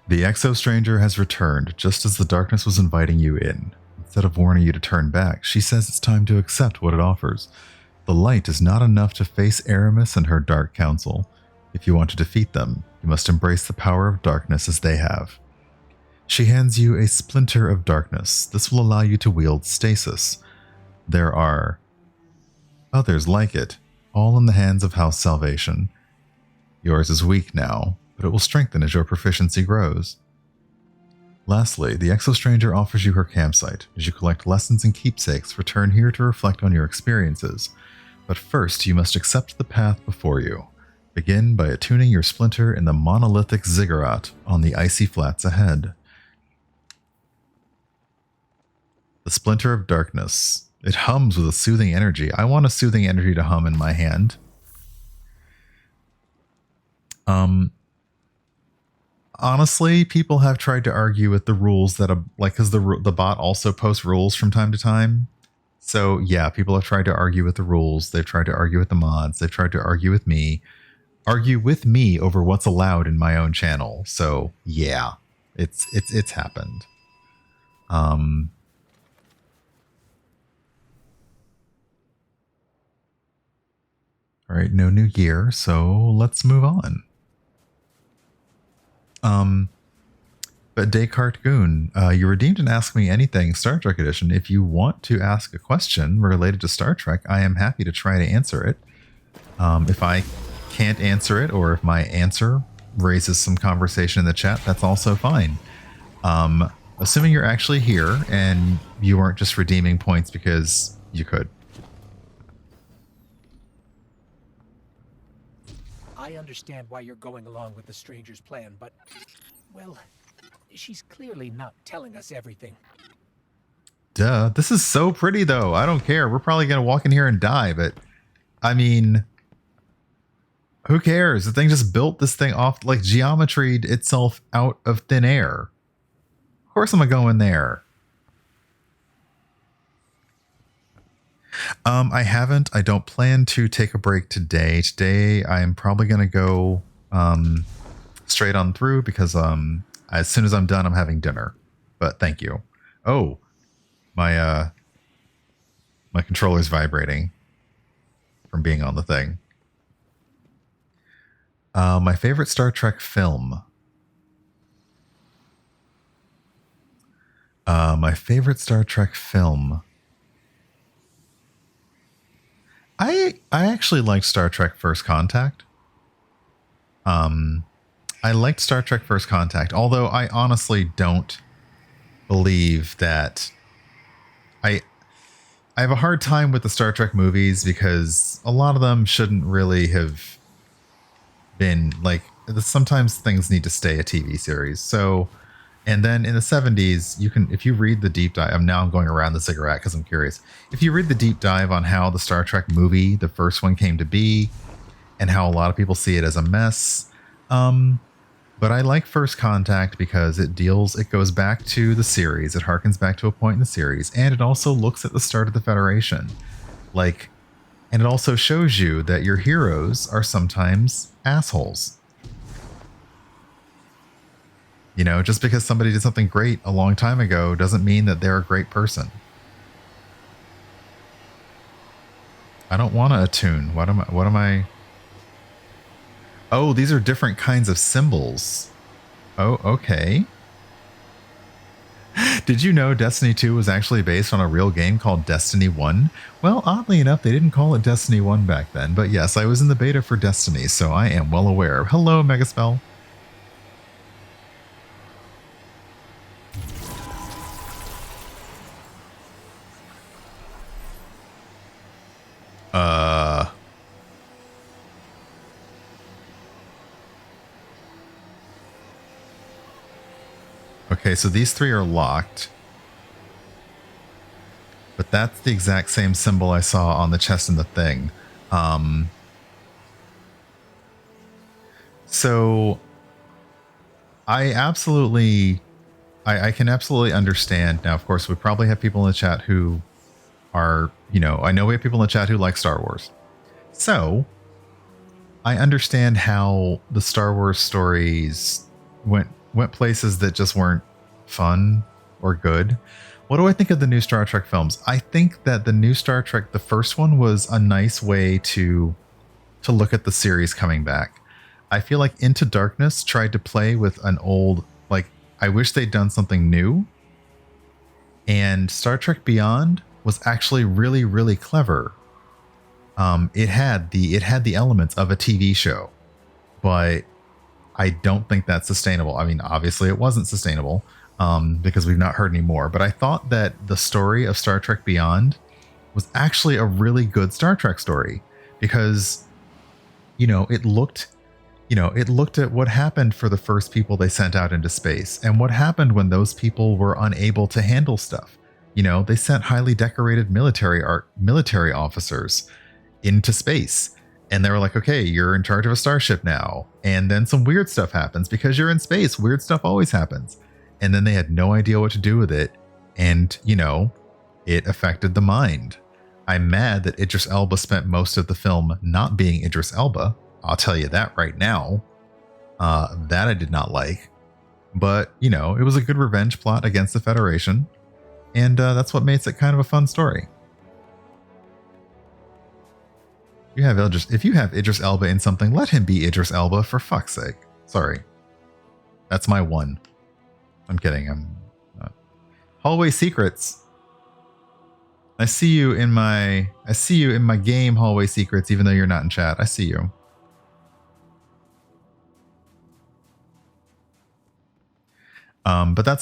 The Exo Stranger has returned, just as the darkness was inviting you in. Instead of warning you to turn back, she says it's time to accept what it offers. The light is not enough to face Aramis and her Dark Council. If you want to defeat them, you must embrace the power of darkness as they have. She hands you a splinter of darkness. This will allow you to wield stasis. There are others like it, all in the hands of House Salvation. Yours is weak now, but it will strengthen as your proficiency grows. Lastly, the Exo Stranger offers you her campsite. As you collect lessons and keepsakes, return here to reflect on your experiences. But first, you must accept the path before you. Begin by attuning your splinter in the monolithic ziggurat on the icy flats ahead. The Splinter of Darkness. It hums with a soothing energy. I want a soothing energy to hum in my hand. Honestly, people have tried to argue with the rules that, because the bot also posts rules from time to time. So yeah, people have tried to argue with the rules. They've tried to argue with the mods. They've tried to argue with me over what's allowed in my own channel. So yeah, it's happened. All right, no new gear, so let's move on. But Descartes Goon, you redeemed and Ask Me Anything Star Trek Edition. If you want to ask a question related to Star Trek, I am happy to try to answer it. If I can't answer it, or if my answer raises some conversation in the chat, that's also fine. Assuming you're actually here and you weren't just redeeming points because you could. I understand why you're going along with the stranger's plan, but, well, she's clearly not telling us everything. Duh. This is so pretty, though. I don't care. We're probably going to walk in here and die, but, I mean, who cares? The thing just built this thing off, like, geometried itself out of thin air. Of course I'm going to go in there. I haven't. I don't plan to take a break today. Today, I'm probably going to go straight on through because as soon as I'm done, I'm having dinner. But thank you. Oh, my controller's vibrating from being on the thing. My favorite Star Trek film. My favorite Star Trek film. I actually liked Star Trek First Contact. I liked Star Trek First Contact, although I honestly don't believe that I have a hard time with the Star Trek movies because a lot of them shouldn't really have been like, sometimes things need to stay a TV series. So, and then in the 70s, you can, if you read the deep dive, I'm going around the ziggurat because I'm curious. If you read the deep dive on how the Star Trek movie, the first one, came to be, and how a lot of people see it as a mess. But I like First Contact because it goes back to the series. It harkens back to a point in the series, and it also looks at the start of the Federation. And it also shows you that your heroes are sometimes assholes. You know, just because somebody did something great a long time ago doesn't mean that they're a great person. I don't want to attune. What am I? Oh, these are different kinds of symbols. Oh, okay. Did you know Destiny 2 was actually based on a real game called Destiny 1? Well, oddly enough, they didn't call it Destiny 1 back then, but yes, I was in the beta for Destiny, so I am well aware. Hello, Megaspell. Okay, so these three are locked. But that's the exact same symbol I saw on the chest and the thing. So I can absolutely understand. Now, of course, we probably have people in the chat who are, you know, I know we have people in the chat who like Star Wars. So I understand how the Star Wars stories went places that just weren't fun or good. What do I think of the new Star Trek films? I think that the new Star Trek, the first one, was a nice way to look at the series coming back. I feel like Into Darkness tried to play with an old, like, I wish they'd done something new. And Star Trek Beyond was actually really, really clever. It had the elements of a TV show, but I don't think that's sustainable. I mean, obviously it wasn't sustainable because we've not heard any more. But I thought that the story of Star Trek Beyond was actually a really good Star Trek story because, you know, it looked at what happened for the first people they sent out into space and what happened when those people were unable to handle stuff. You know, they sent highly decorated military officers into space. And they were like, okay, you're in charge of a starship now. And then some weird stuff happens because you're in space. Weird stuff always happens. And then they had no idea what to do with it. And, you know, it affected the mind. I'm mad that Idris Elba spent most of the film not being Idris Elba. I'll tell you that right now. That I did not like. But, you know, it was a good revenge plot against the Federation. And that's what makes it kind of a fun story. If you have Idris Elba in something, let him be Idris Elba for fuck's sake. Sorry. That's my one. I'm kidding. I'm not. Hallway Secrets. I see you in my game, Hallway Secrets, even though you're not in chat. I see you. But that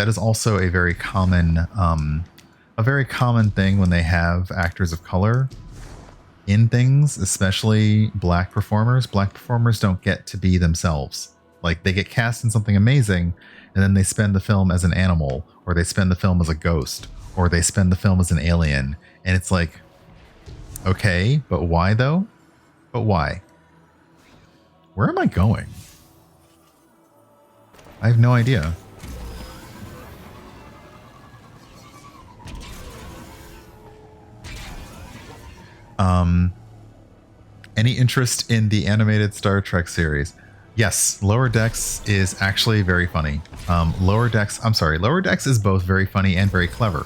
is also a very common thing when they have actors of color in things, especially black performers. Black performers don't get to be themselves. Like, they get cast in something amazing, and then they spend the film as an animal, or they spend the film as a ghost, or they spend the film as an alien. And it's like, okay, but why though? But why? Where am I going? I have no idea. Any interest in the animated Star Trek series? Yes, Lower Decks is actually very funny. Lower Decks is both very funny and very clever.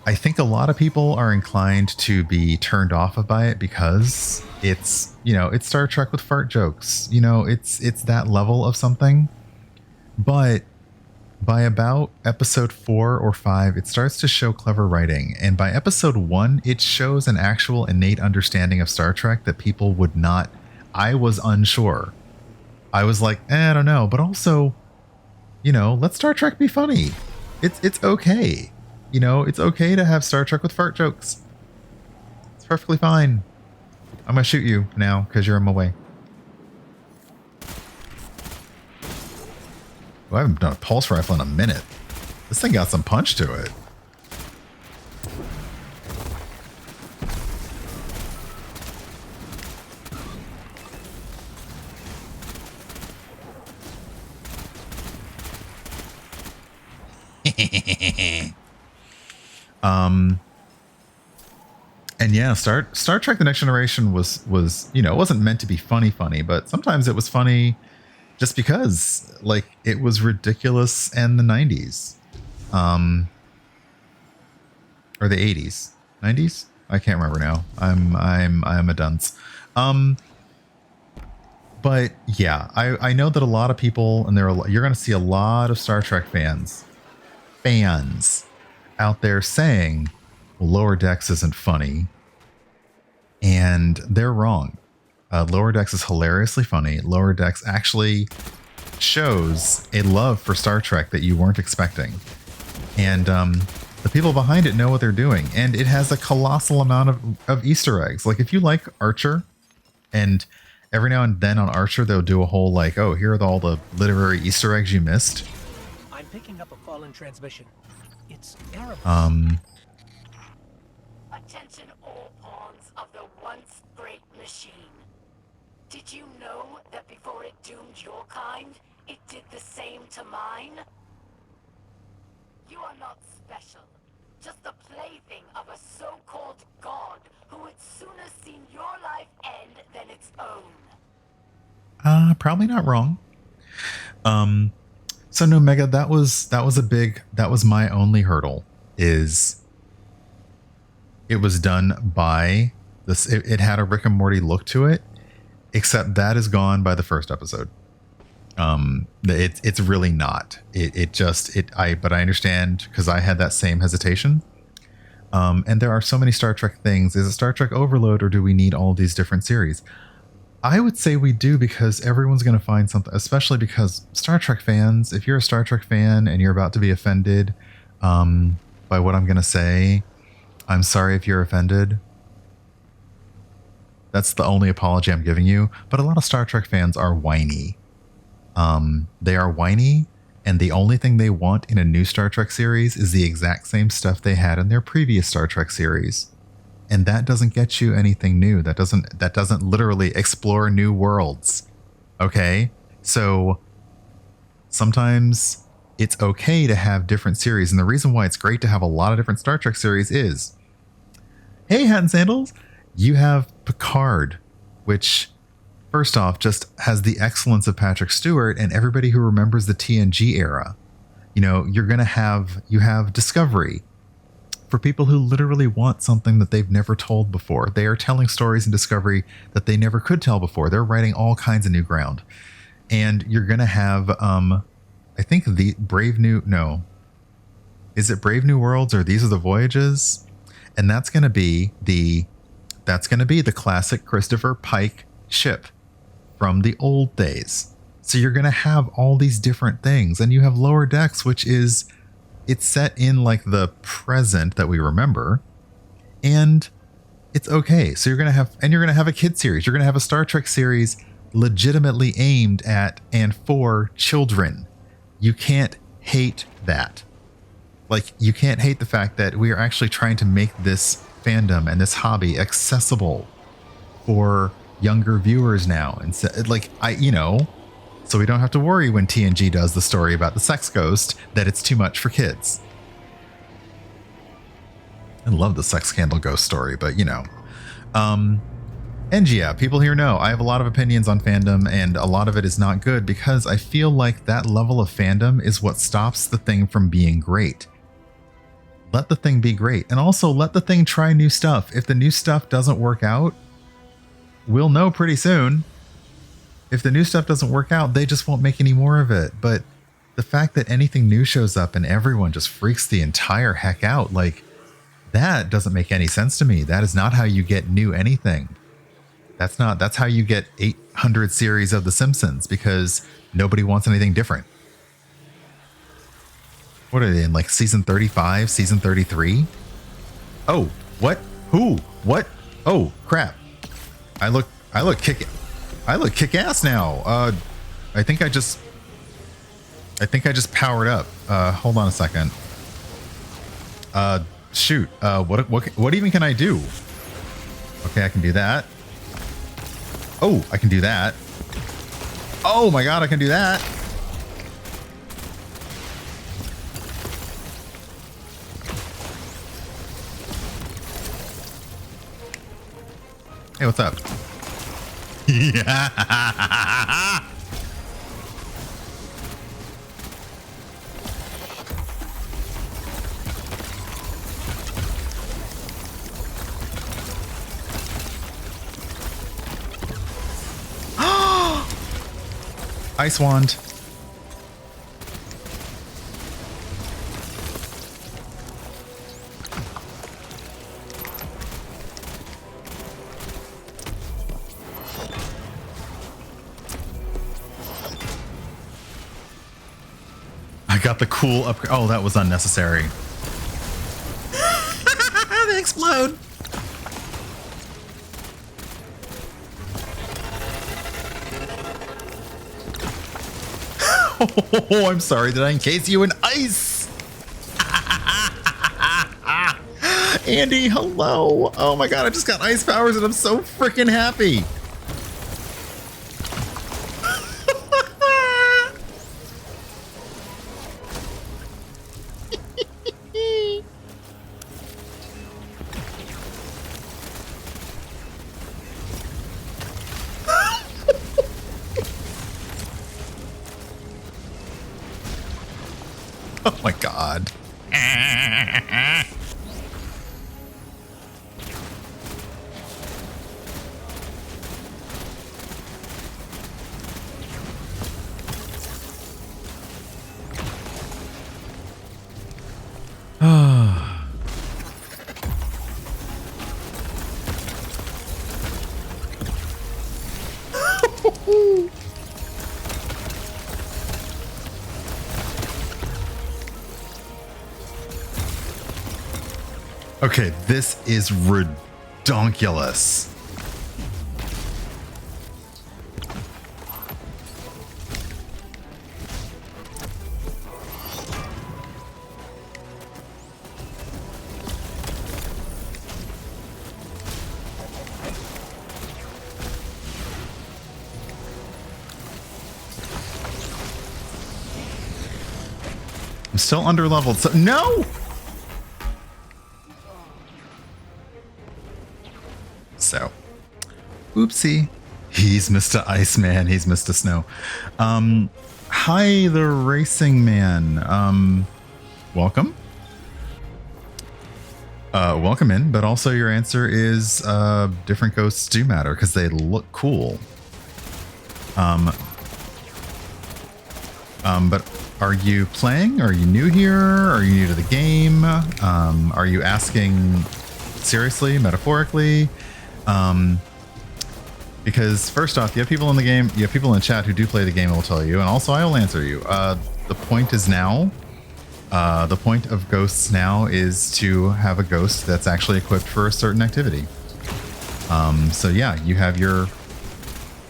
I think a lot of people are inclined to be turned off by it because it's, you know, it's Star Trek with fart jokes. You know, it's that level of something. But by about episode 4 or 5, it starts to show clever writing. And by episode 1, it shows an actual innate understanding of Star Trek that people would not. I was unsure. I was like, I don't know. But also, you know, let Star Trek be funny. It's okay. You know, it's okay to have Star Trek with fart jokes. It's perfectly fine. I'm going to shoot you now because you're in my way. I haven't done a pulse rifle in a minute. This thing got some punch to it. And yeah, Star Trek: The Next Generation was, you know, it wasn't meant to be funny, but sometimes it was funny. just because like it was ridiculous in the 90s. Or the 80s. 90s? I can't remember now. I'm a dunce. But yeah, I know that a lot of people, and you're going to see a lot of Star Trek fans out there saying, well, Lower Decks isn't funny. And they're wrong. Lower Decks is hilariously funny. Lower Decks actually shows a love for Star Trek that you weren't expecting. And the people behind it know what they're doing. And it has a colossal amount of Easter eggs. Like if you like Archer, and every now and then on Archer, they'll do a whole like, oh, here are all the literary Easter eggs you missed. I'm picking up a fallen transmission. It's Erebus. Attention all pawns of the once great machine. Did you know that before it doomed your kind, it did the same to mine? You are not special. Just the plaything of a so-called god who would sooner see your life end than its own. Probably not wrong. So no, Mega, that was my only hurdle, is it was done by this. It had a Rick and Morty look to it, except that is gone by the first episode. It's really not. But I understand, because I had that same hesitation. And there are so many Star Trek things. Is it Star Trek overload, or do we need all these different series? I would say we do, because everyone's going to find something, especially because Star Trek fans, if you're a Star Trek fan and you're about to be offended by what I'm going to say, I'm sorry if you're offended. That's the only apology I'm giving you. But a lot of Star Trek fans are whiny. They are whiny, and the only thing they want in a new Star Trek series is the exact same stuff they had in their previous Star Trek series. And that doesn't get you anything new. That doesn't literally explore new worlds. Okay? So sometimes it's okay to have different series. And the reason why it's great to have a lot of different Star Trek series is, hey, Hat and Sandals, you have Picard, which first off just has the excellence of Patrick Stewart and everybody who remembers the TNG era. You know, you have Discovery. For people who literally want something that they've never told before. They are telling stories in Discovery that they never could tell before. They're writing all kinds of new ground. And you're going to have, I think the is it Brave New Worlds, or These Are the Voyages? And that's going to be the classic Christopher Pike ship from the old days. So you're going to have all these different things. And you have Lower Decks, which is, it's set in like the present that we remember, and it's okay. So you're going to have a kid series. You're going to have a Star Trek series legitimately aimed at and for children. You can't hate that. Like, you can't hate the fact that we are actually trying to make this fandom and this hobby accessible for younger viewers now. And so, like, so we don't have to worry when TNG does the story about the sex ghost that it's too much for kids. I love the sex scandal ghost story, but and yeah, people here know I have a lot of opinions on fandom, and a lot of it is not good, because I feel like that level of fandom is what stops the thing from being great. Let the thing be great, and also let the thing try new stuff. If the new stuff doesn't work out, we'll know pretty soon. If the new stuff doesn't work out, they just won't make any more of it. But the fact that anything new shows up and everyone just freaks the entire heck out, like, that doesn't make any sense to me. That is not how you get new anything. That's how you get 800 series of The Simpsons, because nobody wants anything different. What are they in, like season 35, season 33? Oh, what? Who? What? Oh, crap. I look kick ass now. I think I just powered up. Hold on a second. Shoot. What even can I do? Okay, I can do that. Oh, I can do that. Oh my god, I can do that. Hey, what's up? Yeah. Ice wand. I got the cool upgrade. Oh, that was unnecessary. They explode. Oh, I'm sorry. Did I encase you in ice? Andy, hello. Oh my god, I just got ice powers and I'm so freaking happy. Oh my god. Okay, this is redonkulous. I'm still underleveled, so no! So, oopsie. He's Mr. Iceman. He's Mr. Snow. Hi, the Racing Man. Welcome. Welcome in, but also your answer is different ghosts do matter because they look cool. But are you playing? Are you new here? Are you new to the game? Are you asking seriously, metaphorically? Because first off, you have people in the game, you have people in chat who do play the game and will tell you, and also I will answer you. The point is now, the point of ghosts now is to have a ghost that's actually equipped for a certain activity. So yeah, you have your,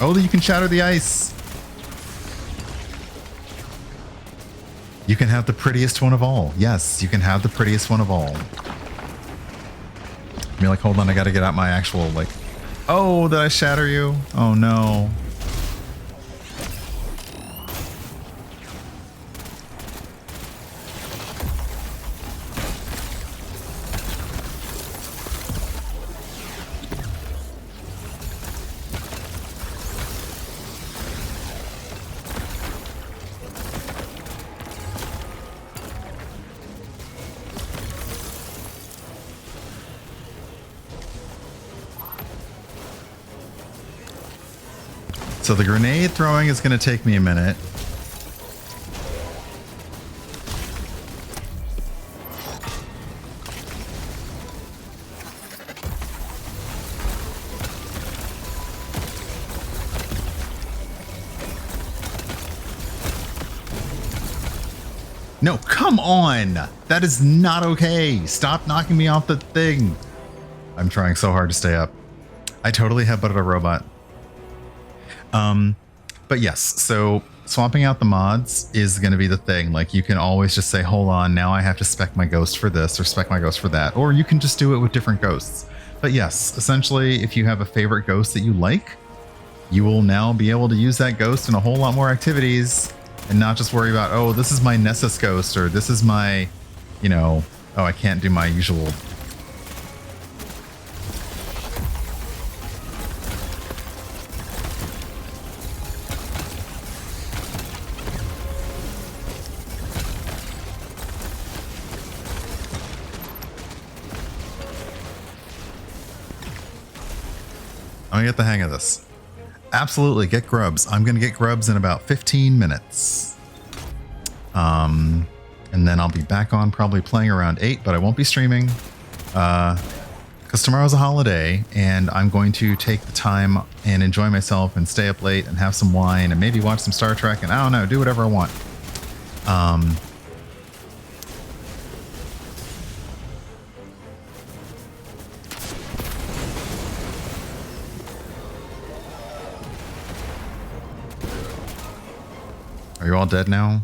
oh, you can shatter the ice. You can have the prettiest one of all. Yes, you can have the prettiest one of all. I mean, like, hold on, I gotta get out my actual, like, oh, did I shatter you? Oh no. So the grenade throwing is going to take me a minute. No, come on. That is not okay. Stop knocking me off the thing. I'm trying so hard to stay up. I totally headbutted a robot. But yes, so swapping out the mods is going to be the thing. Like, you can always just say, hold on, now I have to spec my ghost for this or spec my ghost for that. Or you can just do it with different ghosts. But yes, essentially, if you have a favorite ghost that you like, you will now be able to use that ghost in a whole lot more activities and not just worry about, oh, this is my Nessus ghost, or this is my, you know, oh, I can't do my usual. I'm gonna get the hang of this. absolutely get grubs. I'm going to get grubs in about 15 minutes. And then I'll be back on probably playing around 8, but I won't be streaming. Because tomorrow's a holiday, and I'm going to take the time and enjoy myself and stay up late and have some wine and maybe watch some Star Trek and I don't know, do whatever I want. Are you all dead now?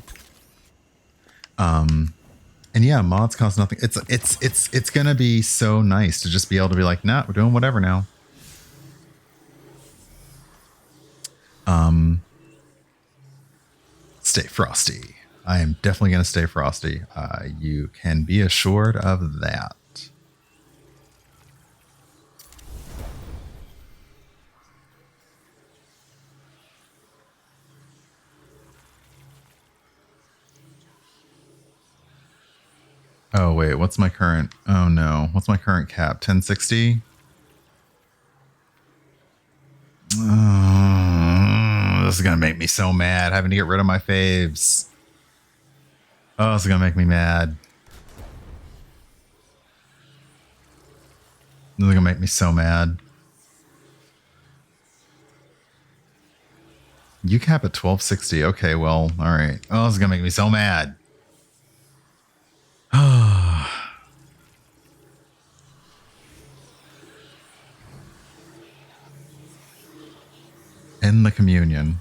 And yeah, mods cost nothing. It's gonna be so nice to just be able to be like, nah, we're doing whatever now. Stay frosty. I am definitely gonna stay frosty. You can be assured of that. Oh, wait, what's my current? Oh, no. What's my current cap? 1060? This is going to make me so mad, having to get rid of my faves. Oh, this is going to make me mad. This is going to make me so mad. You cap at 1260. Okay, well, all right. Oh, this is going to make me so mad. End the communion.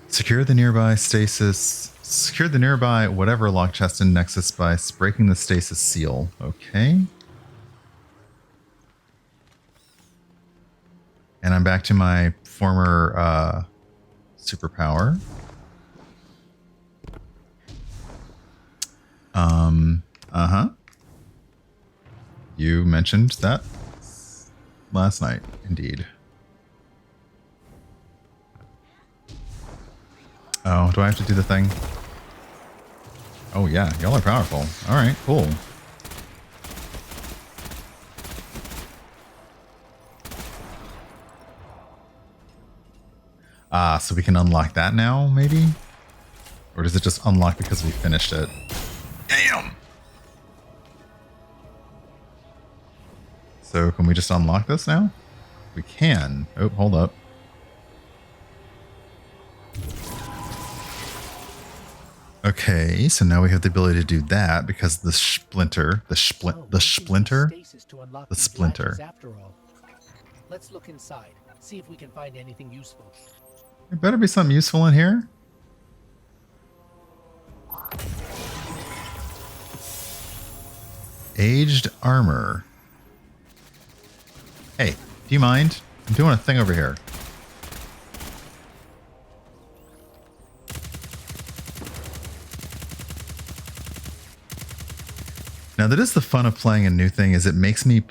Secure the nearby stasis. Secure the nearby whatever lock chest in Nexus by breaking the stasis seal. Okay. And I'm back to my former superpower. Uh-huh. You mentioned that last night, indeed. Oh, do I have to do the thing? Oh yeah, y'all are powerful. Alright, cool. So we can unlock that now, maybe? Or does it just unlock because we finished it? Damn! So can we just unlock this now? We can. Oh, hold up. Okay, so now we have the ability to do that because the splinter, the splinter. After all, let's look inside, see if we can find anything useful. There better be something useful in here. Aged armor. Hey, do you mind? I'm doing a thing over here. Now that is the fun of playing a new thing, is it makes me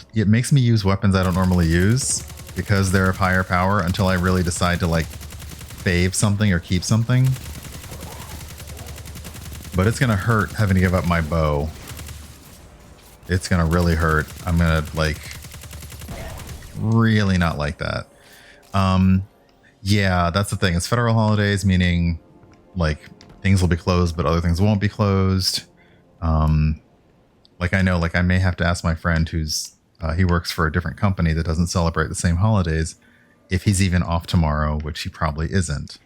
use weapons I don't normally use because they're of higher power until I really decide to like fave something or keep something. But it's gonna hurt having to give up my bow. It's gonna really hurt. I'm gonna like really not like that. Yeah, that's the thing. It's federal holidays, meaning like things will be closed, but other things won't be closed. Like I know, like I may have to ask my friend who's he works for a different company that doesn't celebrate the same holidays if he's even off tomorrow, which he probably isn't.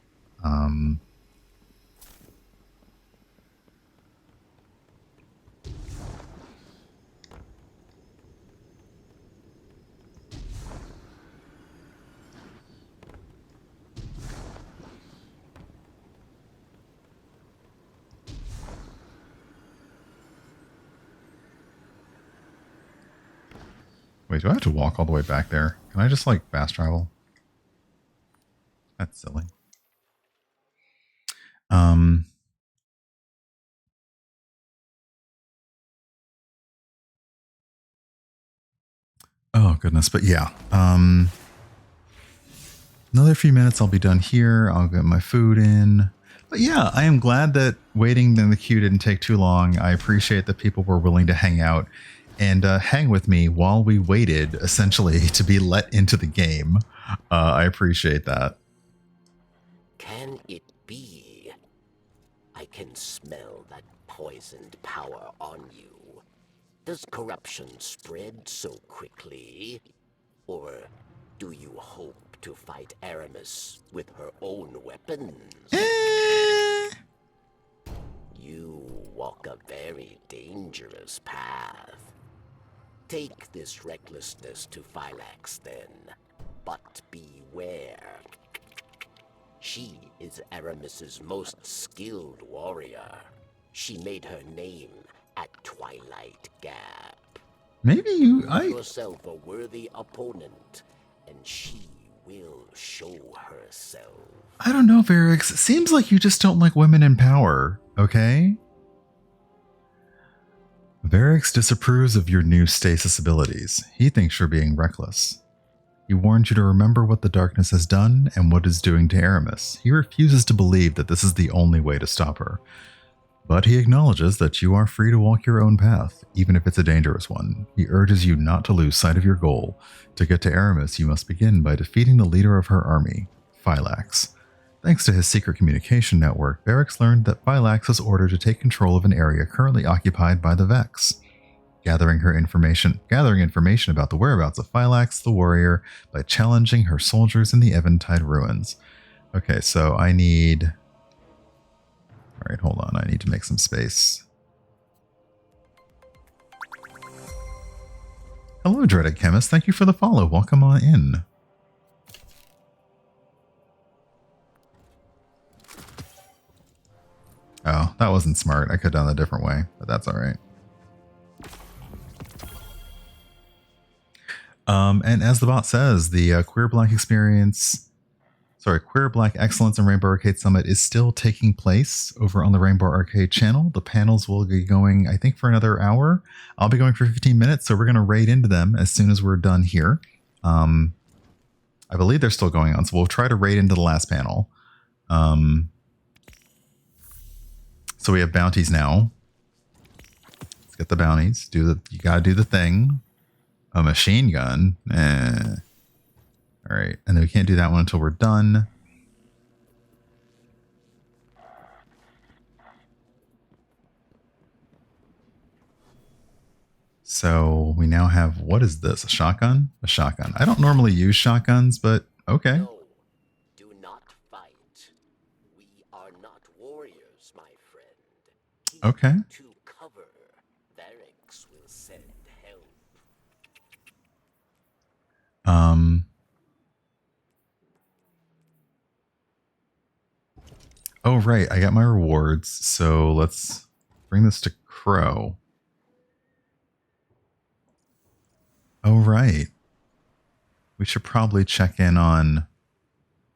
Wait, do I have to walk all the way back there? Can I just like fast travel? That's silly. Oh goodness, but yeah. Another few minutes I'll be done here. I'll get my food in. But yeah, I am glad that waiting in the queue didn't take too long. I appreciate that people were willing to hang out and hang with me while we waited, essentially, to be let into the game. I appreciate that. Can it be? I can smell that poisoned power on you. Does corruption spread so quickly? Or do you hope to fight Aramis with her own weapons? You walk a very dangerous path. Take this recklessness to Phylax then, but beware. She is Aramis's most skilled warrior. She made her name at Twilight Gap. Maybe Prove yourself a worthy opponent, and she will show herself. I don't know, Varix. It seems like you just don't like women in power, okay? Varix disapproves of your new stasis abilities. He thinks you're being reckless. He warned you to remember what the darkness has done and what it's doing to Aramis. He refuses to believe that this is the only way to stop her. But he acknowledges that you are free to walk your own path, even if it's a dangerous one. He urges you not to lose sight of your goal. To get to Aramis, you must begin by defeating the leader of her army, Phylax. Thanks to his secret communication network, Varix learned that Phylax was ordered to take control of an area currently occupied by the Vex. Gathering information about the whereabouts of Phylax the warrior by challenging her soldiers in the Eventide ruins. Okay, so I need... Alright, hold on. I need to make some space. Hello, Dreaded Chemist. Thank you for the follow. Welcome on in. Oh, that wasn't smart. I could have done it a different way, but that's alright. And as the bot says, the Queer Black Excellence and Rainbow Arcade Summit is still taking place over on the Rainbow Arcade channel. The panels will be going, I think, for another hour. I'll be going for 15 minutes, so we're going to raid into them as soon as we're done here. I believe they're still going on, so we'll try to raid into the last panel. So we have bounties now. Let's get the bounties. You gotta do the thing. A machine gun? Alright, and then we can't do that one until we're done. So we now have, what is this? A shotgun? A shotgun. I don't normally use shotguns, but okay. No, do not fight. We are not warriors, my friend. Keep Okay. to cover. Varix will send help. Oh, right. I got my rewards. So let's bring this to Crow. Oh, right. We should probably check in on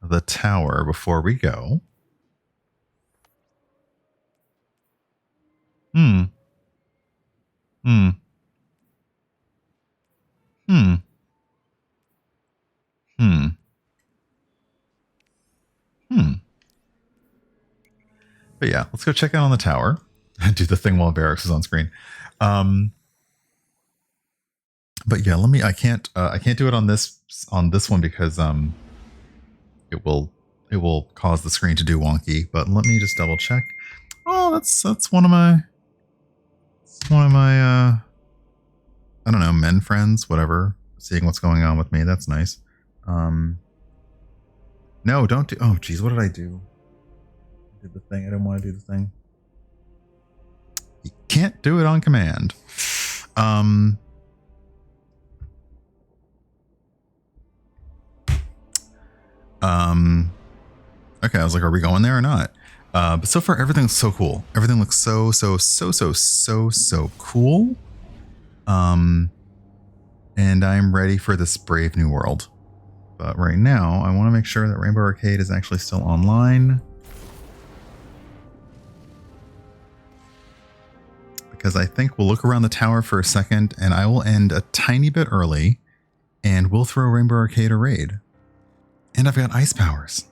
the tower before we go. Hmm. But yeah, let's go check out on the tower and do the thing while Varix is on screen. But yeah, I can't do it on this one because it will cause the screen to do wonky. But let me just double check. Oh, that's one of my I don't know, men friends, whatever, seeing what's going on with me. That's nice. No, don't do. Oh, geez, what did I do? I did the thing. I didn't want to do the thing. You can't do it on command. Okay, I was like, are we going there or not? But so far, everything looks so cool. Everything looks so cool. And I'm ready for this brave new world. But right now, I want to make sure that Rainbow Arcade is actually still online. Because I think we'll look around the tower for a second, and I will end a tiny bit early, and we'll throw Rainbow Arcade a raid. And I've got ice powers.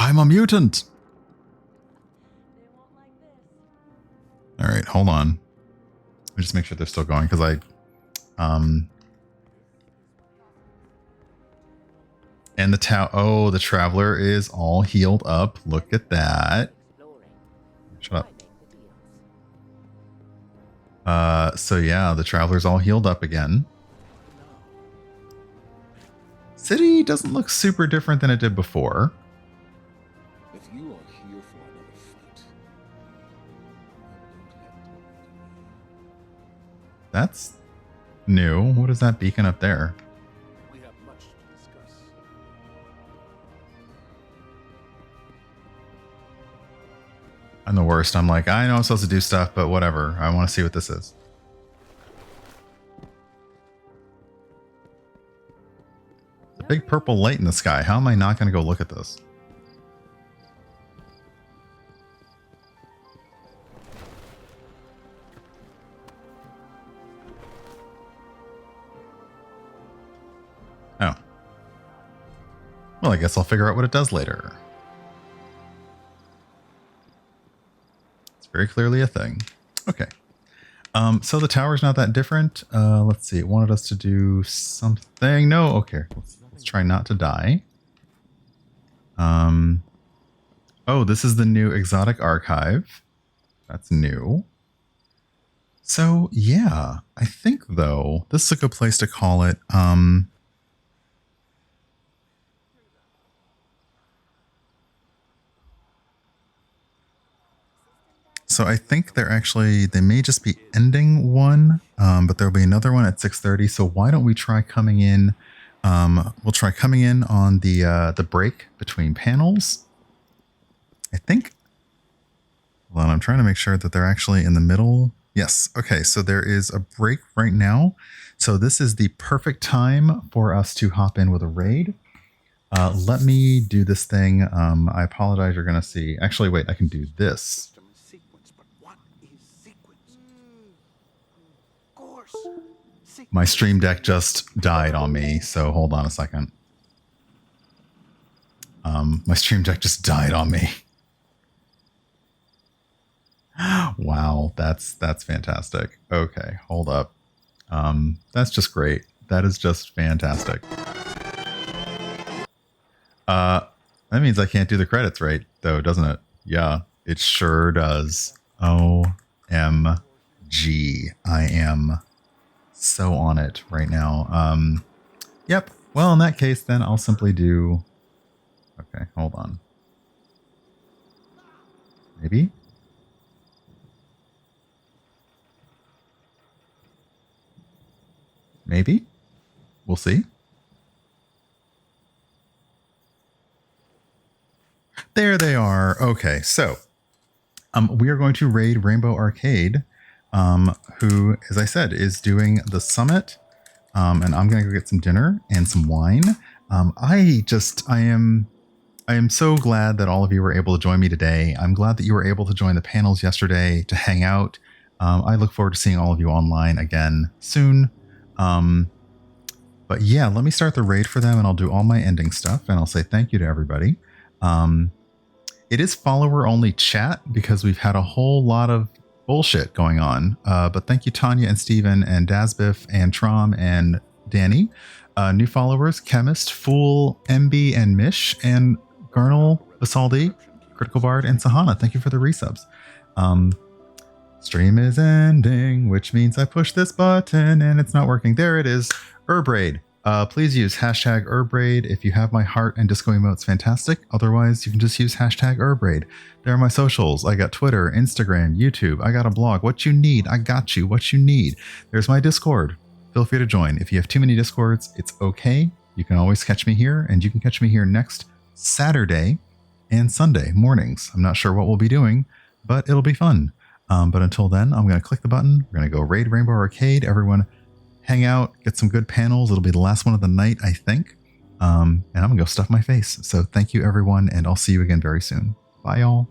I'm a mutant. All right, hold on. Let me just make sure they're still going because and the traveler is all healed up. Look at that. Shut up. So yeah, the traveler's all healed up again. City doesn't look super different than it did before. If you are here for another fight, That's new. What is that beacon up there? we have much to discuss. I'm the worst. I'm like, I know I'm supposed to do stuff, but whatever. I want to see what this is. The big purple light in the sky. How am I not going to go look at this? Oh. Well, I guess I'll figure out what it does later. It's very clearly a thing. Okay. So the tower's not that different. Let's see. It wanted us to do something. No, okay. Let's try not to die. Oh, this is the new exotic archive. That's new. So yeah, I think though, this is a good place to call it. So I think they may just be ending one, but there'll be another one at 6:30. So why don't we try coming in? We'll try coming in on the break between panels. I think. Well, I'm trying to make sure that they're actually in the middle. Yes. Okay. So there is a break right now. So this is the perfect time for us to hop in with a raid. Let me do this thing. I apologize. You're going to see. Actually, wait. I can do this. My Stream Deck just died on me, so hold on a second. My Stream Deck just died on me. Wow, that's fantastic. Okay, hold up. That's just great. That is just fantastic. That means I can't do the credits right, though, doesn't it? Yeah, it sure does. OMG, I am so on it right now. Yep. Well, in that case, then I'll simply do. Okay, hold on. Maybe. Maybe. We'll see. There they are. Okay, so we are going to raid Rainbow Arcade. Who, as I said, is doing the summit. And I'm going to go get some dinner and some wine. I am so glad that all of you were able to join me today. I'm glad that you were able to join the panels yesterday to hang out. I look forward to seeing all of you online again soon. But yeah, let me start the raid for them and I'll do all my ending stuff and I'll say thank you to everybody. It is follower only chat because we've had a whole lot of bullshit going on. But thank you, Tanya and Steven and Dazbiff and Trom and Danny. New followers, Chemist, Fool, MB and Mish, and Garnel, Basaldi, Critical Bard, and Sahana. Thank you for the resubs. Stream is ending, which means I push this button and it's not working. There it is. Herbraid. Please use hashtag Herbraid. If you have my heart and disco emotes, fantastic. Otherwise, you can just use hashtag Herbraid. There are my socials. I got Twitter, Instagram, YouTube. I got a blog. What you need, I got you. What you need. There's my Discord. Feel free to join. If you have too many Discords, it's okay. You can always catch me here, and you can catch me here next Saturday and Sunday mornings. I'm not sure what we'll be doing, but it'll be fun. But until then, I'm going to click the button. We're going to go raid Rainbow Arcade. Everyone hang out, get some good panels. It'll be the last one of the night, I think. And I'm going to go stuff my face. So thank you, everyone, and I'll see you again very soon. Bye, y'all.